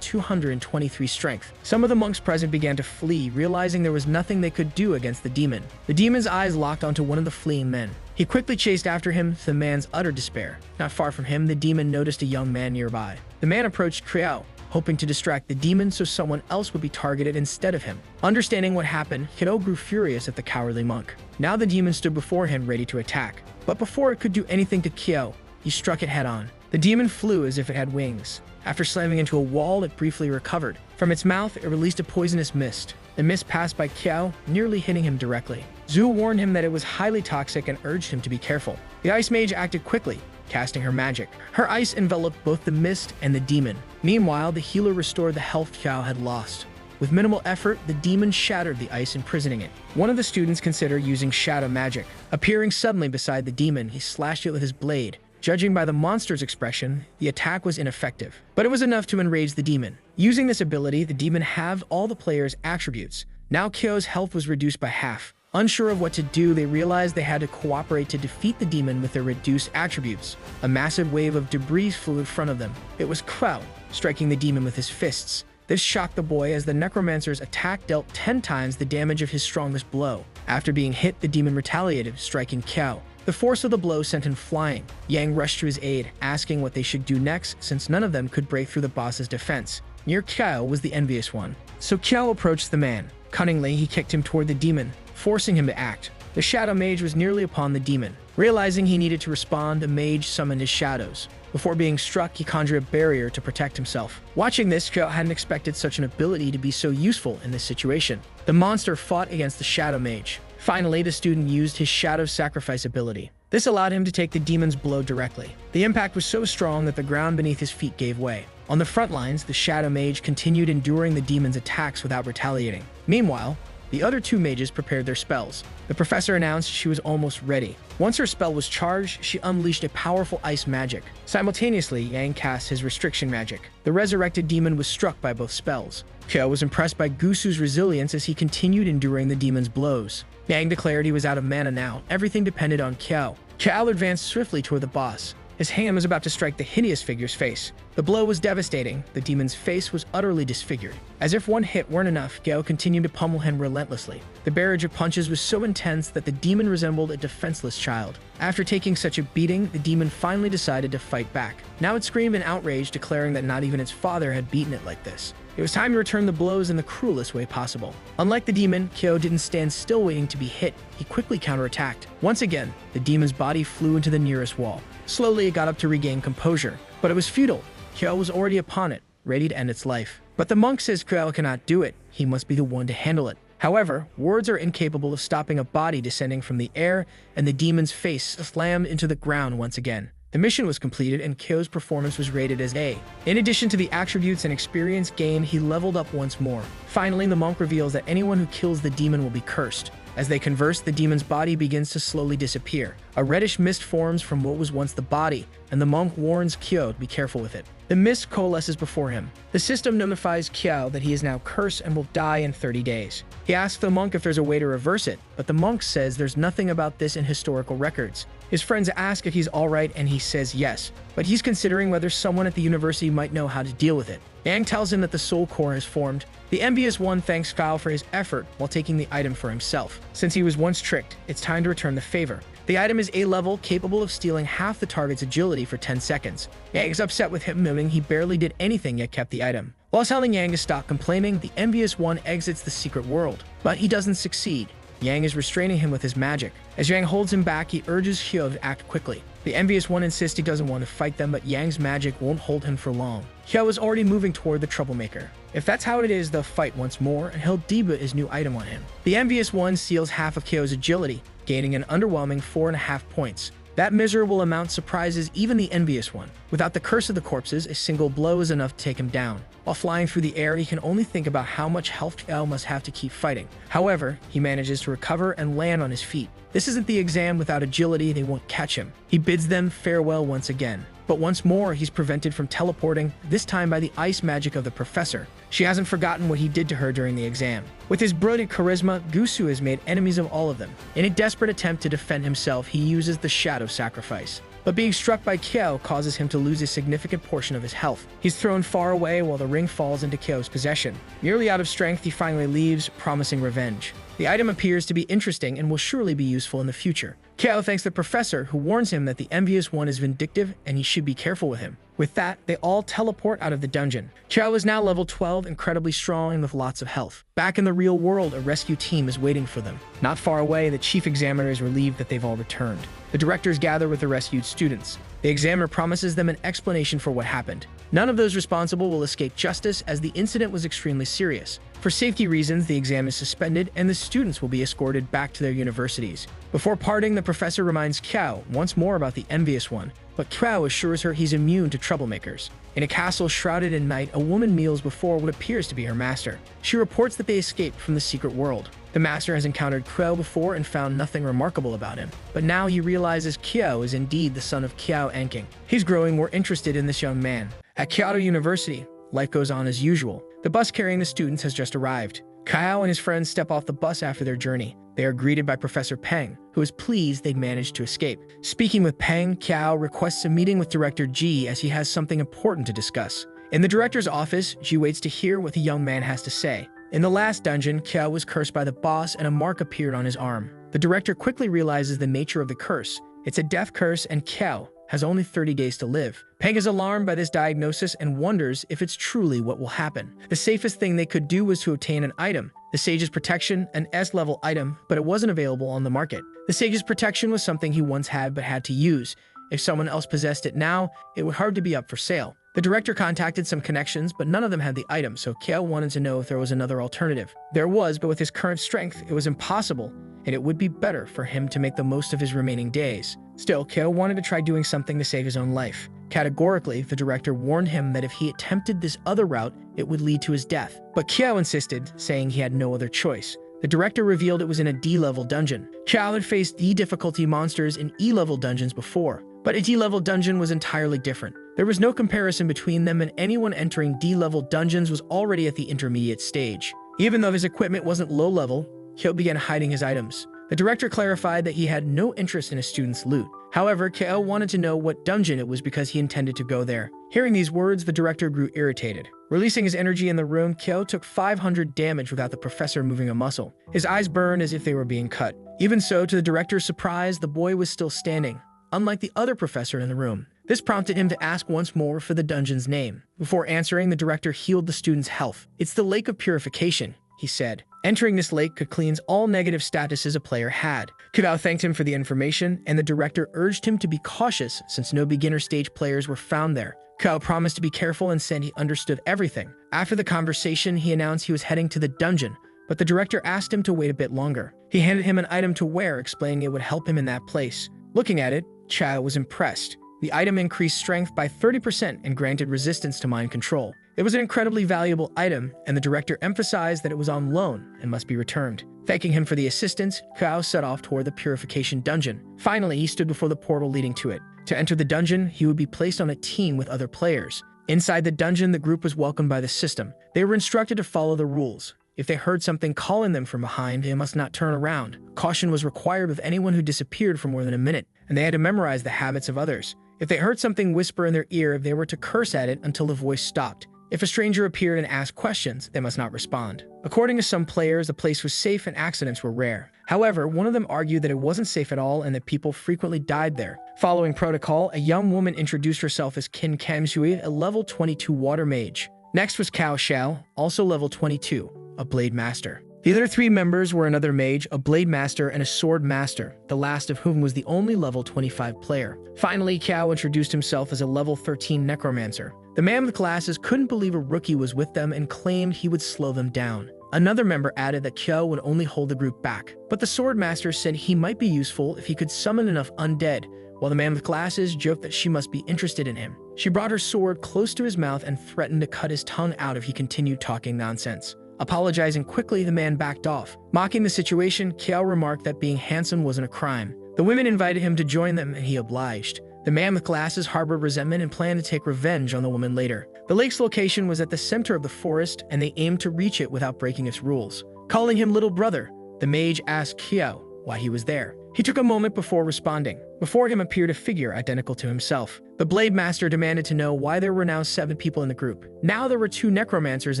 223 strength. Some of the monks present began to flee, realizing there was nothing they could do against the demon. The demon's eyes locked onto one of the fleeing men. He quickly chased after him to the man's utter despair. Not far from him, the demon noticed a young man nearby. The man approached Kyo, hoping to distract the demon so someone else would be targeted instead of him. Understanding what happened, Kyo grew furious at the cowardly monk. Now the demon stood before him ready to attack. But before it could do anything to Kyo, he struck it head-on. The demon flew as if it had wings. After slamming into a wall, it briefly recovered. From its mouth, it released a poisonous mist. The mist passed by Kyo, nearly hitting him directly. Zhu warned him that it was highly toxic and urged him to be careful. The ice mage acted quickly, casting her magic. Her ice enveloped both the mist and the demon. Meanwhile, the healer restored the health Kyo had lost. With minimal effort, the demon shattered the ice, imprisoning it. One of the students considered using shadow magic. Appearing suddenly beside the demon, he slashed it with his blade. Judging by the monster's expression, the attack was ineffective, but it was enough to enrage the demon. Using this ability, the demon halved all the player's attributes. Now Kyo's health was reduced by half. Unsure of what to do, they realized they had to cooperate to defeat the demon with their reduced attributes. A massive wave of debris flew in front of them. It was Kyo, striking the demon with his fists. This shocked the boy as the Necromancer's attack dealt 10 times the damage of his strongest blow. After being hit, the demon retaliated, striking Kyo. The force of the blow sent him flying. Yang rushed to his aid, asking what they should do next since none of them could break through the boss's defense. Near Kyo was the envious one. So Kyo approached the man. Cunningly, he kicked him toward the demon, forcing him to act. The shadow mage was nearly upon the demon. Realizing he needed to respond, the mage summoned his shadows. Before being struck, he conjured a barrier to protect himself. Watching this, Kyo hadn't expected such an ability to be so useful in this situation. The monster fought against the shadow mage. Finally, the student used his shadow sacrifice ability. This allowed him to take the demon's blow directly. The impact was so strong that the ground beneath his feet gave way. On the front lines, the shadow mage continued enduring the demon's attacks without retaliating. Meanwhile, the other 2 mages prepared their spells. The professor announced she was almost ready. Once her spell was charged, she unleashed a powerful ice magic. Simultaneously, Yang cast his restriction magic. The resurrected demon was struck by both spells. Kyo was impressed by Gusu's resilience as he continued enduring the demon's blows. Yang declared he was out of mana now. Everything depended on Kyo. Kyo advanced swiftly toward the boss. His hand was about to strike the hideous figure's face. The blow was devastating. The demon's face was utterly disfigured. As if one hit weren't enough, Kyo continued to pummel him relentlessly. The barrage of punches was so intense that the demon resembled a defenseless child. After taking such a beating, the demon finally decided to fight back. Now it screamed in outrage, declaring that not even its father had beaten it like this. It was time to return the blows in the cruelest way possible. Unlike the demon, Kyo didn't stand still waiting to be hit. He quickly counterattacked. Once again, the demon's body flew into the nearest wall. Slowly, it got up to regain composure. But it was futile. Kyo was already upon it, ready to end its life. But the monk says Kyo cannot do it. He must be the one to handle it. However, words are incapable of stopping a body descending from the air, and the demon's face slammed into the ground once again. The mission was completed, and Kyo's performance was rated as A. In addition to the attributes and experience gained, he leveled up once more. Finally, the monk reveals that anyone who kills the demon will be cursed. As they converse, the demon's body begins to slowly disappear. A reddish mist forms from what was once the body, and the monk warns Kyo to be careful with it. The mist coalesces before him. The system notifies Kyo that he is now cursed and will die in 30 days. He asks the monk if there's a way to reverse it, but the monk says there's nothing about this in historical records. His friends ask if he's alright, and he says yes, but he's considering whether someone at the university might know how to deal with it. Yang tells him that the soul core has formed. The envious one thanks Kyle for his effort while taking the item for himself. Since he was once tricked, it's time to return the favor. The item is A level, capable of stealing half the target's agility for 10 seconds. Yang is upset with him, noting he barely did anything yet kept the item. While telling Yang to stop complaining, the envious one exits the secret world, but he doesn't succeed. Yang is restraining him with his magic. As Yang holds him back, he urges Hyo to act quickly. The envious one insists he doesn't want to fight them, but Yang's magic won't hold him for long. Hyo is already moving toward the troublemaker. If that's how it is, they'll fight once more, and he'll debut his new item on him. The envious one steals half of Kyo's agility, gaining an underwhelming 4.5 points. That miserable amount surprises even the envious one. Without the curse of the corpses, a single blow is enough to take him down. While flying through the air, he can only think about how much health Kyo must have to keep fighting. However, he manages to recover and land on his feet. This isn't the exam. Without agility, they won't catch him. He bids them farewell once again. But once more, he's prevented from teleporting, this time by the ice magic of the professor. She hasn't forgotten what he did to her during the exam. With his brilliant charisma, Gusu has made enemies of all of them. In a desperate attempt to defend himself, he uses the shadow sacrifice. But being struck by Kyo causes him to lose a significant portion of his health. He's thrown far away while the ring falls into Kyo's possession. Nearly out of strength, he finally leaves, promising revenge. The item appears to be interesting and will surely be useful in the future. Kyo thanks the professor, who warns him that the envious one is vindictive and he should be careful with him. With that, they all teleport out of the dungeon. Kyo is now level 12, incredibly strong and with lots of health. Back in the real world, a rescue team is waiting for them. Not far away, the chief examiner is relieved that they've all returned. The directors gather with the rescued students. The examiner promises them an explanation for what happened. None of those responsible will escape justice, as the incident was extremely serious. For safety reasons, the exam is suspended and the students will be escorted back to their universities. Before parting, the professor reminds Kyo once more about the envious one, but Kyo assures her he's immune to troublemakers. In a castle shrouded in night, a woman kneels before what appears to be her master. She reports that they escaped from the secret world. The master has encountered Kyo before and found nothing remarkable about him, but now he realizes Kyo is indeed the son of Kyo Anking. He's growing more interested in this young man. At Kyoto University, life goes on as usual. The bus carrying the students has just arrived. Kyo and his friends step off the bus after their journey. They are greeted by Professor Peng, who is pleased they'd managed to escape. Speaking with Peng, Kyo requests a meeting with Director Ji as he has something important to discuss. In the director's office, Ji waits to hear what the young man has to say. In the last dungeon, Kyo was cursed by the boss and a mark appeared on his arm. The director quickly realizes the nature of the curse. It's a death curse, and Kyo has only 30 days to live. Peng is alarmed by this diagnosis and wonders if it's truly what will happen. The safest thing they could do was to obtain an item. The Sage's Protection, an S-level item, but it wasn't available on the market. The Sage's Protection was something he once had but had to use. If someone else possessed it now, it would hard to be up for sale. The director contacted some connections, but none of them had the item, so Kyo wanted to know if there was another alternative. There was, but with his current strength, it was impossible, and it would be better for him to make the most of his remaining days. Still, Kyo wanted to try doing something to save his own life. Categorically, the director warned him that if he attempted this other route, it would lead to his death. But Kyo insisted, saying he had no other choice. The director revealed it was in a D-level dungeon. Kyo had faced D-difficulty monsters in E-level dungeons before, but a D-level dungeon was entirely different. There was no comparison between them, and anyone entering D-level dungeons was already at the intermediate stage. Even though his equipment wasn't low-level, Kyo began hiding his items. The director clarified that he had no interest in a student's loot. However, Kyo wanted to know what dungeon it was because he intended to go there. Hearing these words, the director grew irritated. Releasing his energy in the room, Kyo took 500 damage without the professor moving a muscle. His eyes burned as if they were being cut. Even so, to the director's surprise, the boy was still standing, unlike the other professor in the room. This prompted him to ask once more for the dungeon's name. Before answering, the director healed the student's health. "It's the Lake of Purification," he said. Entering this lake could cleanse all negative statuses a player had. Kyo thanked him for the information, and the director urged him to be cautious since no beginner stage players were found there. Kyo promised to be careful and said he understood everything. After the conversation, he announced he was heading to the dungeon, but the director asked him to wait a bit longer. He handed him an item to wear, explaining it would help him in that place. Looking at it, Chao was impressed. The item increased strength by 30% and granted resistance to mind control. It was an incredibly valuable item, and the director emphasized that it was on loan and must be returned. Thanking him for the assistance, Chao set off toward the purification dungeon. Finally, he stood before the portal leading to it. To enter the dungeon, he would be placed on a team with other players. Inside the dungeon, the group was welcomed by the system. They were instructed to follow the rules. If they heard something calling them from behind, they must not turn around. Caution was required with anyone who disappeared for more than a minute, and they had to memorize the habits of others. If they heard something whisper in their ear, they were to curse at it until the voice stopped. If a stranger appeared and asked questions, they must not respond. According to some players, the place was safe and accidents were rare. However, one of them argued that it wasn't safe at all and that people frequently died there. Following protocol, a young woman introduced herself as Qin Kamshui, a level 22 water mage. Next was Cao Xiao, also level 22, a blade master. The other three members were another mage, a blade master, and a sword master, the last of whom was the only level 25 player. Finally, Cao introduced himself as a level 13 necromancer. The man with glasses couldn't believe a rookie was with them and claimed he would slow them down. Another member added that Kyo would only hold the group back, but the sword master said he might be useful if he could summon enough undead, while the man with glasses joked that she must be interested in him. She brought her sword close to his mouth and threatened to cut his tongue out if he continued talking nonsense. Apologizing quickly, the man backed off. Mocking the situation, Kiao remarked that being handsome wasn't a crime. The women invited him to join them, and he obliged. The man with glasses harbored resentment and planned to take revenge on the woman later. The lake's location was at the center of the forest, and they aimed to reach it without breaking its rules. Calling him little brother, the mage asked Kiao why he was there. He took a moment before responding. Before him appeared a figure identical to himself. The Blade Master demanded to know why there were now 7 people in the group. Now there were 2 necromancers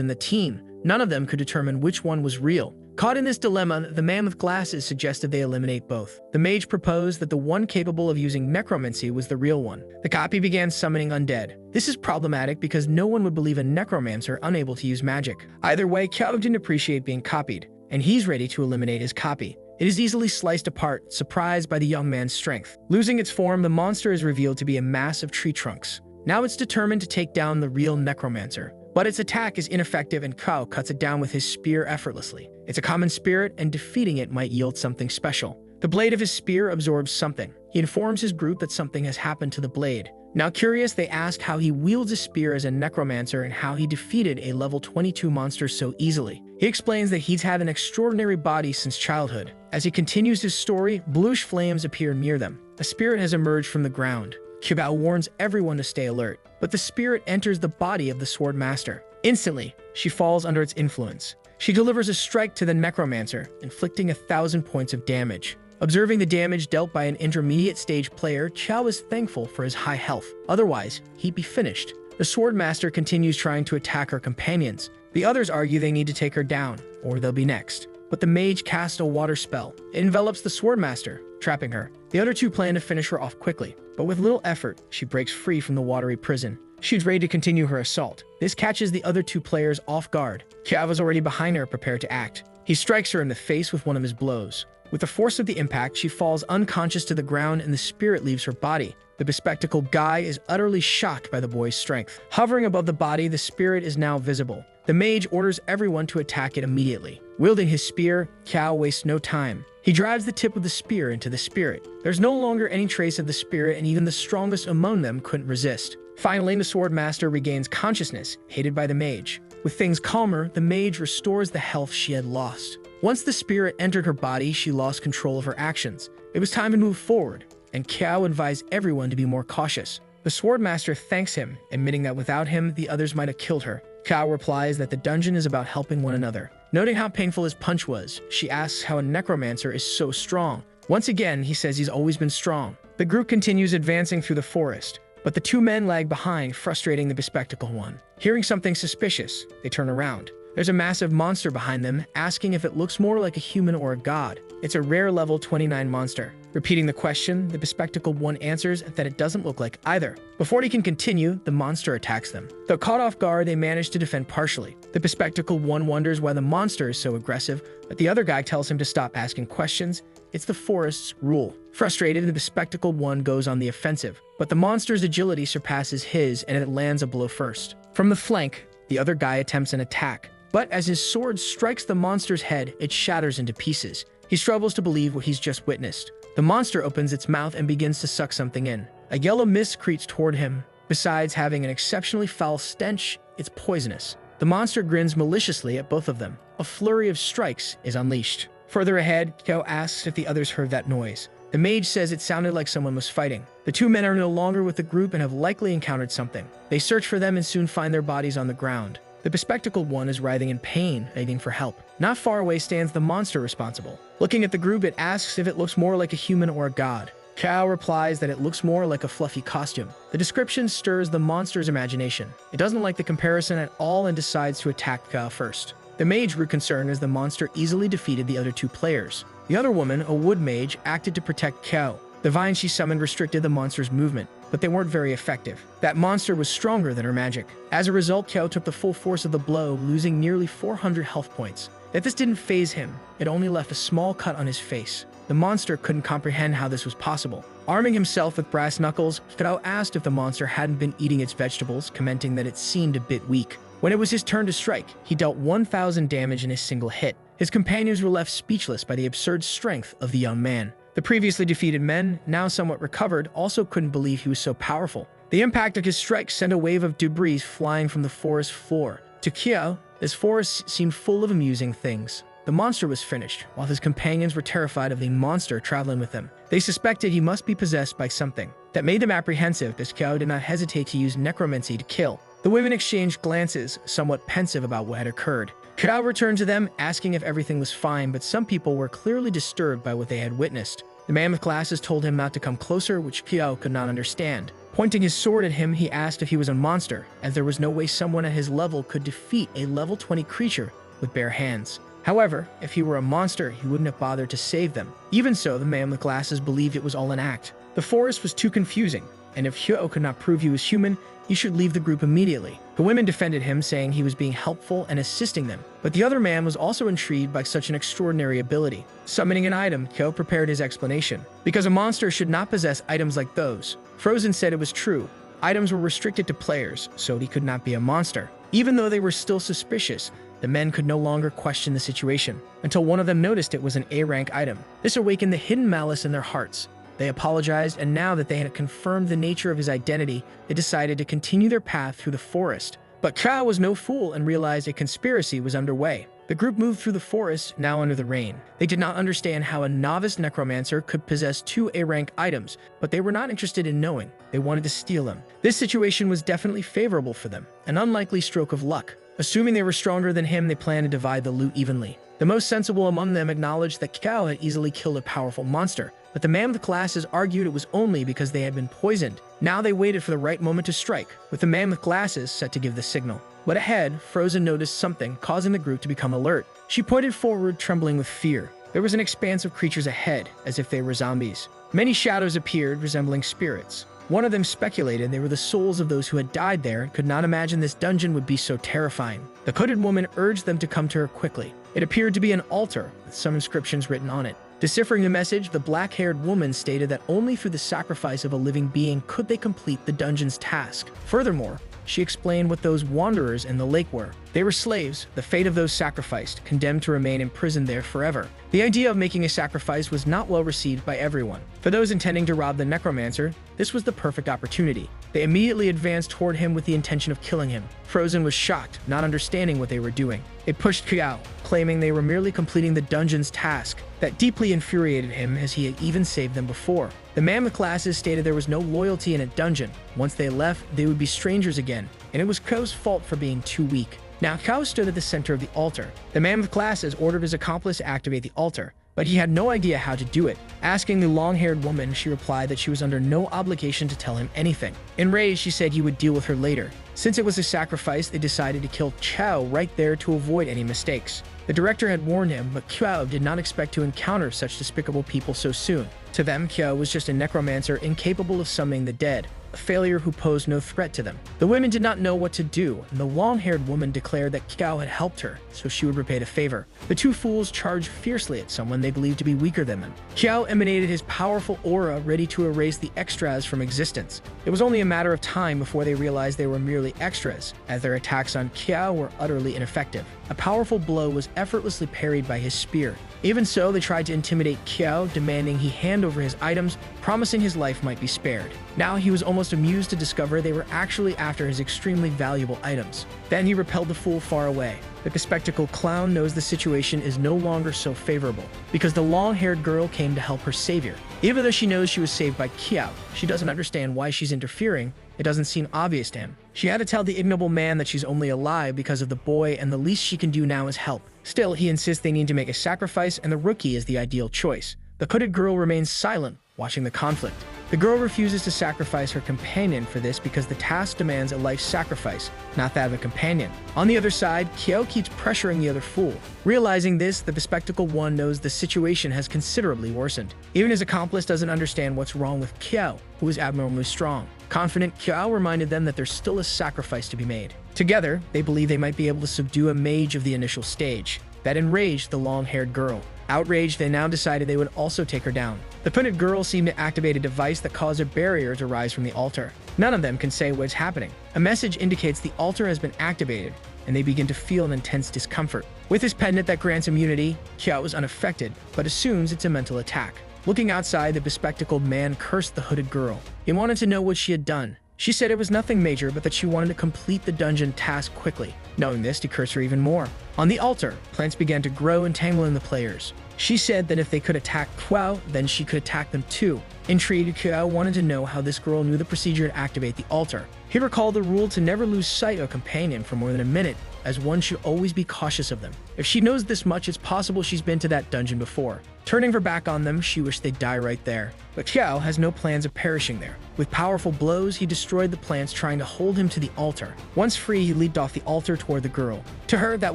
in the team. None of them could determine which one was real. Caught in this dilemma, the man with glasses suggested they eliminate both. The mage proposed that the one capable of using necromancy was the real one. The copy began summoning undead. This is problematic because no one would believe a necromancer unable to use magic. Either way, Kiao didn't appreciate being copied, and he's ready to eliminate his copy. It is easily sliced apart, surprised by the young man's strength. Losing its form, the monster is revealed to be a mass of tree trunks. Now it's determined to take down the real necromancer. But its attack is ineffective and Kao cuts it down with his spear effortlessly. It's a common spirit, and defeating it might yield something special. The blade of his spear absorbs something. He informs his group that something has happened to the blade. Now curious, they ask how he wields a spear as a necromancer and how he defeated a level 22 monster so easily. He explains that he's had an extraordinary body since childhood. As he continues his story, bluish flames appear near them. A spirit has emerged from the ground. Qibao warns everyone to stay alert, but the spirit enters the body of the sword master. Instantly, she falls under its influence. She delivers a strike to the necromancer, inflicting 1,000 points of damage. Observing the damage dealt by an intermediate stage player, Chao is thankful for his high health. Otherwise, he'd be finished. The sword master continues trying to attack her companions. The others argue they need to take her down, or they'll be next. But the mage casts a water spell. It envelops the sword master, trapping her. The other 2 plan to finish her off quickly, but with little effort, she breaks free from the watery prison. She's ready to continue her assault. This catches the other 2 players off guard. Kiao is already behind her, prepared to act. He strikes her in the face with one of his blows. With the force of the impact, she falls unconscious to the ground and the spirit leaves her body. The bespectacled guy is utterly shocked by the boy's strength. Hovering above the body, the spirit is now visible. The mage orders everyone to attack it immediately. Wielding his spear, Kiao wastes no time. He drives the tip of the spear into the spirit. There's no longer any trace of the spirit, and even the strongest among them couldn't resist. Finally, the sword master regains consciousness, aided by the mage. With things calmer, the mage restores the health she had lost. Once the spirit entered her body, she lost control of her actions. It was time to move forward, and Kiao advised everyone to be more cautious. The sword master thanks him, admitting that without him, the others might have killed her. Kiao replies that the dungeon is about helping one another. Noting how painful his punch was, she asks how a necromancer is so strong. Once again, he says he's always been strong. The group continues advancing through the forest, but the 2 men lag behind, frustrating the bespectacled one. Hearing something suspicious, they turn around. There's a massive monster behind them, asking if it looks more like a human or a god. It's a rare level 29 monster. Repeating the question, the bespectacled one answers that it doesn't look like either. Before he can continue, the monster attacks them. Though caught off guard, they manage to defend partially. The bespectacled one wonders why the monster is so aggressive, but the other guy tells him to stop asking questions. It's the forest's rule. Frustrated, the bespectacled one goes on the offensive, but the monster's agility surpasses his and it lands a blow first. From the flank, the other guy attempts an attack. But as his sword strikes the monster's head, it shatters into pieces. He struggles to believe what he's just witnessed. The monster opens its mouth and begins to suck something in. A yellow mist creeps toward him. Besides having an exceptionally foul stench, it's poisonous. The monster grins maliciously at both of them. A flurry of strikes is unleashed. Further ahead, Kyo asks if the others heard that noise. The mage says it sounded like someone was fighting. The two men are no longer with the group and have likely encountered something. They search for them and soon find their bodies on the ground. The bespectacled one is writhing in pain, begging for help. Not far away stands the monster responsible. Looking at the group, it asks if it looks more like a human or a god. Kao replies that it looks more like a fluffy costume. The description stirs the monster's imagination. It doesn't like the comparison at all and decides to attack Kao first. The mage grew concerned as the monster easily defeated the other two players. The other woman, a wood mage, acted to protect Kao. The vines she summoned restricted the monster's movement, but they weren't very effective. That monster was stronger than her magic. As a result, Kao took the full force of the blow, losing nearly 400 health points. Yet this didn't faze him. It only left a small cut on his face. The monster couldn't comprehend how this was possible. Arming himself with brass knuckles, Kao asked if the monster hadn't been eating its vegetables, commenting that it seemed a bit weak. When it was his turn to strike, he dealt 1,000 damage in a single hit. His companions were left speechless by the absurd strength of the young man. The previously defeated men, now somewhat recovered, also couldn't believe he was so powerful. The impact of his strike sent a wave of debris flying from the forest floor. To Kyo, this forest seemed full of amusing things. The monster was finished, while his companions were terrified of the monster traveling with them. They suspected he must be possessed by something. That made them apprehensive, as Kyo did not hesitate to use necromancy to kill. The women exchanged glances, somewhat pensive about what had occurred. Kao returned to them, asking if everything was fine, but some people were clearly disturbed by what they had witnessed. The man with glasses told him not to come closer, which Kao could not understand. Pointing his sword at him, he asked if he was a monster, as there was no way someone at his level could defeat a level 20 creature with bare hands. However, if he were a monster, he wouldn't have bothered to save them. Even so, the man with glasses believed it was all an act. The forest was too confusing, and if Hyo could not prove he was human, he should leave the group immediately. The women defended him, saying he was being helpful and assisting them. But the other man was also intrigued by such an extraordinary ability. Summoning an item, Kyo prepared his explanation. Because a monster should not possess items like those. Frozen said it was true. Items were restricted to players, so he could not be a monster. Even though they were still suspicious, the men could no longer question the situation, until one of them noticed it was an A-rank item. This awakened the hidden malice in their hearts. They apologized, and now that they had confirmed the nature of his identity, they decided to continue their path through the forest. But Kao was no fool and realized a conspiracy was underway. The group moved through the forest, now under the rain. They did not understand how a novice necromancer could possess 2 A-rank items, but they were not interested in knowing. They wanted to steal them. This situation was definitely favorable for them, an unlikely stroke of luck. Assuming they were stronger than him, they planned to divide the loot evenly. The most sensible among them acknowledged that Kao had easily killed a powerful monster, but the man with glasses argued it was only because they had been poisoned. Now they waited for the right moment to strike, with the man with glasses set to give the signal. But ahead, Frozen noticed something, causing the group to become alert. She pointed forward, trembling with fear. There was an expanse of creatures ahead, as if they were zombies. Many shadows appeared, resembling spirits. One of them speculated they were the souls of those who had died there and could not imagine this dungeon would be so terrifying. The hooded woman urged them to come to her quickly. It appeared to be an altar, with some inscriptions written on it. Deciphering the message, the black-haired woman stated that only through the sacrifice of a living being could they complete the dungeon's task. Furthermore, she explained what those wanderers in the lake were. They were slaves, the fate of those sacrificed, condemned to remain imprisoned there forever. The idea of making a sacrifice was not well received by everyone. For those intending to rob the necromancer, this was the perfect opportunity. They immediately advanced toward him with the intention of killing him. Frozen was shocked, not understanding what they were doing. It pushed Kao, claiming they were merely completing the dungeon's task. That deeply infuriated him, as he had even saved them before. The man with glasses stated there was no loyalty in a dungeon. Once they left, they would be strangers again, and it was Kao's fault for being too weak. Now Kao stood at the center of the altar. The man with glasses ordered his accomplice to activate the altar, but he had no idea how to do it. Asking the long-haired woman, she replied that she was under no obligation to tell him anything. Enraged, she said he would deal with her later. Since it was a sacrifice, they decided to kill Kao right there to avoid any mistakes. The director had warned him, but Kao did not expect to encounter such despicable people so soon. To them, Kao was just a necromancer incapable of summoning the dead, a failure who posed no threat to them. The women did not know what to do, and the long-haired woman declared that Kao had helped her, so she would repay the favor. The two fools charged fiercely at someone they believed to be weaker than them. Kao emanated his powerful aura, ready to erase the extras from existence. It was only a matter of time before they realized they were merely extras, as their attacks on Kao were utterly ineffective. a powerful blow was effortlessly parried by his spear. Even so, they tried to intimidate Qiao, demanding he hand over his items, promising his life might be spared. Now he was almost amused to discover they were actually after his extremely valuable items. Then he repelled the fool far away. The bespectacled clown knows the situation is no longer so favorable, because the long-haired girl came to help her savior. Even though she knows she was saved by Qiao, she doesn't understand why she's interfering. It doesn't seem obvious to him. She had to tell the ignoble man that she's only alive because of the boy, and the least she can do now is help. Still, he insists they need to make a sacrifice, and the rookie is the ideal choice. The hooded girl remains silent, watching the conflict. The girl refuses to sacrifice her companion for this because the task demands a life sacrifice, not that of a companion. On the other side, Qiao keeps pressuring the other fool. Realizing this, the bespectacled one knows the situation has considerably worsened. Even his accomplice doesn't understand what's wrong with Qiao, who is abnormally strong. Confident, Qiao reminded them that there's still a sacrifice to be made. Together, they believe they might be able to subdue a mage of the initial stage. That enraged the long-haired girl. Outraged, they now decided they would also take her down. The hooded girl seemed to activate a device that caused a barrier to rise from the altar. None of them can say what's happening. A message indicates the altar has been activated, and they begin to feel an intense discomfort. With his pendant that grants immunity, Qiao is unaffected, but assumes it's a mental attack. Looking outside, the bespectacled man cursed the hooded girl. He wanted to know what she had done. She said it was nothing major, but that she wanted to complete the dungeon task quickly. Knowing this, he cursed her even more. On the altar, plants began to grow, entangling the players. She said that if they could attack Qiao, then she could attack them too. Intrigued, Qiao wanted to know how this girl knew the procedure to activate the altar. He recalled the rule to never lose sight of a companion for more than a minute, as one should always be cautious of them. If she knows this much, it's possible she's been to that dungeon before. Turning her back on them, she wished they'd die right there. But Qiao has no plans of perishing there. With powerful blows, he destroyed the plants trying to hold him to the altar. Once free, he leaped off the altar toward the girl. To her, that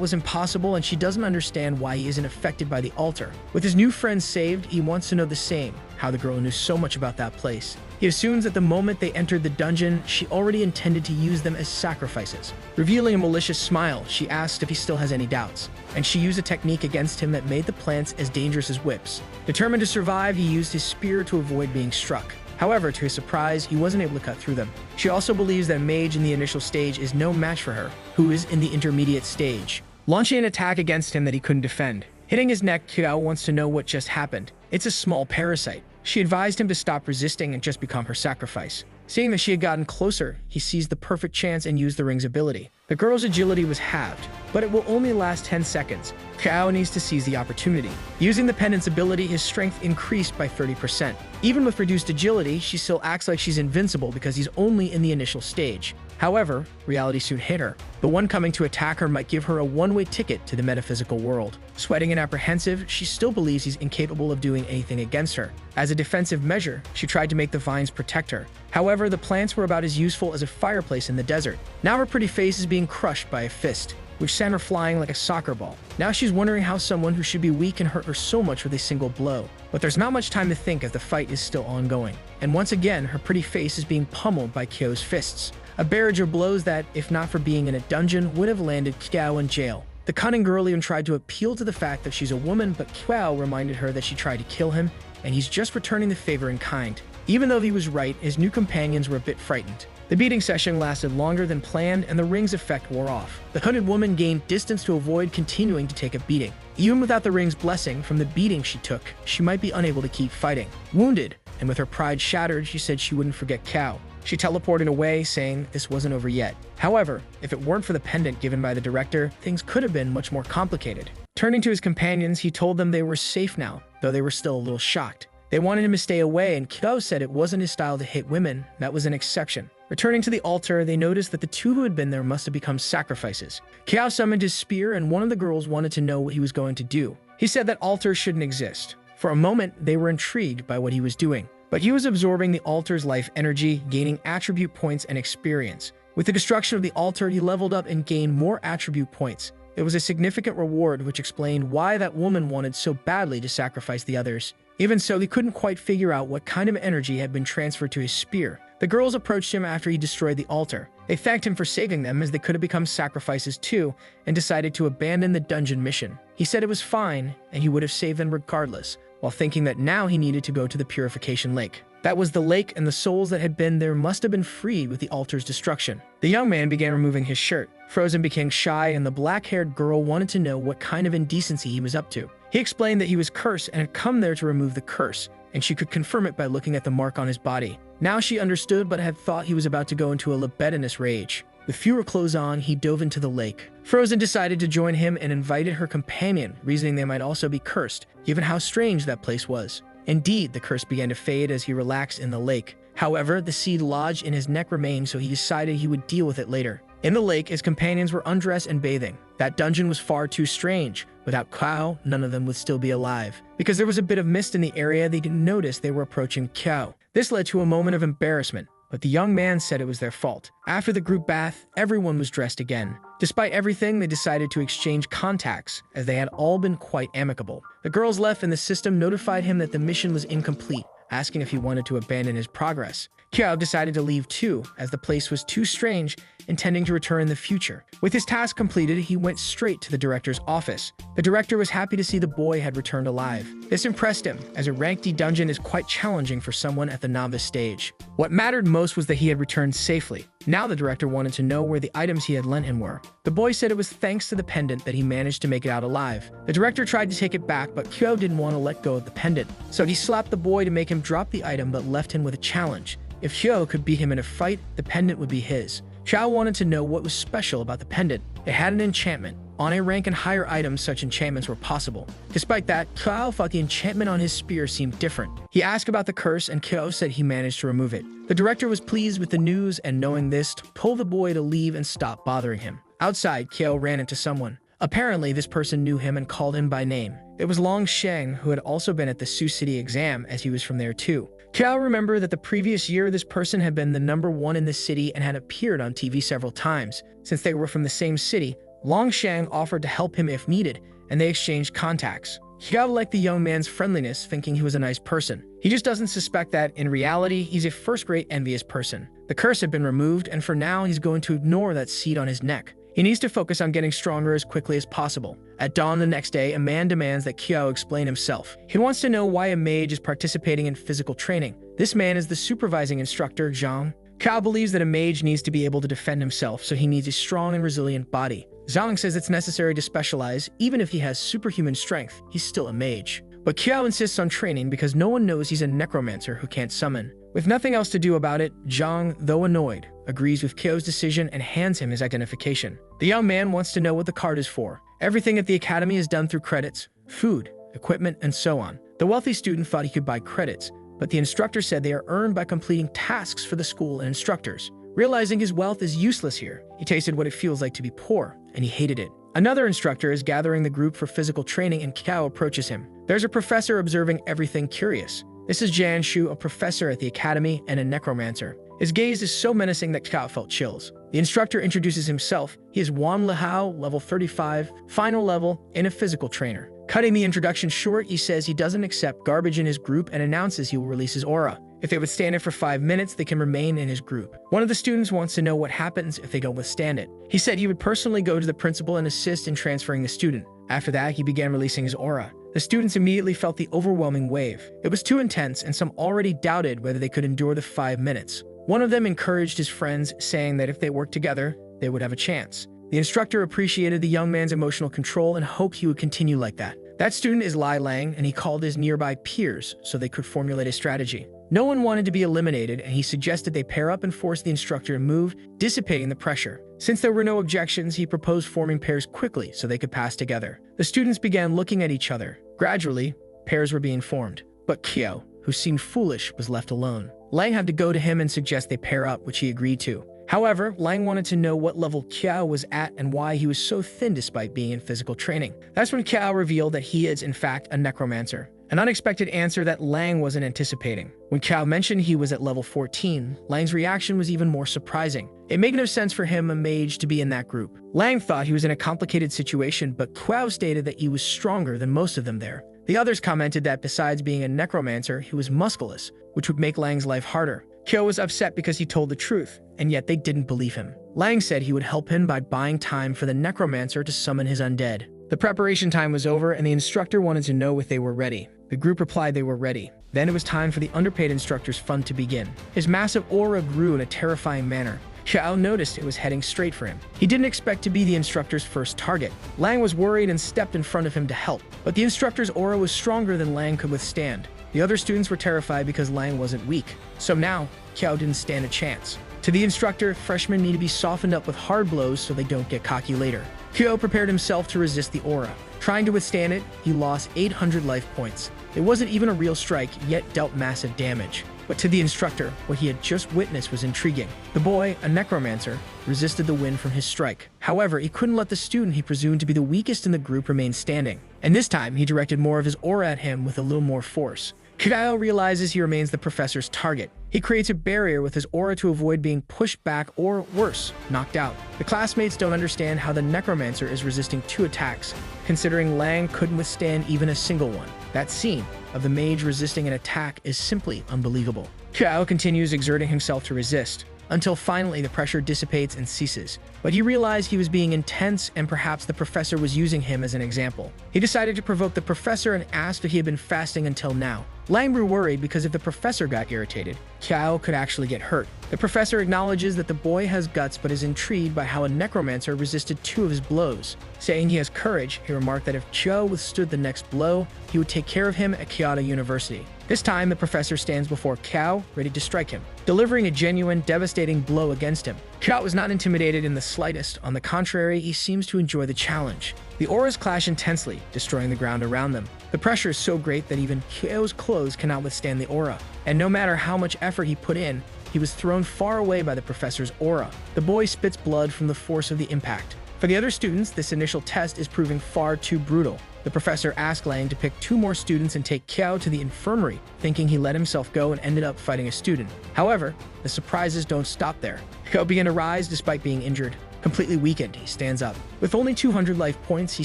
was impossible, and she doesn't understand why he isn't affected by the altar. With his new friend saved, he wants to know the same, how the girl knew so much about that place. He assumes that the moment they entered the dungeon, she already intended to use them as sacrifices. Revealing a malicious smile, she asked if he still has any doubts, and she used a technique against him that made the plants as dangerous as whips. Determined to survive, he used his spear to avoid being struck. However, to his surprise, he wasn't able to cut through them. She also believes that mage in the initial stage is no match for her, who is in the intermediate stage. Launching an attack against him that he couldn't defend. Hitting his neck, Qiao wants to know what just happened. It's a small parasite. She advised him to stop resisting and just become her sacrifice. Seeing that she had gotten closer, he seized the perfect chance and used the ring's ability. The girl's agility was halved, but it will only last 10 seconds. Qiao needs to seize the opportunity. Using the pendant's ability, his strength increased by 30%. Even with reduced agility, she still acts like she's invincible because he's only in the initial stage. However, reality soon hit her. The one coming to attack her might give her a one-way ticket to the metaphysical world. Sweating and apprehensive, she still believes he's incapable of doing anything against her. As a defensive measure, she tried to make the vines protect her. However, the plants were about as useful as a fireplace in the desert. Now her pretty face is being crushed by a fist, which sent her flying like a soccer ball. Now she's wondering how someone who should be weak can hurt her so much with a single blow. But there's not much time to think as the fight is still ongoing. And once again, her pretty face is being pummeled by Qiao's fists. A barrage of blows that, if not for being in a dungeon, would have landed Qiao in jail. The cunning girl even tried to appeal to the fact that she's a woman, but Qiao reminded her that she tried to kill him, and he's just returning the favor in kind. Even though he was right, his new companions were a bit frightened. The beating session lasted longer than planned, and the ring's effect wore off. The hooded woman gained distance to avoid continuing to take a beating. Even without the ring's blessing from the beating she took, she might be unable to keep fighting. Wounded, and with her pride shattered, she said she wouldn't forget Qiao. She teleported away, saying this wasn't over yet. However, if it weren't for the pendant given by the director, things could have been much more complicated. Turning to his companions, he told them they were safe now, though they were still a little shocked. They wanted him to stay away, and Qiao said it wasn't his style to hit women. That was an exception. Returning to the altar, they noticed that the two who had been there must have become sacrifices. Qiao summoned his spear, and one of the girls wanted to know what he was going to do. He said that altars shouldn't exist. For a moment, they were intrigued by what he was doing. But he was absorbing the altar's life energy, gaining attribute points and experience. With the destruction of the altar, he leveled up and gained more attribute points. It was a significant reward, which explained why that woman wanted so badly to sacrifice the others. Even so, he couldn't quite figure out what kind of energy had been transferred to his spear. The girls approached him after he destroyed the altar. They thanked him for saving them, as they could have become sacrifices too, and decided to abandon the dungeon mission. He said it was fine, and he would have saved them regardless, while thinking that now he needed to go to the Purification Lake. That was the lake, and the souls that had been there must have been freed with the altar's destruction. The young man began removing his shirt. Frozen became shy, and the black-haired girl wanted to know what kind of indecency he was up to. He explained that he was cursed and had come there to remove the curse, and she could confirm it by looking at the mark on his body. Now she understood, but had thought he was about to go into a libidinous rage. With fewer clothes on, he dove into the lake. Frozen decided to join him and invited her companion, reasoning they might also be cursed, given how strange that place was. Indeed, the curse began to fade as he relaxed in the lake. However, the seed lodged in his neck remained, so he decided he would deal with it later. In the lake, his companions were undressed and bathing. That dungeon was far too strange. Without Kiao, none of them would still be alive. Because there was a bit of mist in the area, they didn't notice they were approaching Kiao. This led to a moment of embarrassment, but the young man said it was their fault. After the group bath, everyone was dressed again. Despite everything, they decided to exchange contacts, as they had all been quite amicable. The girls left, and the system notified him that the mission was incomplete, asking if he wanted to abandon his progress. Kiao decided to leave too, as the place was too strange, intending to return in the future. With his task completed, he went straight to the director's office. The director was happy to see the boy had returned alive. This impressed him, as a rank D dungeon is quite challenging for someone at the novice stage. What mattered most was that he had returned safely. Now the director wanted to know where the items he had lent him were. The boy said it was thanks to the pendant that he managed to make it out alive. The director tried to take it back, but Kiao didn't want to let go of the pendant. So he slapped the boy to make him drop the item, but left him with a challenge. If Kiao could beat him in a fight, the pendant would be his. Kiao wanted to know what was special about the pendant. It had an enchantment. On a rank and higher items, such enchantments were possible. Despite that, Kiao thought the enchantment on his spear seemed different. He asked about the curse, and Kiao said he managed to remove it. The director was pleased with the news, and knowing this, told the boy to leave and stop bothering him. Outside, Kiao ran into someone. Apparently, this person knew him and called him by name. It was Long Sheng, who had also been at the Sioux City exam, as he was from there too. Kiao remembered that the previous year this person had been the #1 in the city and had appeared on TV several times. Since they were from the same city, Long Sheng offered to help him if needed, and they exchanged contacts. Kiao liked the young man's friendliness, thinking he was a nice person. He just doesn't suspect that, in reality, he's a first-rate envious person. The curse had been removed, and for now, he's going to ignore that seed on his neck. He needs to focus on getting stronger as quickly as possible. At dawn the next day, a man demands that Kiao explain himself. He wants to know why a mage is participating in physical training. This man is the supervising instructor, Zhang. Kiao believes that a mage needs to be able to defend himself, so he needs a strong and resilient body. Zhang says it's necessary to specialize. Even if he has superhuman strength, he's still a mage. But Kiao insists on training because no one knows he's a necromancer who can't summon. With nothing else to do about it, Zhang, though annoyed, agrees with Kiao's decision and hands him his identification. The young man wants to know what the card is for. Everything at the academy is done through credits, food, equipment, and so on. The wealthy student thought he could buy credits, but the instructor said they are earned by completing tasks for the school and instructors. Realizing his wealth is useless here, he tasted what it feels like to be poor, and he hated it. Another instructor is gathering the group for physical training, and Kiao approaches him. There's a professor observing everything curious. This is Jian Shu, a professor at the academy and a necromancer. His gaze is so menacing that Kiao felt chills. The instructor introduces himself. He is Wan Lihao, level 35, final level, and a physical trainer. Cutting the introduction short, he says he doesn't accept garbage in his group and announces he will release his aura. If they withstand it for 5 minutes, they can remain in his group. One of the students wants to know what happens if they don't withstand it. He said he would personally go to the principal and assist in transferring the student. After that, he began releasing his aura. The students immediately felt the overwhelming wave. It was too intense, and some already doubted whether they could endure the 5 minutes. One of them encouraged his friends, saying that if they worked together, they would have a chance. The instructor appreciated the young man's emotional control and hoped he would continue like that. That student is Lai Lang, and he called his nearby peers so they could formulate a strategy. No one wanted to be eliminated, and he suggested they pair up and force the instructor to move, dissipating the pressure. Since there were no objections, he proposed forming pairs quickly so they could pass together. The students began looking at each other. Gradually, pairs were being formed. But Kiao, who seemed foolish, was left alone. Lang had to go to him and suggest they pair up, which he agreed to. However, Lang wanted to know what level Kiao was at and why he was so thin despite being in physical training. That's when Kiao revealed that he is, in fact, a necromancer. An unexpected answer that Lang wasn't anticipating. When Kiao mentioned he was at level 14, Lang's reaction was even more surprising. It made no sense for him, a mage, to be in that group. Lang thought he was in a complicated situation, but Kiao stated that he was stronger than most of them there. The others commented that besides being a necromancer, he was musculous, which would make Lang's life harder. Kiao was upset because he told the truth, and yet they didn't believe him. Lang said he would help him by buying time for the necromancer to summon his undead. The preparation time was over, and the instructor wanted to know if they were ready. The group replied they were ready. Then it was time for the underpaid instructor's fun to begin. His massive aura grew in a terrifying manner. Xiao noticed it was heading straight for him. He didn't expect to be the instructor's first target. Lang was worried and stepped in front of him to help, but the instructor's aura was stronger than Lang could withstand. The other students were terrified because Lang wasn't weak, so now Xiao didn't stand a chance. To the instructor, freshmen need to be softened up with hard blows so they don't get cocky later. Xiao prepared himself to resist the aura. Trying to withstand it, he lost 800 life points. It wasn't even a real strike, yet dealt massive damage. But to the instructor, what he had just witnessed was intriguing. The boy, a necromancer, resisted the wind from his strike. However, he couldn't let the student he presumed to be the weakest in the group remain standing. And this time, he directed more of his aura at him with a little more force. Xiao realizes he remains the professor's target. He creates a barrier with his aura to avoid being pushed back or, worse, knocked out. The classmates don't understand how the necromancer is resisting 2 attacks, considering Lang couldn't withstand even a single one. That scene of the mage resisting an attack is simply unbelievable. Xiao continues exerting himself to resist, until finally the pressure dissipates and ceases. But he realized he was being intense and perhaps the professor was using him as an example. He decided to provoke the professor and asked if he had been fasting until now. Lang grew worried because if the professor got irritated, Xiao could actually get hurt. The professor acknowledges that the boy has guts but is intrigued by how a necromancer resisted 2 of his blows. Saying he has courage, he remarked that if Xiao withstood the next blow, he would take care of him at Kyoto University. This time, the professor stands before Xiao, ready to strike him, delivering a genuine, devastating blow against him. Xiao was not intimidated in the slightest. On the contrary, he seems to enjoy the challenge. The auras clash intensely, destroying the ground around them. The pressure is so great that even Xiao's clothes cannot withstand the aura. And no matter how much effort he put in, he was thrown far away by the professor's aura. The boy spits blood from the force of the impact. For the other students, this initial test is proving far too brutal. The professor asked Lang to pick 2 more students and take Xiao to the infirmary, thinking he let himself go and ended up fighting a student. However, the surprises don't stop there. Xiao began to rise despite being injured. Completely weakened, he stands up. With only 200 life points, he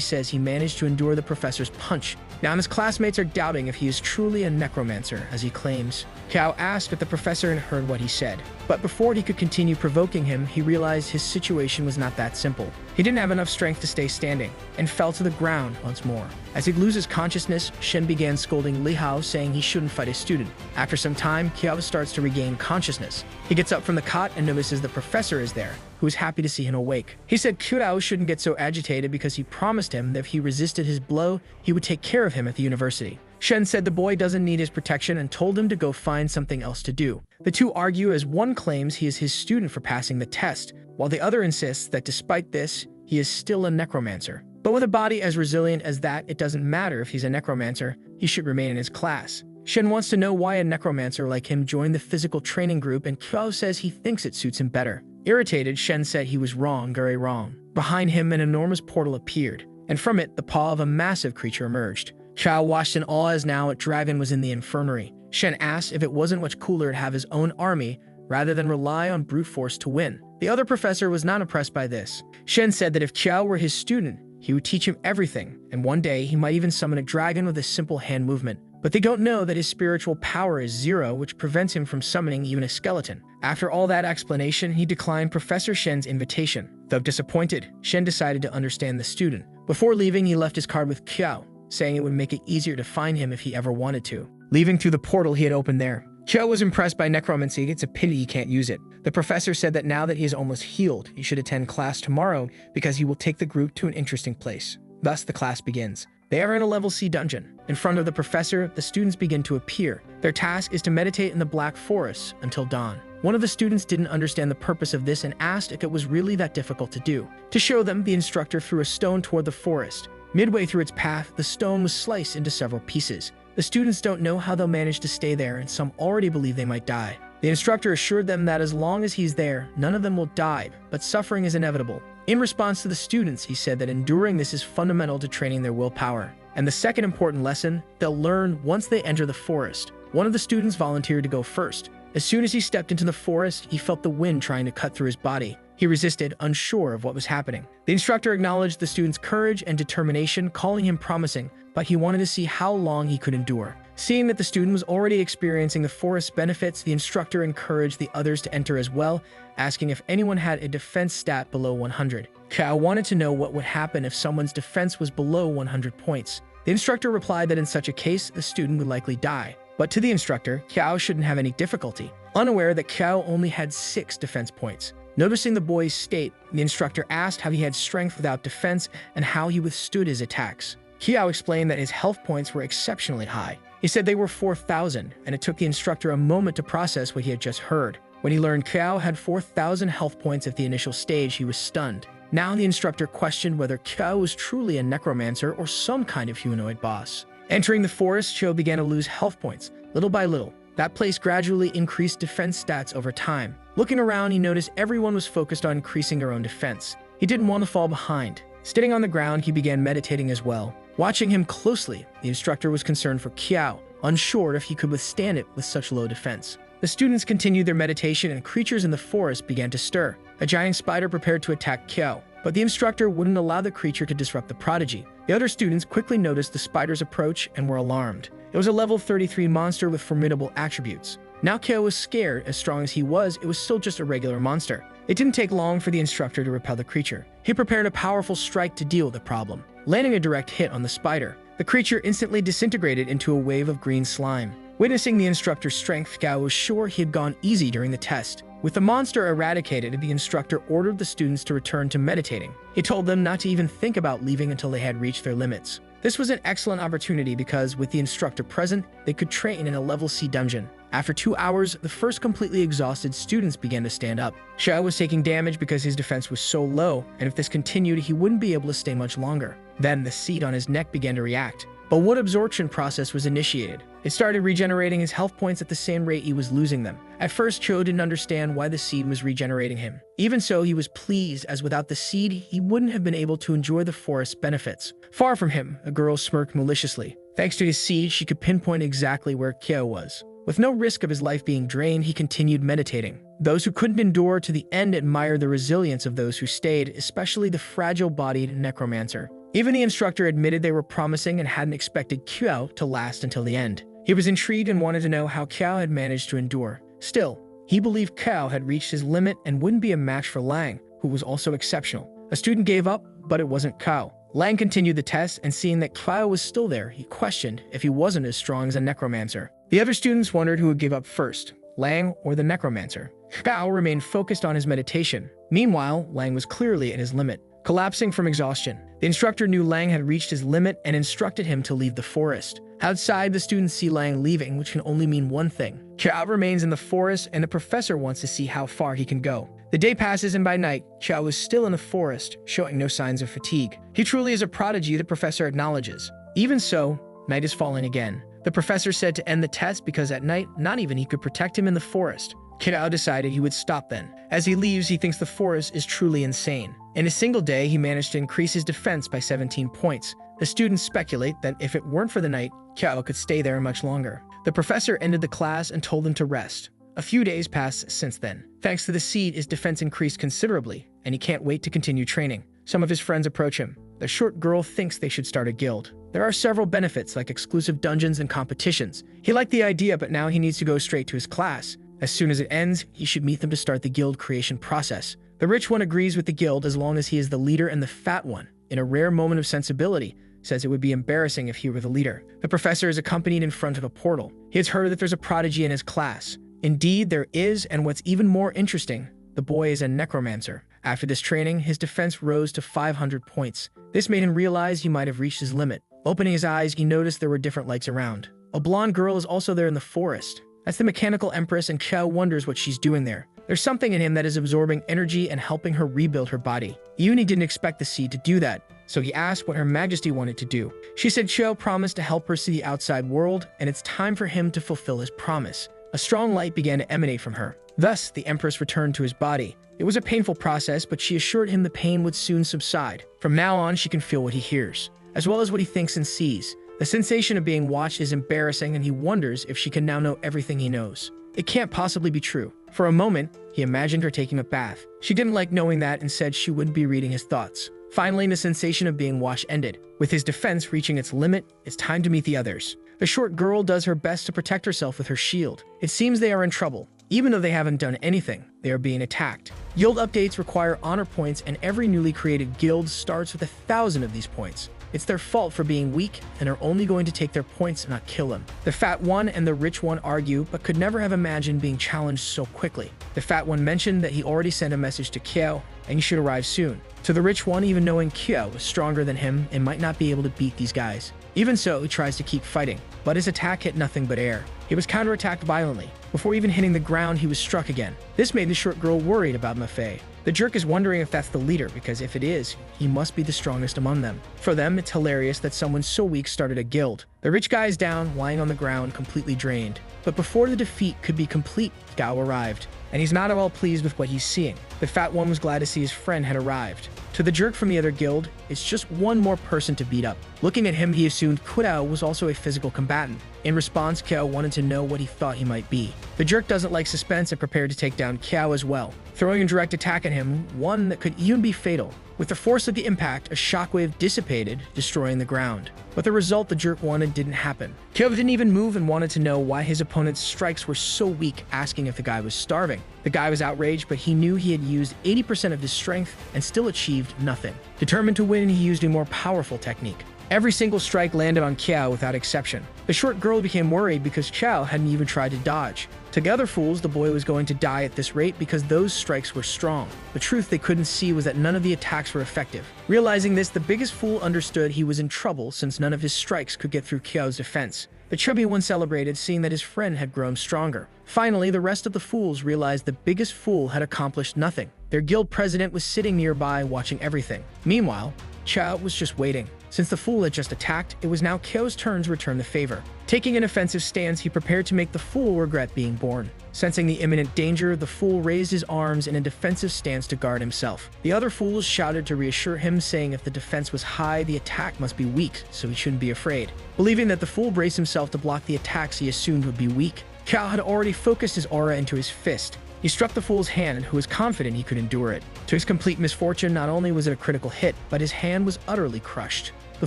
says he managed to endure the professor's punch. Now his classmates are doubting if he is truly a necromancer, as he claims. Xiao asked if the professor had heard what he said. But before he could continue provoking him, he realized his situation was not that simple. He didn't have enough strength to stay standing, and fell to the ground once more. As he loses consciousness, Shen began scolding Li Hao, saying he shouldn't fight his student. After some time, Xiao starts to regain consciousness. He gets up from the cot and notices the professor is there, who is happy to see him awake. He said Xiao shouldn't get so agitated because he promised him that if he resisted his blow, he would take care of him at the university. Shen said the boy doesn't need his protection and told him to go find something else to do. The two argue as one claims he is his student for passing the test, while the other insists that despite this, he is still a necromancer. But with a body as resilient as that, it doesn't matter if he's a necromancer, he should remain in his class. Shen wants to know why a necromancer like him joined the physical training group, and Xiao says he thinks it suits him better. Irritated, Shen said he was wrong, very wrong. Behind him, an enormous portal appeared, and from it, the paw of a massive creature emerged. Xiao watched in awe as now a dragon was in the infirmary. Shen asked if it wasn't much cooler to have his own army rather than rely on brute force to win. The other professor was not impressed by this. Shen said that if Xiao were his student, he would teach him everything, and one day he might even summon a dragon with a simple hand movement. But they don't know that his spiritual power is 0, which prevents him from summoning even a skeleton. After all that explanation, he declined Professor Shen's invitation. Though disappointed, Shen decided to understand the student. Before leaving, he left his card with Xiao, saying it would make it easier to find him if he ever wanted to. Leaving through the portal he had opened there, Xiao was impressed by necromancy. It's a pity he can't use it. The professor said that now that he is almost healed, he should attend class tomorrow because he will take the group to an interesting place. Thus, the class begins. They are in a level C dungeon. In front of the professor, the students begin to appear. Their task is to meditate in the Black Forest until dawn. One of the students didn't understand the purpose of this and asked if it was really that difficult to do. To show them, the instructor threw a stone toward the forest. Midway through its path, the stone was sliced into several pieces. The students don't know how they'll manage to stay there, and some already believe they might die. The instructor assured them that as long as he's there, none of them will die, but suffering is inevitable. In response to the students, he said that enduring this is fundamental to training their willpower. And the second important lesson, they'll learn once they enter the forest. One of the students volunteered to go first. As soon as he stepped into the forest, he felt the wind trying to cut through his body. He resisted, unsure of what was happening. The instructor acknowledged the student's courage and determination, calling him promising, but he wanted to see how long he could endure. Seeing that the student was already experiencing the forest's benefits, the instructor encouraged the others to enter as well, asking if anyone had a defense stat below 100. Xiao wanted to know what would happen if someone's defense was below 100 points. The instructor replied that in such a case, the student would likely die. But to the instructor, Xiao shouldn't have any difficulty, unaware that Xiao only had 6 defense points. Noticing the boy's state, the instructor asked how he had strength without defense and how he withstood his attacks. Kiao explained that his health points were exceptionally high. He said they were 4,000, and it took the instructor a moment to process what he had just heard. When he learned Kiao had 4,000 health points at the initial stage, he was stunned. Now the instructor questioned whether Kiao was truly a necromancer or some kind of humanoid boss. Entering the forest, Cho began to lose health points, little by little. That place gradually increased defense stats over time. Looking around, he noticed everyone was focused on increasing their own defense. He didn't want to fall behind. Sitting on the ground, he began meditating as well. Watching him closely, the instructor was concerned for Kiao, unsure if he could withstand it with such low defense. The students continued their meditation and creatures in the forest began to stir. A giant spider prepared to attack Kiao, but the instructor wouldn't allow the creature to disrupt the prodigy. The other students quickly noticed the spider's approach and were alarmed. It was a level 33 monster with formidable attributes. Now Kiao was scared. As strong as he was, it was still just a regular monster. It didn't take long for the instructor to repel the creature. He prepared a powerful strike to deal with the problem, landing a direct hit on the spider. The creature instantly disintegrated into a wave of green slime. Witnessing the instructor's strength, Kiao was sure he had gone easy during the test. With the monster eradicated, the instructor ordered the students to return to meditating. He told them not to even think about leaving until they had reached their limits. This was an excellent opportunity because, with the instructor present, they could train in a level C dungeon. After 2 hours, the first completely exhausted students began to stand up. Xiao was taking damage because his defense was so low, and if this continued, he wouldn't be able to stay much longer. Then the seed on his neck began to react. But what absorption process was initiated? It started regenerating his health points at the same rate he was losing them. At first, Cho didn't understand why the seed was regenerating him. Even so, he was pleased, as without the seed, he wouldn't have been able to enjoy the forest's benefits. Far from him, a girl smirked maliciously. Thanks to his seed, she could pinpoint exactly where Kiao was. With no risk of his life being drained, he continued meditating. Those who couldn't endure to the end admired the resilience of those who stayed, especially the fragile-bodied Necromancer. Even the instructor admitted they were promising and hadn't expected Kiao to last until the end. He was intrigued and wanted to know how Kiao had managed to endure. Still, he believed Kiao had reached his limit and wouldn't be a match for Lang, who was also exceptional. A student gave up, but it wasn't Kiao. Lang continued the test, and seeing that Kiao was still there, he questioned if he wasn't as strong as a Necromancer. The other students wondered who would give up first, Lang or the Necromancer. Kiao remained focused on his meditation. Meanwhile, Lang was clearly at his limit, collapsing from exhaustion. The instructor knew Lang had reached his limit and instructed him to leave the forest. Outside, the students see Lang leaving, which can only mean one thing. Kiao remains in the forest, and the professor wants to see how far he can go. The day passes, and by night, Kiao is still in the forest, showing no signs of fatigue. He truly is a prodigy, the professor acknowledges. Even so, night is falling again. The professor said to end the test because at night, not even he could protect him in the forest. Kiao decided he would stop then. As he leaves, he thinks the forest is truly insane. In a single day, he managed to increase his defense by 17 points. The students speculate that if it weren't for the night, Kiao could stay there much longer. The professor ended the class and told them to rest. A few days passed since then. Thanks to the seed, his defense increased considerably, and he can't wait to continue training. Some of his friends approach him. The short girl thinks they should start a guild. There are several benefits like exclusive dungeons and competitions. He liked the idea, but now he needs to go straight to his class. As soon as it ends, he should meet them to start the guild creation process. The rich one agrees with the guild as long as he is the leader, and the fat one, in a rare moment of sensibility, says it would be embarrassing if he were the leader. The professor is accompanied in front of a portal. He has heard that there's a prodigy in his class. Indeed, there is, and what's even more interesting, the boy is a necromancer. After this training, his defense rose to 500 points. This made him realize he might have reached his limit. Opening his eyes, he noticed there were different lights around. A blonde girl is also there in the forest. That's the mechanical empress, and Kiao wonders what she's doing there. There's something in him that is absorbing energy and helping her rebuild her body. Even he didn't expect the seed to do that, so he asked what Her Majesty wanted to do. She said Kiao promised to help her see the outside world, and it's time for him to fulfill his promise. A strong light began to emanate from her. Thus, the empress returned to his body. It was a painful process, but she assured him the pain would soon subside. From now on, she can feel what he hears, as well as what he thinks and sees. The sensation of being watched is embarrassing, and he wonders if she can now know everything he knows. It can't possibly be true. For a moment, he imagined her taking a bath. She didn't like knowing that and said she wouldn't be reading his thoughts. Finally, the sensation of being watched ended. With his defense reaching its limit, it's time to meet the others. The short girl does her best to protect herself with her shield. It seems they are in trouble. Even though they haven't done anything, they are being attacked. Guild updates require honor points, and every newly created guild starts with 1,000 of these points. It's their fault for being weak and are only going to take their points and not kill them. The fat one and the rich one argue, but could never have imagined being challenged so quickly. The fat one mentioned that he already sent a message to Kyo and he should arrive soon. To the rich one, even knowing Kyo was stronger than him and might not be able to beat these guys. Even so, he tries to keep fighting, but his attack hit nothing but air. He was counterattacked violently. Before even hitting the ground, he was struck again. This made the short girl worried about Mafei. The jerk is wondering if that's the leader, because if it is, he must be the strongest among them. For them, it's hilarious that someone so weak started a guild. The rich guy is down, lying on the ground, completely drained. But before the defeat could be complete, Gao arrived, and he's not at all pleased with what he's seeing. The fat one was glad to see his friend had arrived. To the jerk from the other guild, it's just one more person to beat up. Looking at him, he assumed Kudao was also a physical combatant. In response, Kiao wanted to know what he thought he might be. The jerk doesn't like suspense and prepared to take down Kiao as well, throwing a direct attack at him, one that could even be fatal. With the force of the impact, a shockwave dissipated, destroying the ground. But the result the jerk wanted didn't happen. Kiao didn't even move and wanted to know why his opponent's strikes were so weak, asking if the guy was starving. The guy was outraged, but he knew he had used 80% of his strength and still achieved nothing. Determined to win, he used a more powerful technique. Every single strike landed on Kiao without exception. The short girl became worried because Kiao hadn't even tried to dodge. To the other fools, the boy was going to die at this rate because those strikes were strong. The truth they couldn't see was that none of the attacks were effective. Realizing this, the biggest fool understood he was in trouble since none of his strikes could get through Kiao's defense. The chubby one celebrated, seeing that his friend had grown stronger. Finally, the rest of the fools realized the biggest fool had accomplished nothing. Their guild president was sitting nearby watching everything. Meanwhile, Kiao was just waiting. Since the fool had just attacked, it was now Kyo's turn to return the favor. Taking an offensive stance, he prepared to make the fool regret being born. Sensing the imminent danger, the fool raised his arms in a defensive stance to guard himself. The other fools shouted to reassure him, saying if the defense was high, the attack must be weak, so he shouldn't be afraid. Believing that the fool braced himself to block the attacks he assumed would be weak, Kyo had already focused his aura into his fist. He struck the fool's hand, who was confident he could endure it. To his complete misfortune, not only was it a critical hit, but his hand was utterly crushed. The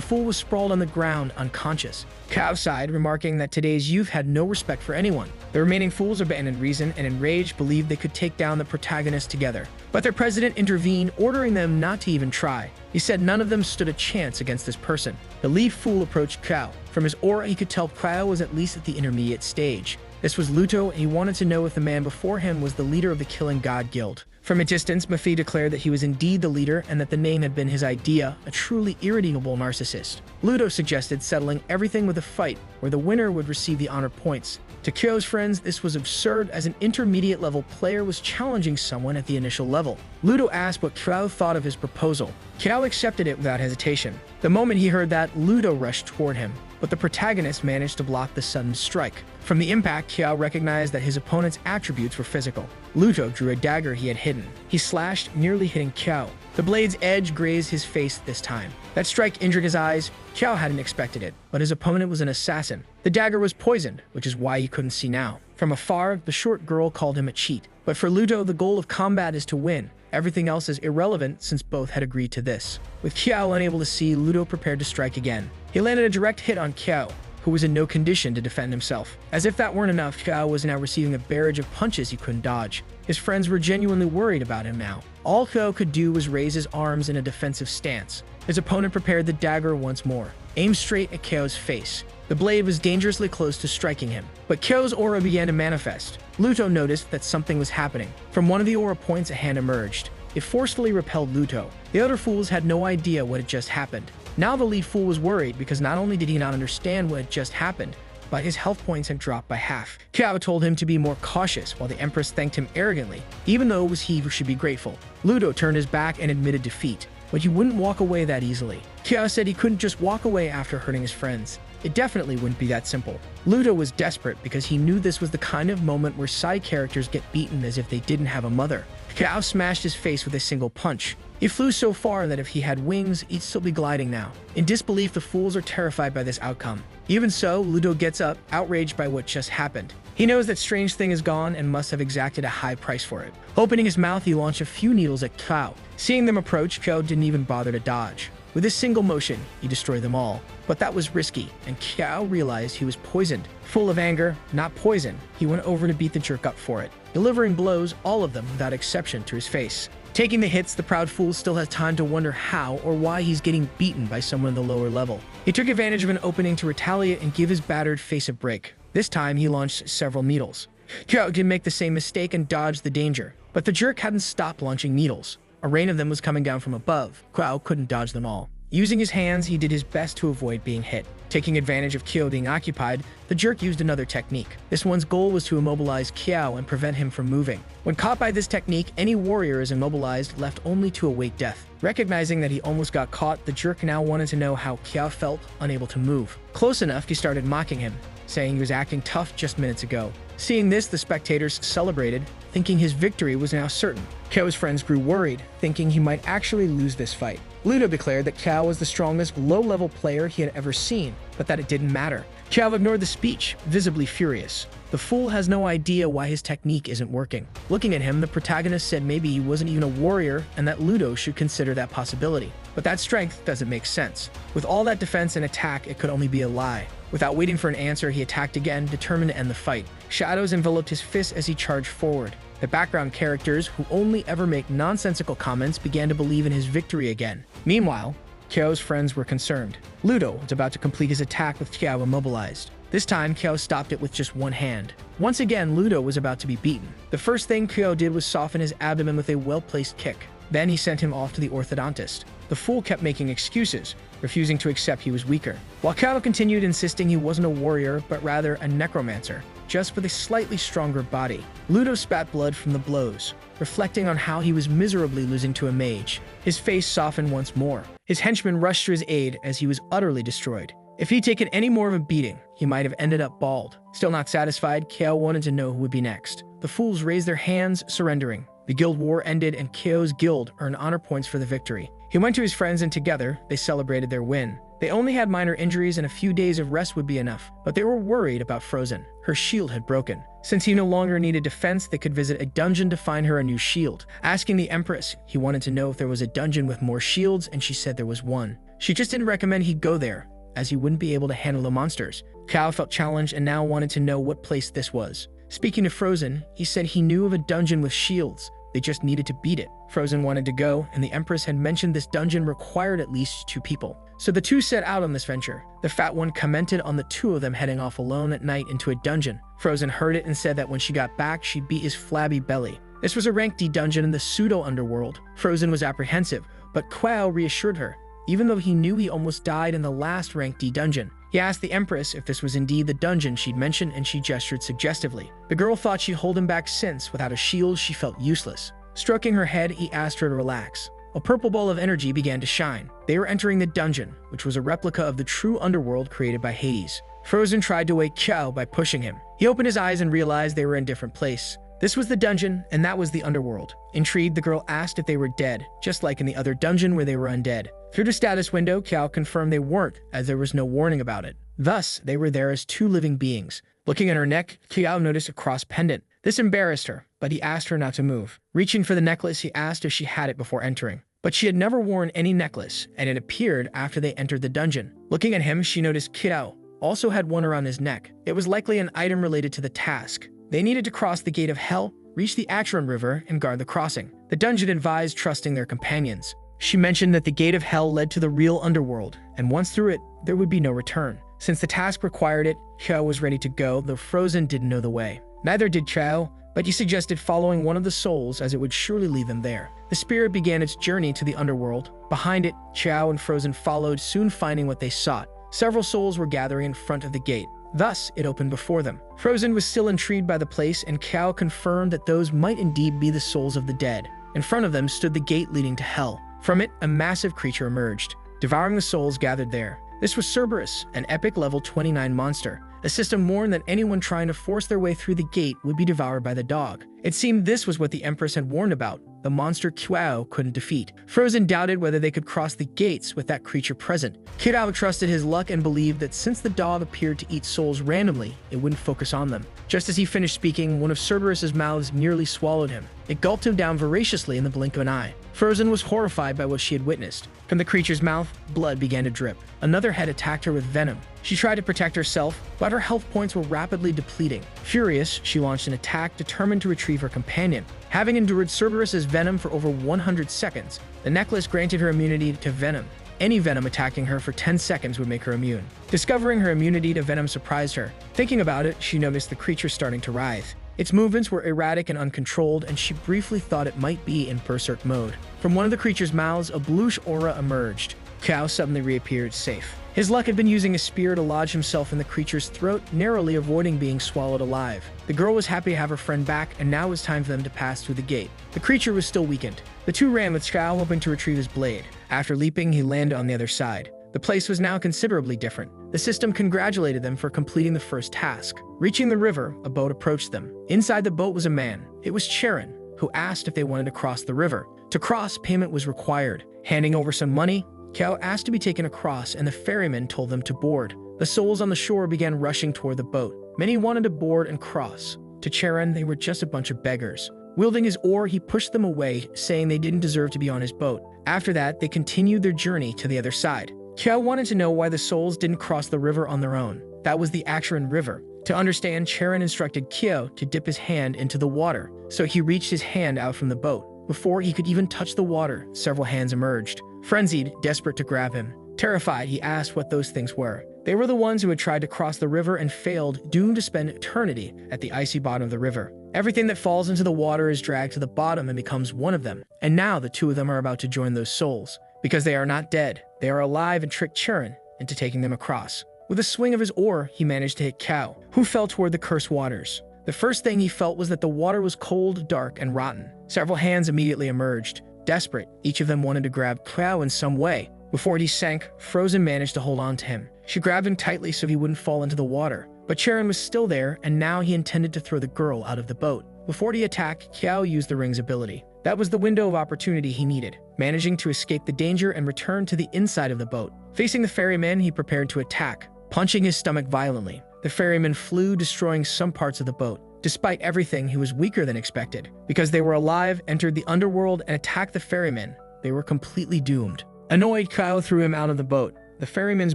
fool was sprawled on the ground, unconscious. Kyo sighed, remarking that today's youth had no respect for anyone. The remaining fools abandoned reason and enraged believed they could take down the protagonist together. But their president intervened, ordering them not to even try. He said none of them stood a chance against this person. The lead fool approached Kyo. From his aura, he could tell Kyo was at least at the intermediate stage. This was Luto, and he wanted to know if the man before him was the leader of the Killing God Guild. From a distance, Mafi declared that he was indeed the leader and that the name had been his idea, a truly irredeemable narcissist. Luto suggested settling everything with a fight, where the winner would receive the honor points. To Kyo's friends, this was absurd, as an intermediate-level player was challenging someone at the initial level. Luto asked what Kyo thought of his proposal. Kyo accepted it without hesitation. The moment he heard that, Luto rushed toward him, but the protagonist managed to block the sudden strike. From the impact, Kyo recognized that his opponent's attributes were physical. Luto drew a dagger he had hidden. He slashed, nearly hitting Kyo. The blade's edge grazed his face this time. That strike injured his eyes. Kyo hadn't expected it, but his opponent was an assassin. The dagger was poisoned, which is why he couldn't see now. From afar, the short girl called him a cheat. But for Luto, the goal of combat is to win. Everything else is irrelevant since both had agreed to this. With Kyo unable to see, Luto prepared to strike again. He landed a direct hit on Kyo, who was in no condition to defend himself. As if that weren't enough, Kyo was now receiving a barrage of punches he couldn't dodge. His friends were genuinely worried about him now. All Kyo could do was raise his arms in a defensive stance. His opponent prepared the dagger once more, aimed straight at Kyo's face. The blade was dangerously close to striking him, but Kyo's aura began to manifest. Luto noticed that something was happening. From one of the aura points, a hand emerged. It forcefully repelled Luto. The other fools had no idea what had just happened. Now the lead fool was worried because not only did he not understand what had just happened, but his health points had dropped by half. Kyo told him to be more cautious, while the Empress thanked him arrogantly, even though it was he who should be grateful. Luto turned his back and admitted defeat, but he wouldn't walk away that easily. Kyo said he couldn't just walk away after hurting his friends. It definitely wouldn't be that simple. Luto was desperate because he knew this was the kind of moment where side characters get beaten as if they didn't have a mother. Kyo smashed his face with a single punch. He flew so far that if he had wings, he'd still be gliding now. In disbelief, the fools are terrified by this outcome. Even so, Luto gets up, outraged by what just happened. He knows that Strange Thing is gone and must have exacted a high price for it. Opening his mouth, he launched a few needles at Kyo. Seeing them approach, Kyo didn't even bother to dodge. With a single motion, he destroyed them all. But that was risky, and Kyo realized he was poisoned. Full of anger, not poison, he went over to beat the jerk up for it, delivering blows, all of them without exception, to his face. Taking the hits, the proud fool still has time to wonder how or why he's getting beaten by someone in the lower level. He took advantage of an opening to retaliate and give his battered face a break. This time, he launched several needles. Qiao didn't make the same mistake and dodged the danger, but the jerk hadn't stopped launching needles. A rain of them was coming down from above. Qiao couldn't dodge them all. Using his hands, he did his best to avoid being hit. Taking advantage of Qiao being occupied, the jerk used another technique. This one's goal was to immobilize Qiao and prevent him from moving. When caught by this technique, any warrior is immobilized, left only to await death. Recognizing that he almost got caught, the jerk now wanted to know how Qiao felt, unable to move. Close enough, he started mocking him, saying he was acting tough just minutes ago. Seeing this, the spectators celebrated, thinking his victory was now certain. Qiao's friends grew worried, thinking he might actually lose this fight. Ludo declared that Qiao was the strongest low-level player he had ever seen, but that it didn't matter. Qiao ignored the speech, visibly furious. The fool has no idea why his technique isn't working. Looking at him, the protagonist said maybe he wasn't even a warrior and that Ludo should consider that possibility. But that strength doesn't make sense. With all that defense and attack, it could only be a lie. Without waiting for an answer, he attacked again, determined to end the fight. Shadows enveloped his fist as he charged forward. The background characters, who only ever make nonsensical comments, began to believe in his victory again. Meanwhile, Qiao's friends were concerned. Ludo was about to complete his attack with Qiao immobilized. This time, Qiao stopped it with just one hand. Once again, Ludo was about to be beaten. The first thing Qiao did was soften his abdomen with a well-placed kick. Then he sent him off to the orthodontist. The fool kept making excuses, refusing to accept he was weaker, while Qiao continued insisting he wasn't a warrior, but rather a necromancer, just with a slightly stronger body. Ludo spat blood from the blows, reflecting on how he was miserably losing to a mage. His face softened once more. His henchmen rushed to his aid as he was utterly destroyed. If he'd taken any more of a beating, he might have ended up bald. Still not satisfied, Qiao wanted to know who would be next. The fools raised their hands, surrendering. The guild war ended and Qiao's guild earned honor points for the victory. He went to his friends and together, they celebrated their win. They only had minor injuries and a few days of rest would be enough, but they were worried about Frozen. Her shield had broken. Since he no longer needed defense, they could visit a dungeon to find her a new shield. Asking the Empress, he wanted to know if there was a dungeon with more shields, and she said there was one. She just didn't recommend he go there, as he wouldn't be able to handle the monsters. Qiao felt challenged and now wanted to know what place this was. Speaking to Frozen, he said he knew of a dungeon with shields. They just needed to beat it. Frozen wanted to go, and the Empress had mentioned this dungeon required at least 2 people. So the two set out on this venture. The fat one commented on the 2 of them heading off alone at night into a dungeon. Frozen heard it and said that when she got back, she'd beat his flabby belly. This was a rank D dungeon in the pseudo-underworld. Frozen was apprehensive, but Qiao reassured her, even though he knew he almost died in the last rank D dungeon. He asked the Empress if this was indeed the dungeon she'd mentioned, and she gestured suggestively. The girl thought she'd hold him back since, without a shield, she felt useless. Stroking her head, he asked her to relax. A purple ball of energy began to shine. They were entering the dungeon, which was a replica of the true underworld created by Hades. Frozen tried to wake Qiao by pushing him. He opened his eyes and realized they were in a different place. This was the dungeon, and that was the underworld. Intrigued, the girl asked if they were dead, just like in the other dungeon where they were undead. Through the status window, Qiao confirmed they weren't, as there was no warning about it. Thus, they were there as 2 living beings. Looking at her neck, Qiao noticed a cross pendant. This embarrassed her, but he asked her not to move. Reaching for the necklace, he asked if she had it before entering. But she had never worn any necklace, and it appeared after they entered the dungeon. Looking at him, she noticed Qiao also had one around his neck. It was likely an item related to the task. They needed to cross the gate of hell, reach the Asura River, and guard the crossing. The dungeon advised trusting their companions. She mentioned that the gate of hell led to the real underworld, and once through it, there would be no return. Since the task required it, Qiao was ready to go, though Frozen didn't know the way. Neither did Qiao, but he suggested following one of the souls as it would surely lead them there. The spirit began its journey to the underworld. Behind it, Qiao and Frozen followed, soon finding what they sought. Several souls were gathering in front of the gate. Thus, it opened before them. Frozen was still intrigued by the place, and Qiao confirmed that those might indeed be the souls of the dead. In front of them stood the gate leading to hell. From it, a massive creature emerged, devouring the souls gathered there. This was Cerberus, an epic level 29 monster. A system warned that anyone trying to force their way through the gate would be devoured by the dog. It seemed this was what the Empress had warned about, the monster Qiao couldn't defeat. Frozen doubted whether they could cross the gates with that creature present. Qiao trusted his luck and believed that since the dog appeared to eat souls randomly, it wouldn't focus on them. Just as he finished speaking, one of Cerberus's mouths nearly swallowed him. It gulped him down voraciously in the blink of an eye. Frozen was horrified by what she had witnessed. From the creature's mouth, blood began to drip. Another head attacked her with venom. She tried to protect herself, but her health points were rapidly depleting. Furious, she launched an attack determined to retrieve her companion. Having endured Cerberus's venom for over 100 seconds, the necklace granted her immunity to venom. Any venom attacking her for 10 seconds would make her immune. Discovering her immunity to venom surprised her. Thinking about it, she noticed the creature starting to writhe. Its movements were erratic and uncontrolled, and she briefly thought it might be in berserk mode. From one of the creature's mouths, a bluish aura emerged. Kao suddenly reappeared safe. His luck had been using a spear to lodge himself in the creature's throat, narrowly avoiding being swallowed alive. The girl was happy to have her friend back, and now it was time for them to pass through the gate. The creature was still weakened. The two ran with Kao, hoping to retrieve his blade. After leaping, he landed on the other side. The place was now considerably different. The system congratulated them for completing the first task. Reaching the river, a boat approached them. Inside the boat was a man. It was Charon, who asked if they wanted to cross the river. To cross, payment was required. Handing over some money, Kao asked to be taken across, and the ferryman told them to board. The souls on the shore began rushing toward the boat. Many wanted to board and cross. To Charon, they were just a bunch of beggars. Wielding his oar, he pushed them away, saying they didn't deserve to be on his boat. After that, they continued their journey to the other side. Kao wanted to know why the souls didn't cross the river on their own. That was the Asura River. To understand, Charon instructed Kyo to dip his hand into the water, so he reached his hand out from the boat. Before he could even touch the water, several hands emerged. Frenzied, desperate to grab him. Terrified, he asked what those things were. They were the ones who had tried to cross the river and failed, doomed to spend eternity at the icy bottom of the river. Everything that falls into the water is dragged to the bottom and becomes one of them. And now the two of them are about to join those souls. Because they are not dead, they are alive and tricked Charon into taking them across. With a swing of his oar, he managed to hit Kao, who fell toward the cursed waters. The first thing he felt was that the water was cold, dark, and rotten. Several hands immediately emerged. Desperate, each of them wanted to grab Kao in some way. Before he sank, Frozen managed to hold on to him. She grabbed him tightly so he wouldn't fall into the water. But Charon was still there, and now he intended to throw the girl out of the boat. Before he attacked, Kao used the ring's ability. That was the window of opportunity he needed, managing to escape the danger and return to the inside of the boat. Facing the ferryman, he prepared to attack, punching his stomach violently. The ferryman flew, destroying some parts of the boat. Despite everything, he was weaker than expected. Because they were alive, entered the underworld, and attacked the ferryman, they were completely doomed. Annoyed, Kao threw him out of the boat. The ferryman's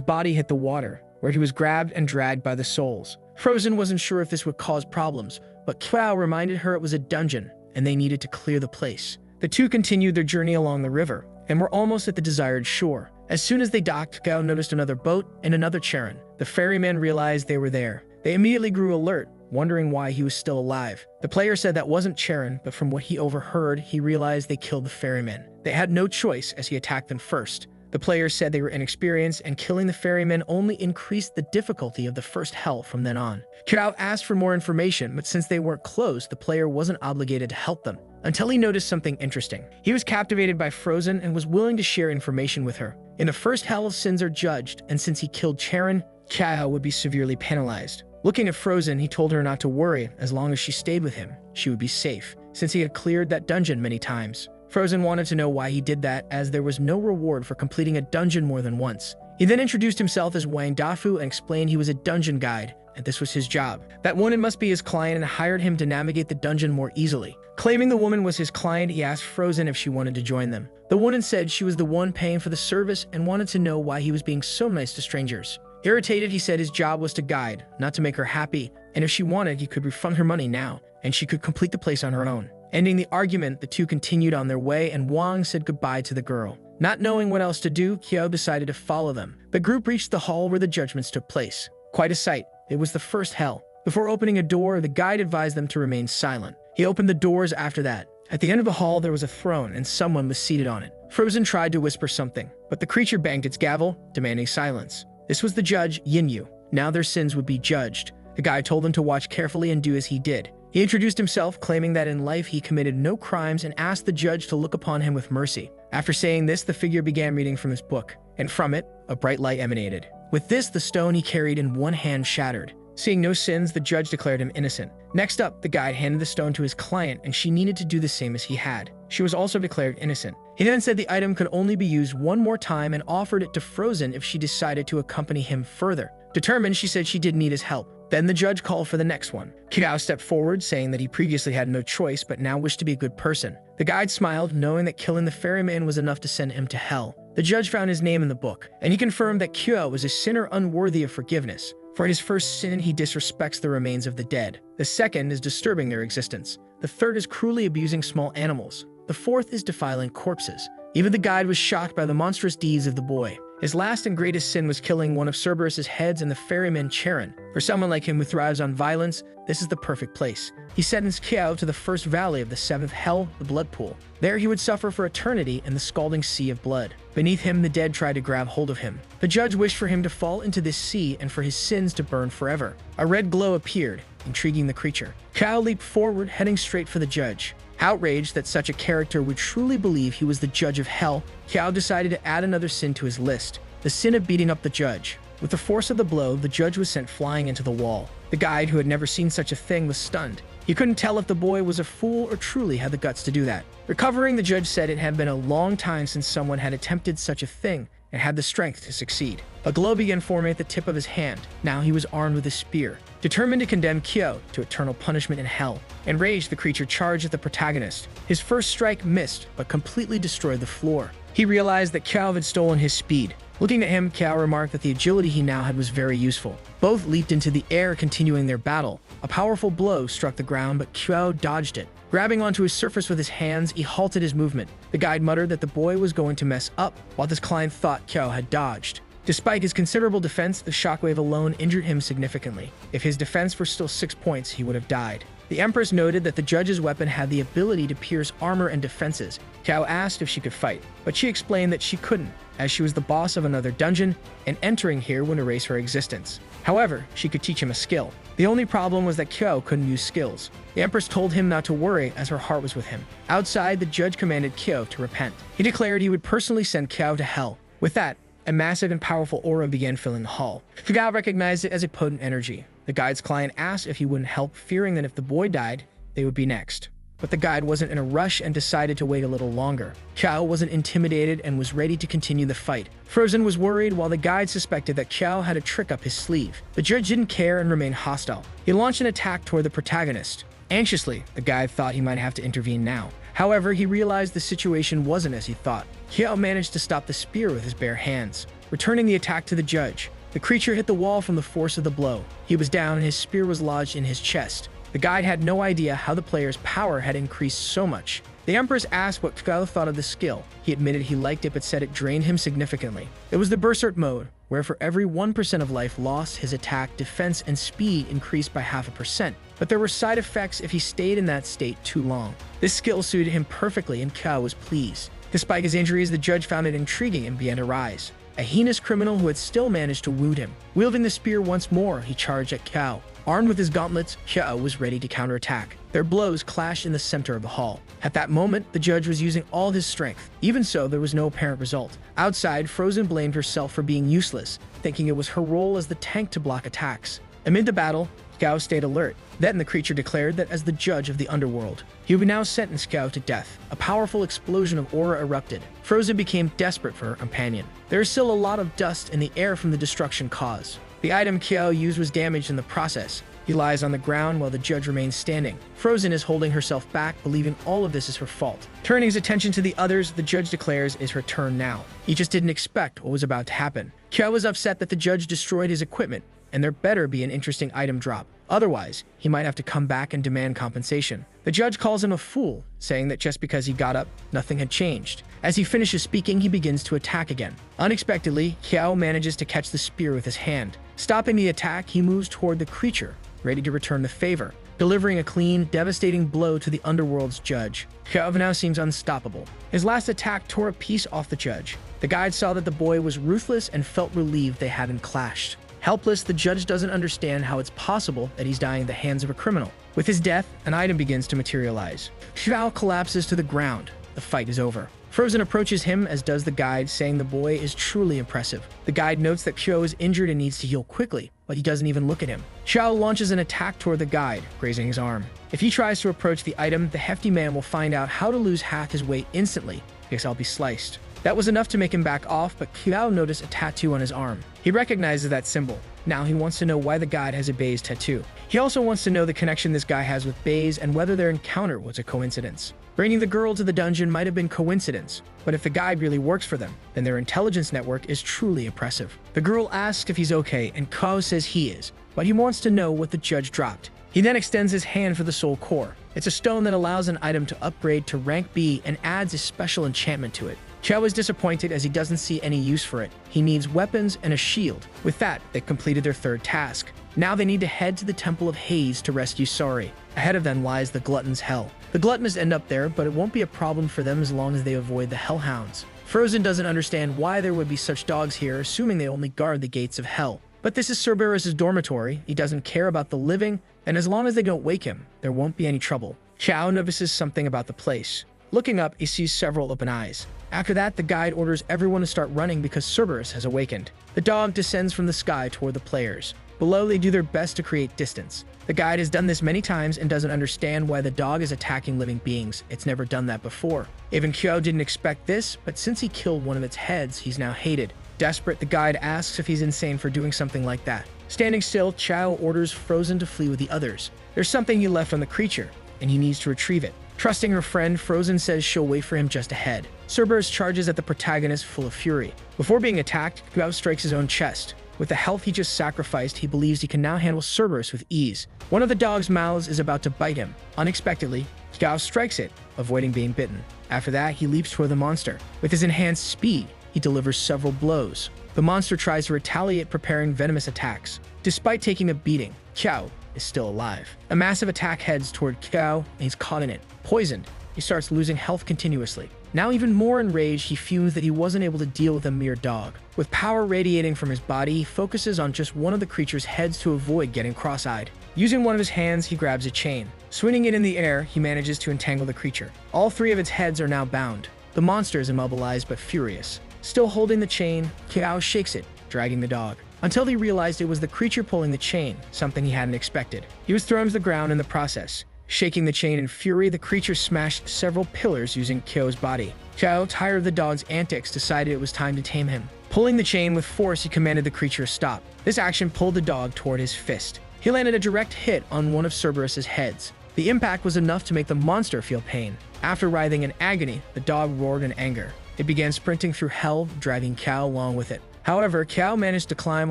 body hit the water, where he was grabbed and dragged by the souls. Frozen wasn't sure if this would cause problems, but Kao reminded her it was a dungeon, and they needed to clear the place. The two continued their journey along the river, and were almost at the desired shore. As soon as they docked, Kao noticed another boat and another Charon. The ferryman realized they were there. They immediately grew alert, wondering why he was still alive. The player said that wasn't Charon, but from what he overheard, he realized they killed the ferryman. They had no choice as he attacked them first. The players said they were inexperienced, and killing the ferryman only increased the difficulty of the first hell from then on. Kao asked for more information, but since they weren't close, the player wasn't obligated to help them, until he noticed something interesting. He was captivated by Frozen and was willing to share information with her. In the first hell, sins are judged, and since he killed Charon, Kao would be severely penalized. Looking at Frozen, he told her not to worry. As long as she stayed with him, she would be safe, since he had cleared that dungeon many times. Frozen wanted to know why he did that, as there was no reward for completing a dungeon more than once. He then introduced himself as Wang Dafu and explained he was a dungeon guide, and this was his job. That woman must be his client, and hired him to navigate the dungeon more easily. Claiming the woman was his client, he asked Frozen if she wanted to join them. The woman said she was the one paying for the service and wanted to know why he was being so nice to strangers. Irritated, he said his job was to guide, not to make her happy, and if she wanted, he could refund her money now, and she could complete the place on her own. Ending the argument, the two continued on their way, and Wang said goodbye to the girl. Not knowing what else to do, Kyo decided to follow them. The group reached the hall where the judgments took place. Quite a sight. It was the first hell. Before opening a door, the guide advised them to remain silent. He opened the doors after that. At the end of the hall, there was a throne, and someone was seated on it. Frozen tried to whisper something, but the creature banged its gavel, demanding silence. This was the judge, Yinyu. Now their sins would be judged. The guide told them to watch carefully and do as he did. He introduced himself, claiming that in life he committed no crimes, and asked the judge to look upon him with mercy. After saying this, the figure began reading from his book, and from it, a bright light emanated. With this, the stone he carried in one hand shattered. Seeing no sins, the judge declared him innocent. Next up, the guide handed the stone to his client, and she needed to do the same as he had. She was also declared innocent. He then said the item could only be used one more time and offered it to Frozen if she decided to accompany him further. Determined, she said she didn't need his help. Then the judge called for the next one. Kidao stepped forward, saying that he previously had no choice, but now wished to be a good person. The guide smiled, knowing that killing the ferryman was enough to send him to hell. The judge found his name in the book, and he confirmed that Kyo was a sinner unworthy of forgiveness. For his first sin, he disrespects the remains of the dead. The second is disturbing their existence. The third is cruelly abusing small animals. The fourth is defiling corpses. Even the guide was shocked by the monstrous deeds of the boy. His last and greatest sin was killing one of Cerberus's heads and the ferryman Charon. For someone like him who thrives on violence, this is the perfect place. He sentenced Kyo to the first valley of the seventh hell, the blood pool. There he would suffer for eternity in the scalding sea of blood. Beneath him, the dead tried to grab hold of him. The judge wished for him to fall into this sea and for his sins to burn forever. A red glow appeared, intriguing the creature. Kyo leaped forward, heading straight for the judge. Outraged that such a character would truly believe he was the judge of hell, Kyo decided to add another sin to his list, the sin of beating up the judge. With the force of the blow, the judge was sent flying into the wall. The guide, who had never seen such a thing, was stunned. He couldn't tell if the boy was a fool or truly had the guts to do that. Recovering, the judge said it had been a long time since someone had attempted such a thing and had the strength to succeed. A glow began forming at the tip of his hand. Now he was armed with a spear, determined to condemn Kyo to eternal punishment in hell. Enraged, the creature charged at the protagonist. His first strike missed, but completely destroyed the floor. He realized that Kyo had stolen his speed. Looking at him, Kyo remarked that the agility he now had was very useful. Both leaped into the air, continuing their battle. A powerful blow struck the ground, but Kyo dodged it. Grabbing onto his surface with his hands, he halted his movement. The guide muttered that the boy was going to mess up, while this client thought Kyo had dodged. Despite his considerable defense, the shockwave alone injured him significantly. If his defense were still 6 points, he would have died. The Empress noted that the judge's weapon had the ability to pierce armor and defenses. Kyo asked if she could fight, but she explained that she couldn't, as she was the boss of another dungeon, and entering here would erase her existence. However, she could teach him a skill. The only problem was that Kyo couldn't use skills. The Empress told him not to worry, as her heart was with him. Outside, the judge commanded Kyo to repent. He declared he would personally send Kyo to hell. With that, a massive and powerful aura began filling the hall. Kyo recognized it as a potent energy. The guide's client asked if he wouldn't help, fearing that if the boy died, they would be next. But the guide wasn't in a rush and decided to wait a little longer. Kyo wasn't intimidated and was ready to continue the fight. Frozen was worried, while the guide suspected that Kyo had a trick up his sleeve. The judge didn't care and remained hostile. He launched an attack toward the protagonist. Anxiously, the guide thought he might have to intervene now. However, he realized the situation wasn't as he thought. Kyo managed to stop the spear with his bare hands, returning the attack to the judge. The creature hit the wall from the force of the blow. He was down and his spear was lodged in his chest. The guide had no idea how the player's power had increased so much. The Empress asked what Kyo thought of the skill. He admitted he liked it but said it drained him significantly. It was the Berserk mode, where for every 1% of life lost, his attack, defense, and speed increased by 0.5%. But there were side effects if he stayed in that state too long. This skill suited him perfectly and Kyo was pleased. Despite his injuries, the judge found it intriguing and began to rise. A heinous criminal who had still managed to wound him. Wielding the spear once more, he charged at Kyo. Armed with his gauntlets, Kyo was ready to counterattack. Their blows clashed in the center of the hall. At that moment, the judge was using all his strength. Even so, there was no apparent result. Outside, Frozen blamed herself for being useless, thinking it was her role as the tank to block attacks. Amid the battle, Kyo stayed alert. Then the creature declared that as the judge of the underworld, he would now sentence Kyo to death. A powerful explosion of aura erupted. Frozen became desperate for her companion. There is still a lot of dust in the air from the destruction caused. The item Kyo used was damaged in the process. He lies on the ground while the judge remains standing. Frozen is holding herself back, believing all of this is her fault. Turning his attention to the others, the judge declares it's her turn now. He just didn't expect what was about to happen. Kyo was upset that the judge destroyed his equipment, and there better be an interesting item drop. Otherwise, he might have to come back and demand compensation. The judge calls him a fool, saying that just because he got up, nothing had changed. As he finishes speaking, he begins to attack again. Unexpectedly, Kyo manages to catch the spear with his hand. Stopping the attack, he moves toward the creature, ready to return the favor, delivering a clean, devastating blow to the underworld's judge. Kyo now seems unstoppable. His last attack tore a piece off the judge. The guide saw that the boy was ruthless and felt relieved they hadn't clashed. Helpless, the judge doesn't understand how it's possible that he's dying at the hands of a criminal. With his death, an item begins to materialize. Kyo collapses to the ground. The fight is over. Frozen approaches him, as does the guide, saying the boy is truly impressive. The guide notes that Kyo is injured and needs to heal quickly, but he doesn't even look at him. Kyo launches an attack toward the guide, grazing his arm. If he tries to approach the item, the hefty man will find out how to lose half his weight instantly, because I'll be sliced. That was enough to make him back off, but Kyo noticed a tattoo on his arm. He recognizes that symbol. Now he wants to know why the guide has a Bae's tattoo. He also wants to know the connection this guy has with Bae's and whether their encounter was a coincidence. Bringing the girl to the dungeon might have been coincidence, but if the guide really works for them, then their intelligence network is truly impressive. The girl asks if he's okay, and Kao says he is, but he wants to know what the judge dropped. He then extends his hand for the soul core. It's a stone that allows an item to upgrade to rank B and adds a special enchantment to it. Kao is disappointed as he doesn't see any use for it. He needs weapons and a shield. With that, they completed their third task. Now they need to head to the Temple of Hades to rescue Sari. Ahead of them lies the Glutton's Hell. The Glutton must end up there, but it won't be a problem for them as long as they avoid the Hellhounds. Frozen doesn't understand why there would be such dogs here, assuming they only guard the gates of hell. But this is Cerberus' dormitory. He doesn't care about the living, and as long as they don't wake him, there won't be any trouble. Kao notices something about the place. Looking up, he sees several open eyes. After that, the guide orders everyone to start running because Cerberus has awakened. The dog descends from the sky toward the players. Below, they do their best to create distance. The guide has done this many times and doesn't understand why the dog is attacking living beings. It's never done that before. Even Kyo didn't expect this, but since he killed one of its heads, he's now hated. Desperate, the guide asks if he's insane for doing something like that. Standing still, Chao orders Frozen to flee with the others. There's something he left on the creature, and he needs to retrieve it. Trusting her friend, Frozen says she'll wait for him just ahead. Cerberus charges at the protagonist full of fury. Before being attacked, Kyo strikes his own chest. With the health he just sacrificed, he believes he can now handle Cerberus with ease. One of the dog's mouths is about to bite him. Unexpectedly, Kyo strikes it, avoiding being bitten. After that, he leaps toward the monster. With his enhanced speed, he delivers several blows. The monster tries to retaliate, preparing venomous attacks. Despite taking a beating, Kyo is still alive. A massive attack heads toward Kyo, and he's caught in it. Poisoned, he starts losing health continuously. Now even more enraged, he fumes that he wasn't able to deal with a mere dog. With power radiating from his body, he focuses on just one of the creature's heads to avoid getting cross-eyed. Using one of his hands, he grabs a chain. Swinging it in the air, he manages to entangle the creature. All three of its heads are now bound. The monster is immobilized but furious. Still holding the chain, Kyo shakes it, dragging the dog. Until he realized it was the creature pulling the chain, something he hadn't expected. He was thrown to the ground in the process. Shaking the chain in fury, the creature smashed several pillars using Kyo's body. Kyo, tired of the dog's antics, decided it was time to tame him. Pulling the chain with force, he commanded the creature to stop. This action pulled the dog toward his fist. He landed a direct hit on one of Cerberus's heads. The impact was enough to make the monster feel pain. After writhing in agony, the dog roared in anger. It began sprinting through hell, driving Kyo along with it. However, Kyo managed to climb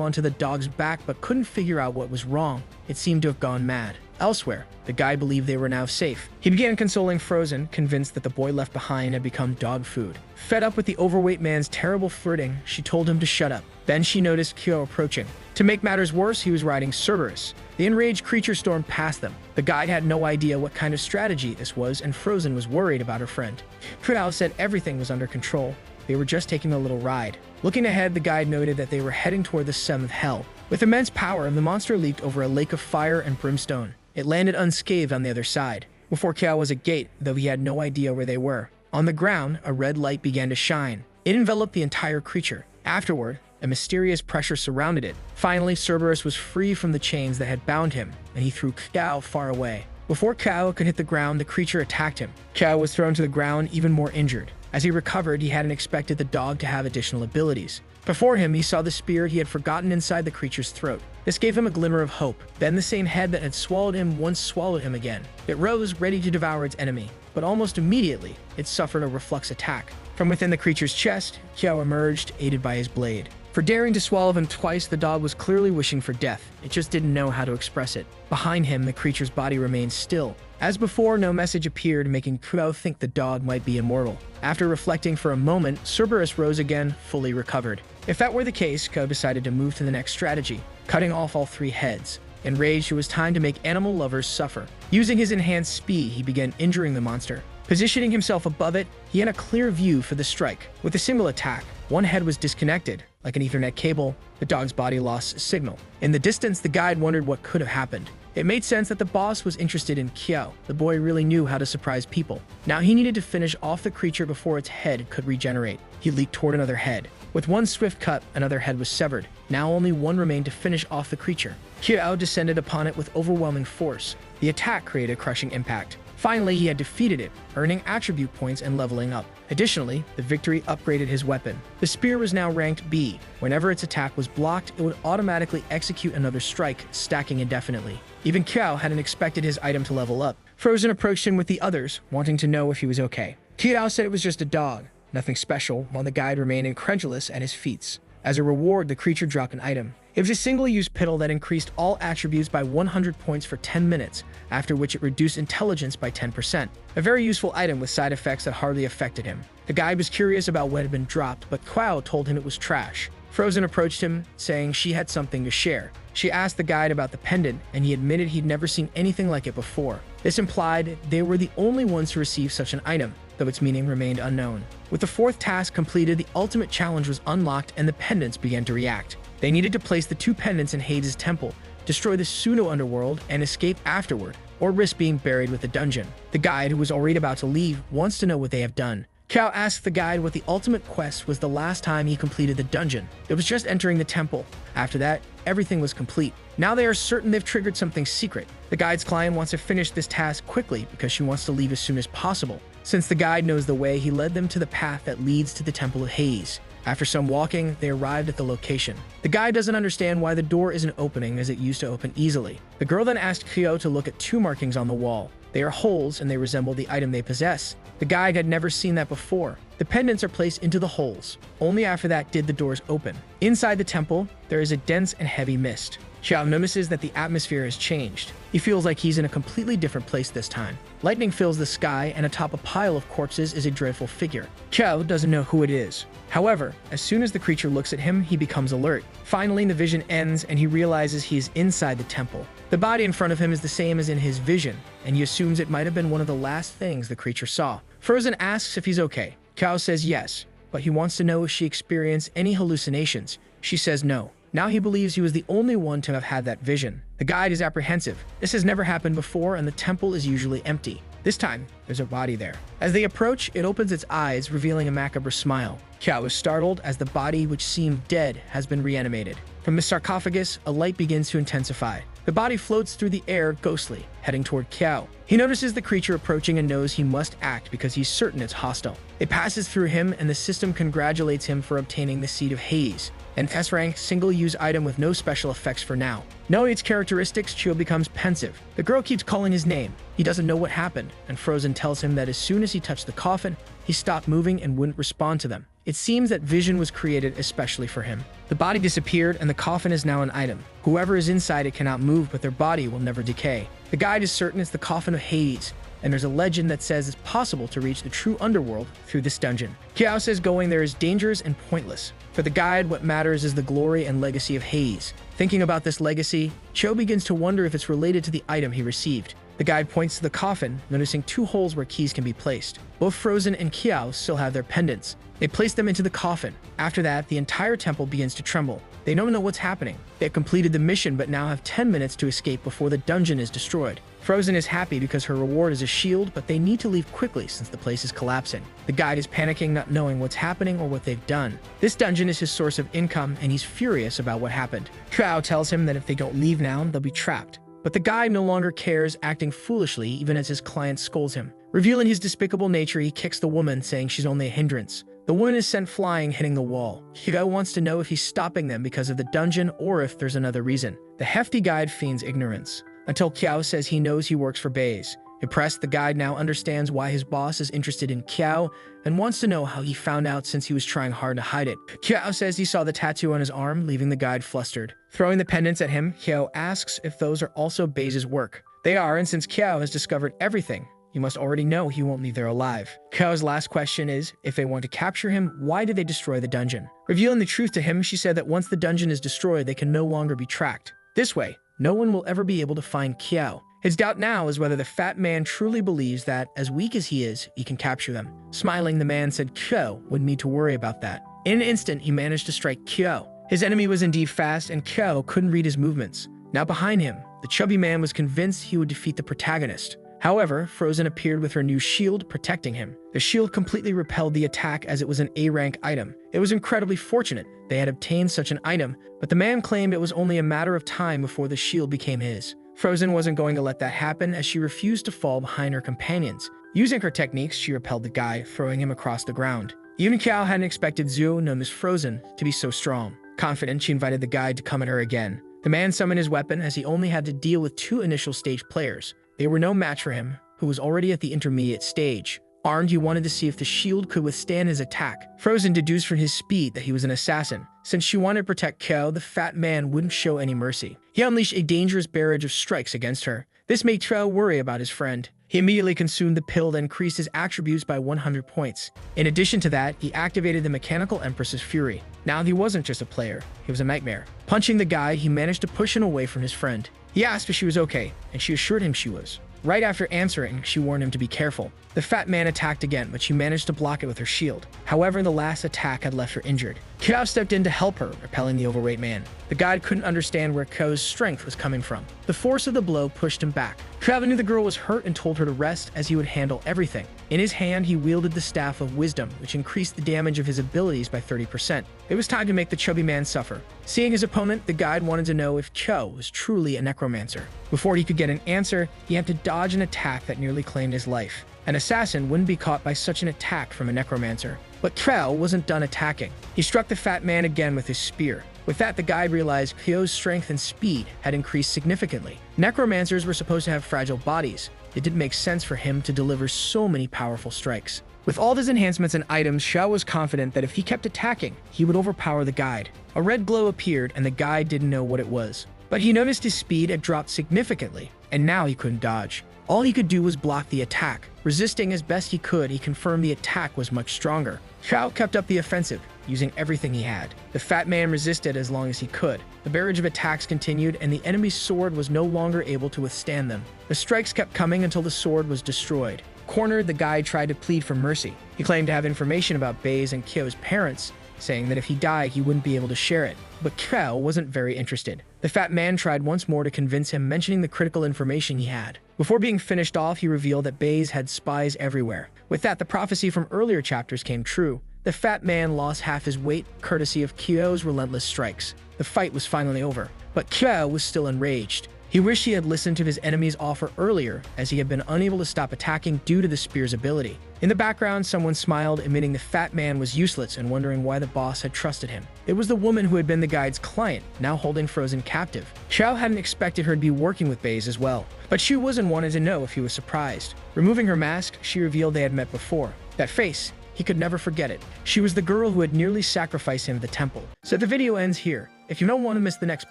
onto the dog's back but couldn't figure out what was wrong. It seemed to have gone mad. Elsewhere, the guy believed they were now safe. He began consoling Frozen, convinced that the boy left behind had become dog food. Fed up with the overweight man's terrible flirting, she told him to shut up. Then she noticed Kyo approaching. To make matters worse, he was riding Cerberus. The enraged creature stormed past them. The guide had no idea what kind of strategy this was, and Frozen was worried about her friend. Kyo said everything was under control. They were just taking a little ride. Looking ahead, the guide noted that they were heading toward the seventh hell. With immense power, the monster leaped over a lake of fire and brimstone. It landed unscathed on the other side. Before Kyo was a gate, though he had no idea where they were. On the ground, a red light began to shine. It enveloped the entire creature. Afterward, a mysterious pressure surrounded it. Finally, Cerberus was free from the chains that had bound him, and he threw Kyo far away. Before Kyo could hit the ground, the creature attacked him. Kyo was thrown to the ground, even more injured. As he recovered, he hadn't expected the dog to have additional abilities. Before him, he saw the spear he had forgotten inside the creature's throat. This gave him a glimmer of hope. Then the same head that had swallowed him once swallowed him again. It rose, ready to devour its enemy. But almost immediately, it suffered a reflex attack. From within the creature's chest, Kyo emerged, aided by his blade. For daring to swallow him twice, the dog was clearly wishing for death. It just didn't know how to express it. Behind him, the creature's body remained still. As before, no message appeared, making Kyo think the dog might be immortal. After reflecting for a moment, Cerberus rose again, fully recovered. If that were the case, Kyo decided to move to the next strategy, cutting off all three heads. Enraged, it was time to make animal lovers suffer. Using his enhanced speed, he began injuring the monster. Positioning himself above it, he had a clear view for the strike. With a single attack, one head was disconnected. Like an Ethernet cable, the dog's body lost signal. In the distance, the guide wondered what could have happened. It made sense that the boss was interested in Kyo. The boy really knew how to surprise people. Now he needed to finish off the creature before its head could regenerate. He leaped toward another head. With one swift cut, another head was severed. Now only one remained to finish off the creature. Kyo descended upon it with overwhelming force. The attack created a crushing impact. Finally, he had defeated it, earning attribute points and leveling up. Additionally, the victory upgraded his weapon. The spear was now ranked B. Whenever its attack was blocked, it would automatically execute another strike, stacking indefinitely. Even Kiao hadn't expected his item to level up. Frozen approached him with the others, wanting to know if he was okay. Kiao said it was just a dog, nothing special, while the guide remained incredulous at his feats. As a reward, the creature dropped an item. It was a single-use piddle that increased all attributes by 100 points for 10 minutes, after which it reduced intelligence by 10%. A very useful item with side effects that hardly affected him. The guide was curious about what had been dropped, but Kiao told him it was trash. Frozen approached him, saying she had something to share. She asked the guide about the pendant, and he admitted he'd never seen anything like it before. This implied they were the only ones to receive such an item, though its meaning remained unknown. With the fourth task completed, the ultimate challenge was unlocked and the pendants began to react. They needed to place the 2 pendants in Hades' temple, destroy the pseudo-underworld, and escape afterward, or risk being buried with the dungeon. The guide, who was already about to leave, wants to know what they have done. Kiao asked the guide what the ultimate quest was the last time he completed the dungeon. It was just entering the temple. After that, everything was complete. Now they are certain they've triggered something secret. The guide's client wants to finish this task quickly because she wants to leave as soon as possible. Since the guide knows the way, he led them to the path that leads to the Temple of Hades. After some walking, they arrived at the location. The guide doesn't understand why the door isn't opening as it used to open easily. The girl then asked Kiao to look at 2 markings on the wall. They are holes and they resemble the item they possess. The guide had never seen that before. The pendants are placed into the holes. Only after that did the doors open. Inside the temple, there is a dense and heavy mist. Kiao notices that the atmosphere has changed. He feels like he's in a completely different place this time. Lightning fills the sky, and atop a pile of corpses is a dreadful figure. Kiao doesn't know who it is. However, as soon as the creature looks at him, he becomes alert. Finally, the vision ends, and he realizes he is inside the temple. The body in front of him is the same as in his vision, and he assumes it might have been one of the last things the creature saw. Frozen asks if he's okay. Kiao says yes, but he wants to know if she experienced any hallucinations. She says no. Now he believes he was the only one to have had that vision. The guide is apprehensive. This has never happened before, and the temple is usually empty. This time, there's a body there. As they approach, it opens its eyes, revealing a macabre smile. Kiao is startled as the body, which seemed dead, has been reanimated. From the sarcophagus, a light begins to intensify. The body floats through the air, ghostly, heading toward Kiao. He notices the creature approaching and knows he must act because he's certain it's hostile. It passes through him, and the system congratulates him for obtaining the Seed of Hades, an S-rank single-use item with no special effects for now. Knowing its characteristics, Chio becomes pensive. The girl keeps calling his name. He doesn't know what happened, and Frozen tells him that as soon as he touched the coffin, he stopped moving and wouldn't respond to them. It seems that vision was created especially for him. The body disappeared, and the coffin is now an item. Whoever is inside it cannot move, but their body will never decay. The guide is certain it's the coffin of Hades, and there's a legend that says it's possible to reach the true underworld through this dungeon. Kiao says going there is dangerous and pointless. For the guide, what matters is the glory and legacy of Hades. Thinking about this legacy, Cho begins to wonder if it's related to the item he received. The guide points to the coffin, noticing 2 holes where keys can be placed. Both Frozen and Kiao still have their pendants. They place them into the coffin. After that, the entire temple begins to tremble. They don't know what's happening. They have completed the mission but now have 10 minutes to escape before the dungeon is destroyed. Frozen is happy because her reward is a shield, but they need to leave quickly since the place is collapsing. The guide is panicking, not knowing what's happening or what they've done. This dungeon is his source of income, and he's furious about what happened. Kiao tells him that if they don't leave now, they'll be trapped. But the guide no longer cares, acting foolishly even as his client scolds him. Revealing his despicable nature, he kicks the woman, saying she's only a hindrance. The woman is sent flying, hitting the wall. Kiao wants to know if he's stopping them because of the dungeon or if there's another reason. The hefty guide feigns ignorance, until Kiao says he knows he works for Baze. Impressed, the guide now understands why his boss is interested in Kiao and wants to know how he found out since he was trying hard to hide it. Kiao says he saw the tattoo on his arm, leaving the guide flustered. Throwing the pendants at him, Kiao asks if those are also Baze's work. They are, and since Kiao has discovered everything, you must already know he won't leave there alive. Kiao's last question is, if they want to capture him, why did they destroy the dungeon? Revealing the truth to him, she said that once the dungeon is destroyed, they can no longer be tracked. This way, no one will ever be able to find Kiao. His doubt now is whether the fat man truly believes that, as weak as he can capture them. Smiling, the man said Kiao wouldn't need to worry about that. In an instant, he managed to strike Kiao. His enemy was indeed fast, and Kiao couldn't read his movements. Now behind him, the chubby man was convinced he would defeat the protagonist. However, Frozen appeared with her new shield, protecting him. The shield completely repelled the attack as it was an A-rank item. It was incredibly fortunate they had obtained such an item, but the man claimed it was only a matter of time before the shield became his. Frozen wasn't going to let that happen as she refused to fall behind her companions. Using her techniques, she repelled the guy, throwing him across the ground. Even Qiao hadn't expected Zhu, known as Frozen, to be so strong. Confident, she invited the guide to come at her again. The man summoned his weapon as he only had to deal with 2 initial stage players. They were no match for him, who was already at the intermediate stage. Armed, he wanted to see if the shield could withstand his attack. Frozen deduced from his speed that he was an assassin. Since she wanted to protect Qiao, the fat man wouldn't show any mercy. He unleashed a dangerous barrage of strikes against her. This made Qiao worry about his friend. He immediately consumed the pill that increased his attributes by 100 points. In addition to that, he activated the Mechanical Empress's Fury. Now he wasn't just a player, he was a nightmare. Punching the guy, he managed to push him away from his friend. He asked if she was okay, and she assured him she was. Right after answering, she warned him to be careful. The fat man attacked again, but she managed to block it with her shield. However, the last attack had left her injured. Qiao stepped in to help her, repelling the overweight man. The guide couldn't understand where Qiao's strength was coming from. The force of the blow pushed him back. Qiao knew the girl was hurt and told her to rest as he would handle everything. In his hand, he wielded the Staff of Wisdom, which increased the damage of his abilities by 30%. It was time to make the chubby man suffer. Seeing his opponent, the guide wanted to know if Qiao was truly a necromancer. Before he could get an answer, he had to dodge an attack that nearly claimed his life. An assassin wouldn't be caught by such an attack from a necromancer. But Qiao wasn't done attacking. He struck the fat man again with his spear. With that, the guide realized Qiao's strength and speed had increased significantly. Necromancers were supposed to have fragile bodies. It didn't make sense for him to deliver so many powerful strikes. With all his enhancements and items, Qiao was confident that if he kept attacking, he would overpower the guide. A red glow appeared, and the guide didn't know what it was. But he noticed his speed had dropped significantly, and now he couldn't dodge. All he could do was block the attack. Resisting as best he could, he confirmed the attack was much stronger. Qiao kept up the offensive, using everything he had. The fat man resisted as long as he could. The barrage of attacks continued, and the enemy's sword was no longer able to withstand them. The strikes kept coming until the sword was destroyed. Cornered, the guide tried to plead for mercy. He claimed to have information about Bei's and Qiao's parents, saying that if he died, he wouldn't be able to share it. But Qiao wasn't very interested. The fat man tried once more to convince him, mentioning the critical information he had. Before being finished off, he revealed that Bei's had spies everywhere. With that, the prophecy from earlier chapters came true. The fat man lost half his weight, courtesy of Qiao's relentless strikes. The fight was finally over, but Qiao was still enraged. He wished he had listened to his enemy's offer earlier, as he had been unable to stop attacking due to the spear's ability. In the background, someone smiled, admitting the fat man was useless and wondering why the boss had trusted him. It was the woman who had been the guide's client, now holding Frozen captive. Qiao hadn't expected her to be working with Bei's as well, but she wasn't wanted to know if he was surprised. Removing her mask, she revealed they had met before. That face, he could never forget it. She was the girl who had nearly sacrificed him at the temple. So the video ends here. If you don't want to miss the next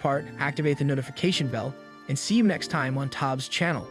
part, activate the notification bell, and see you next time on Tob's channel.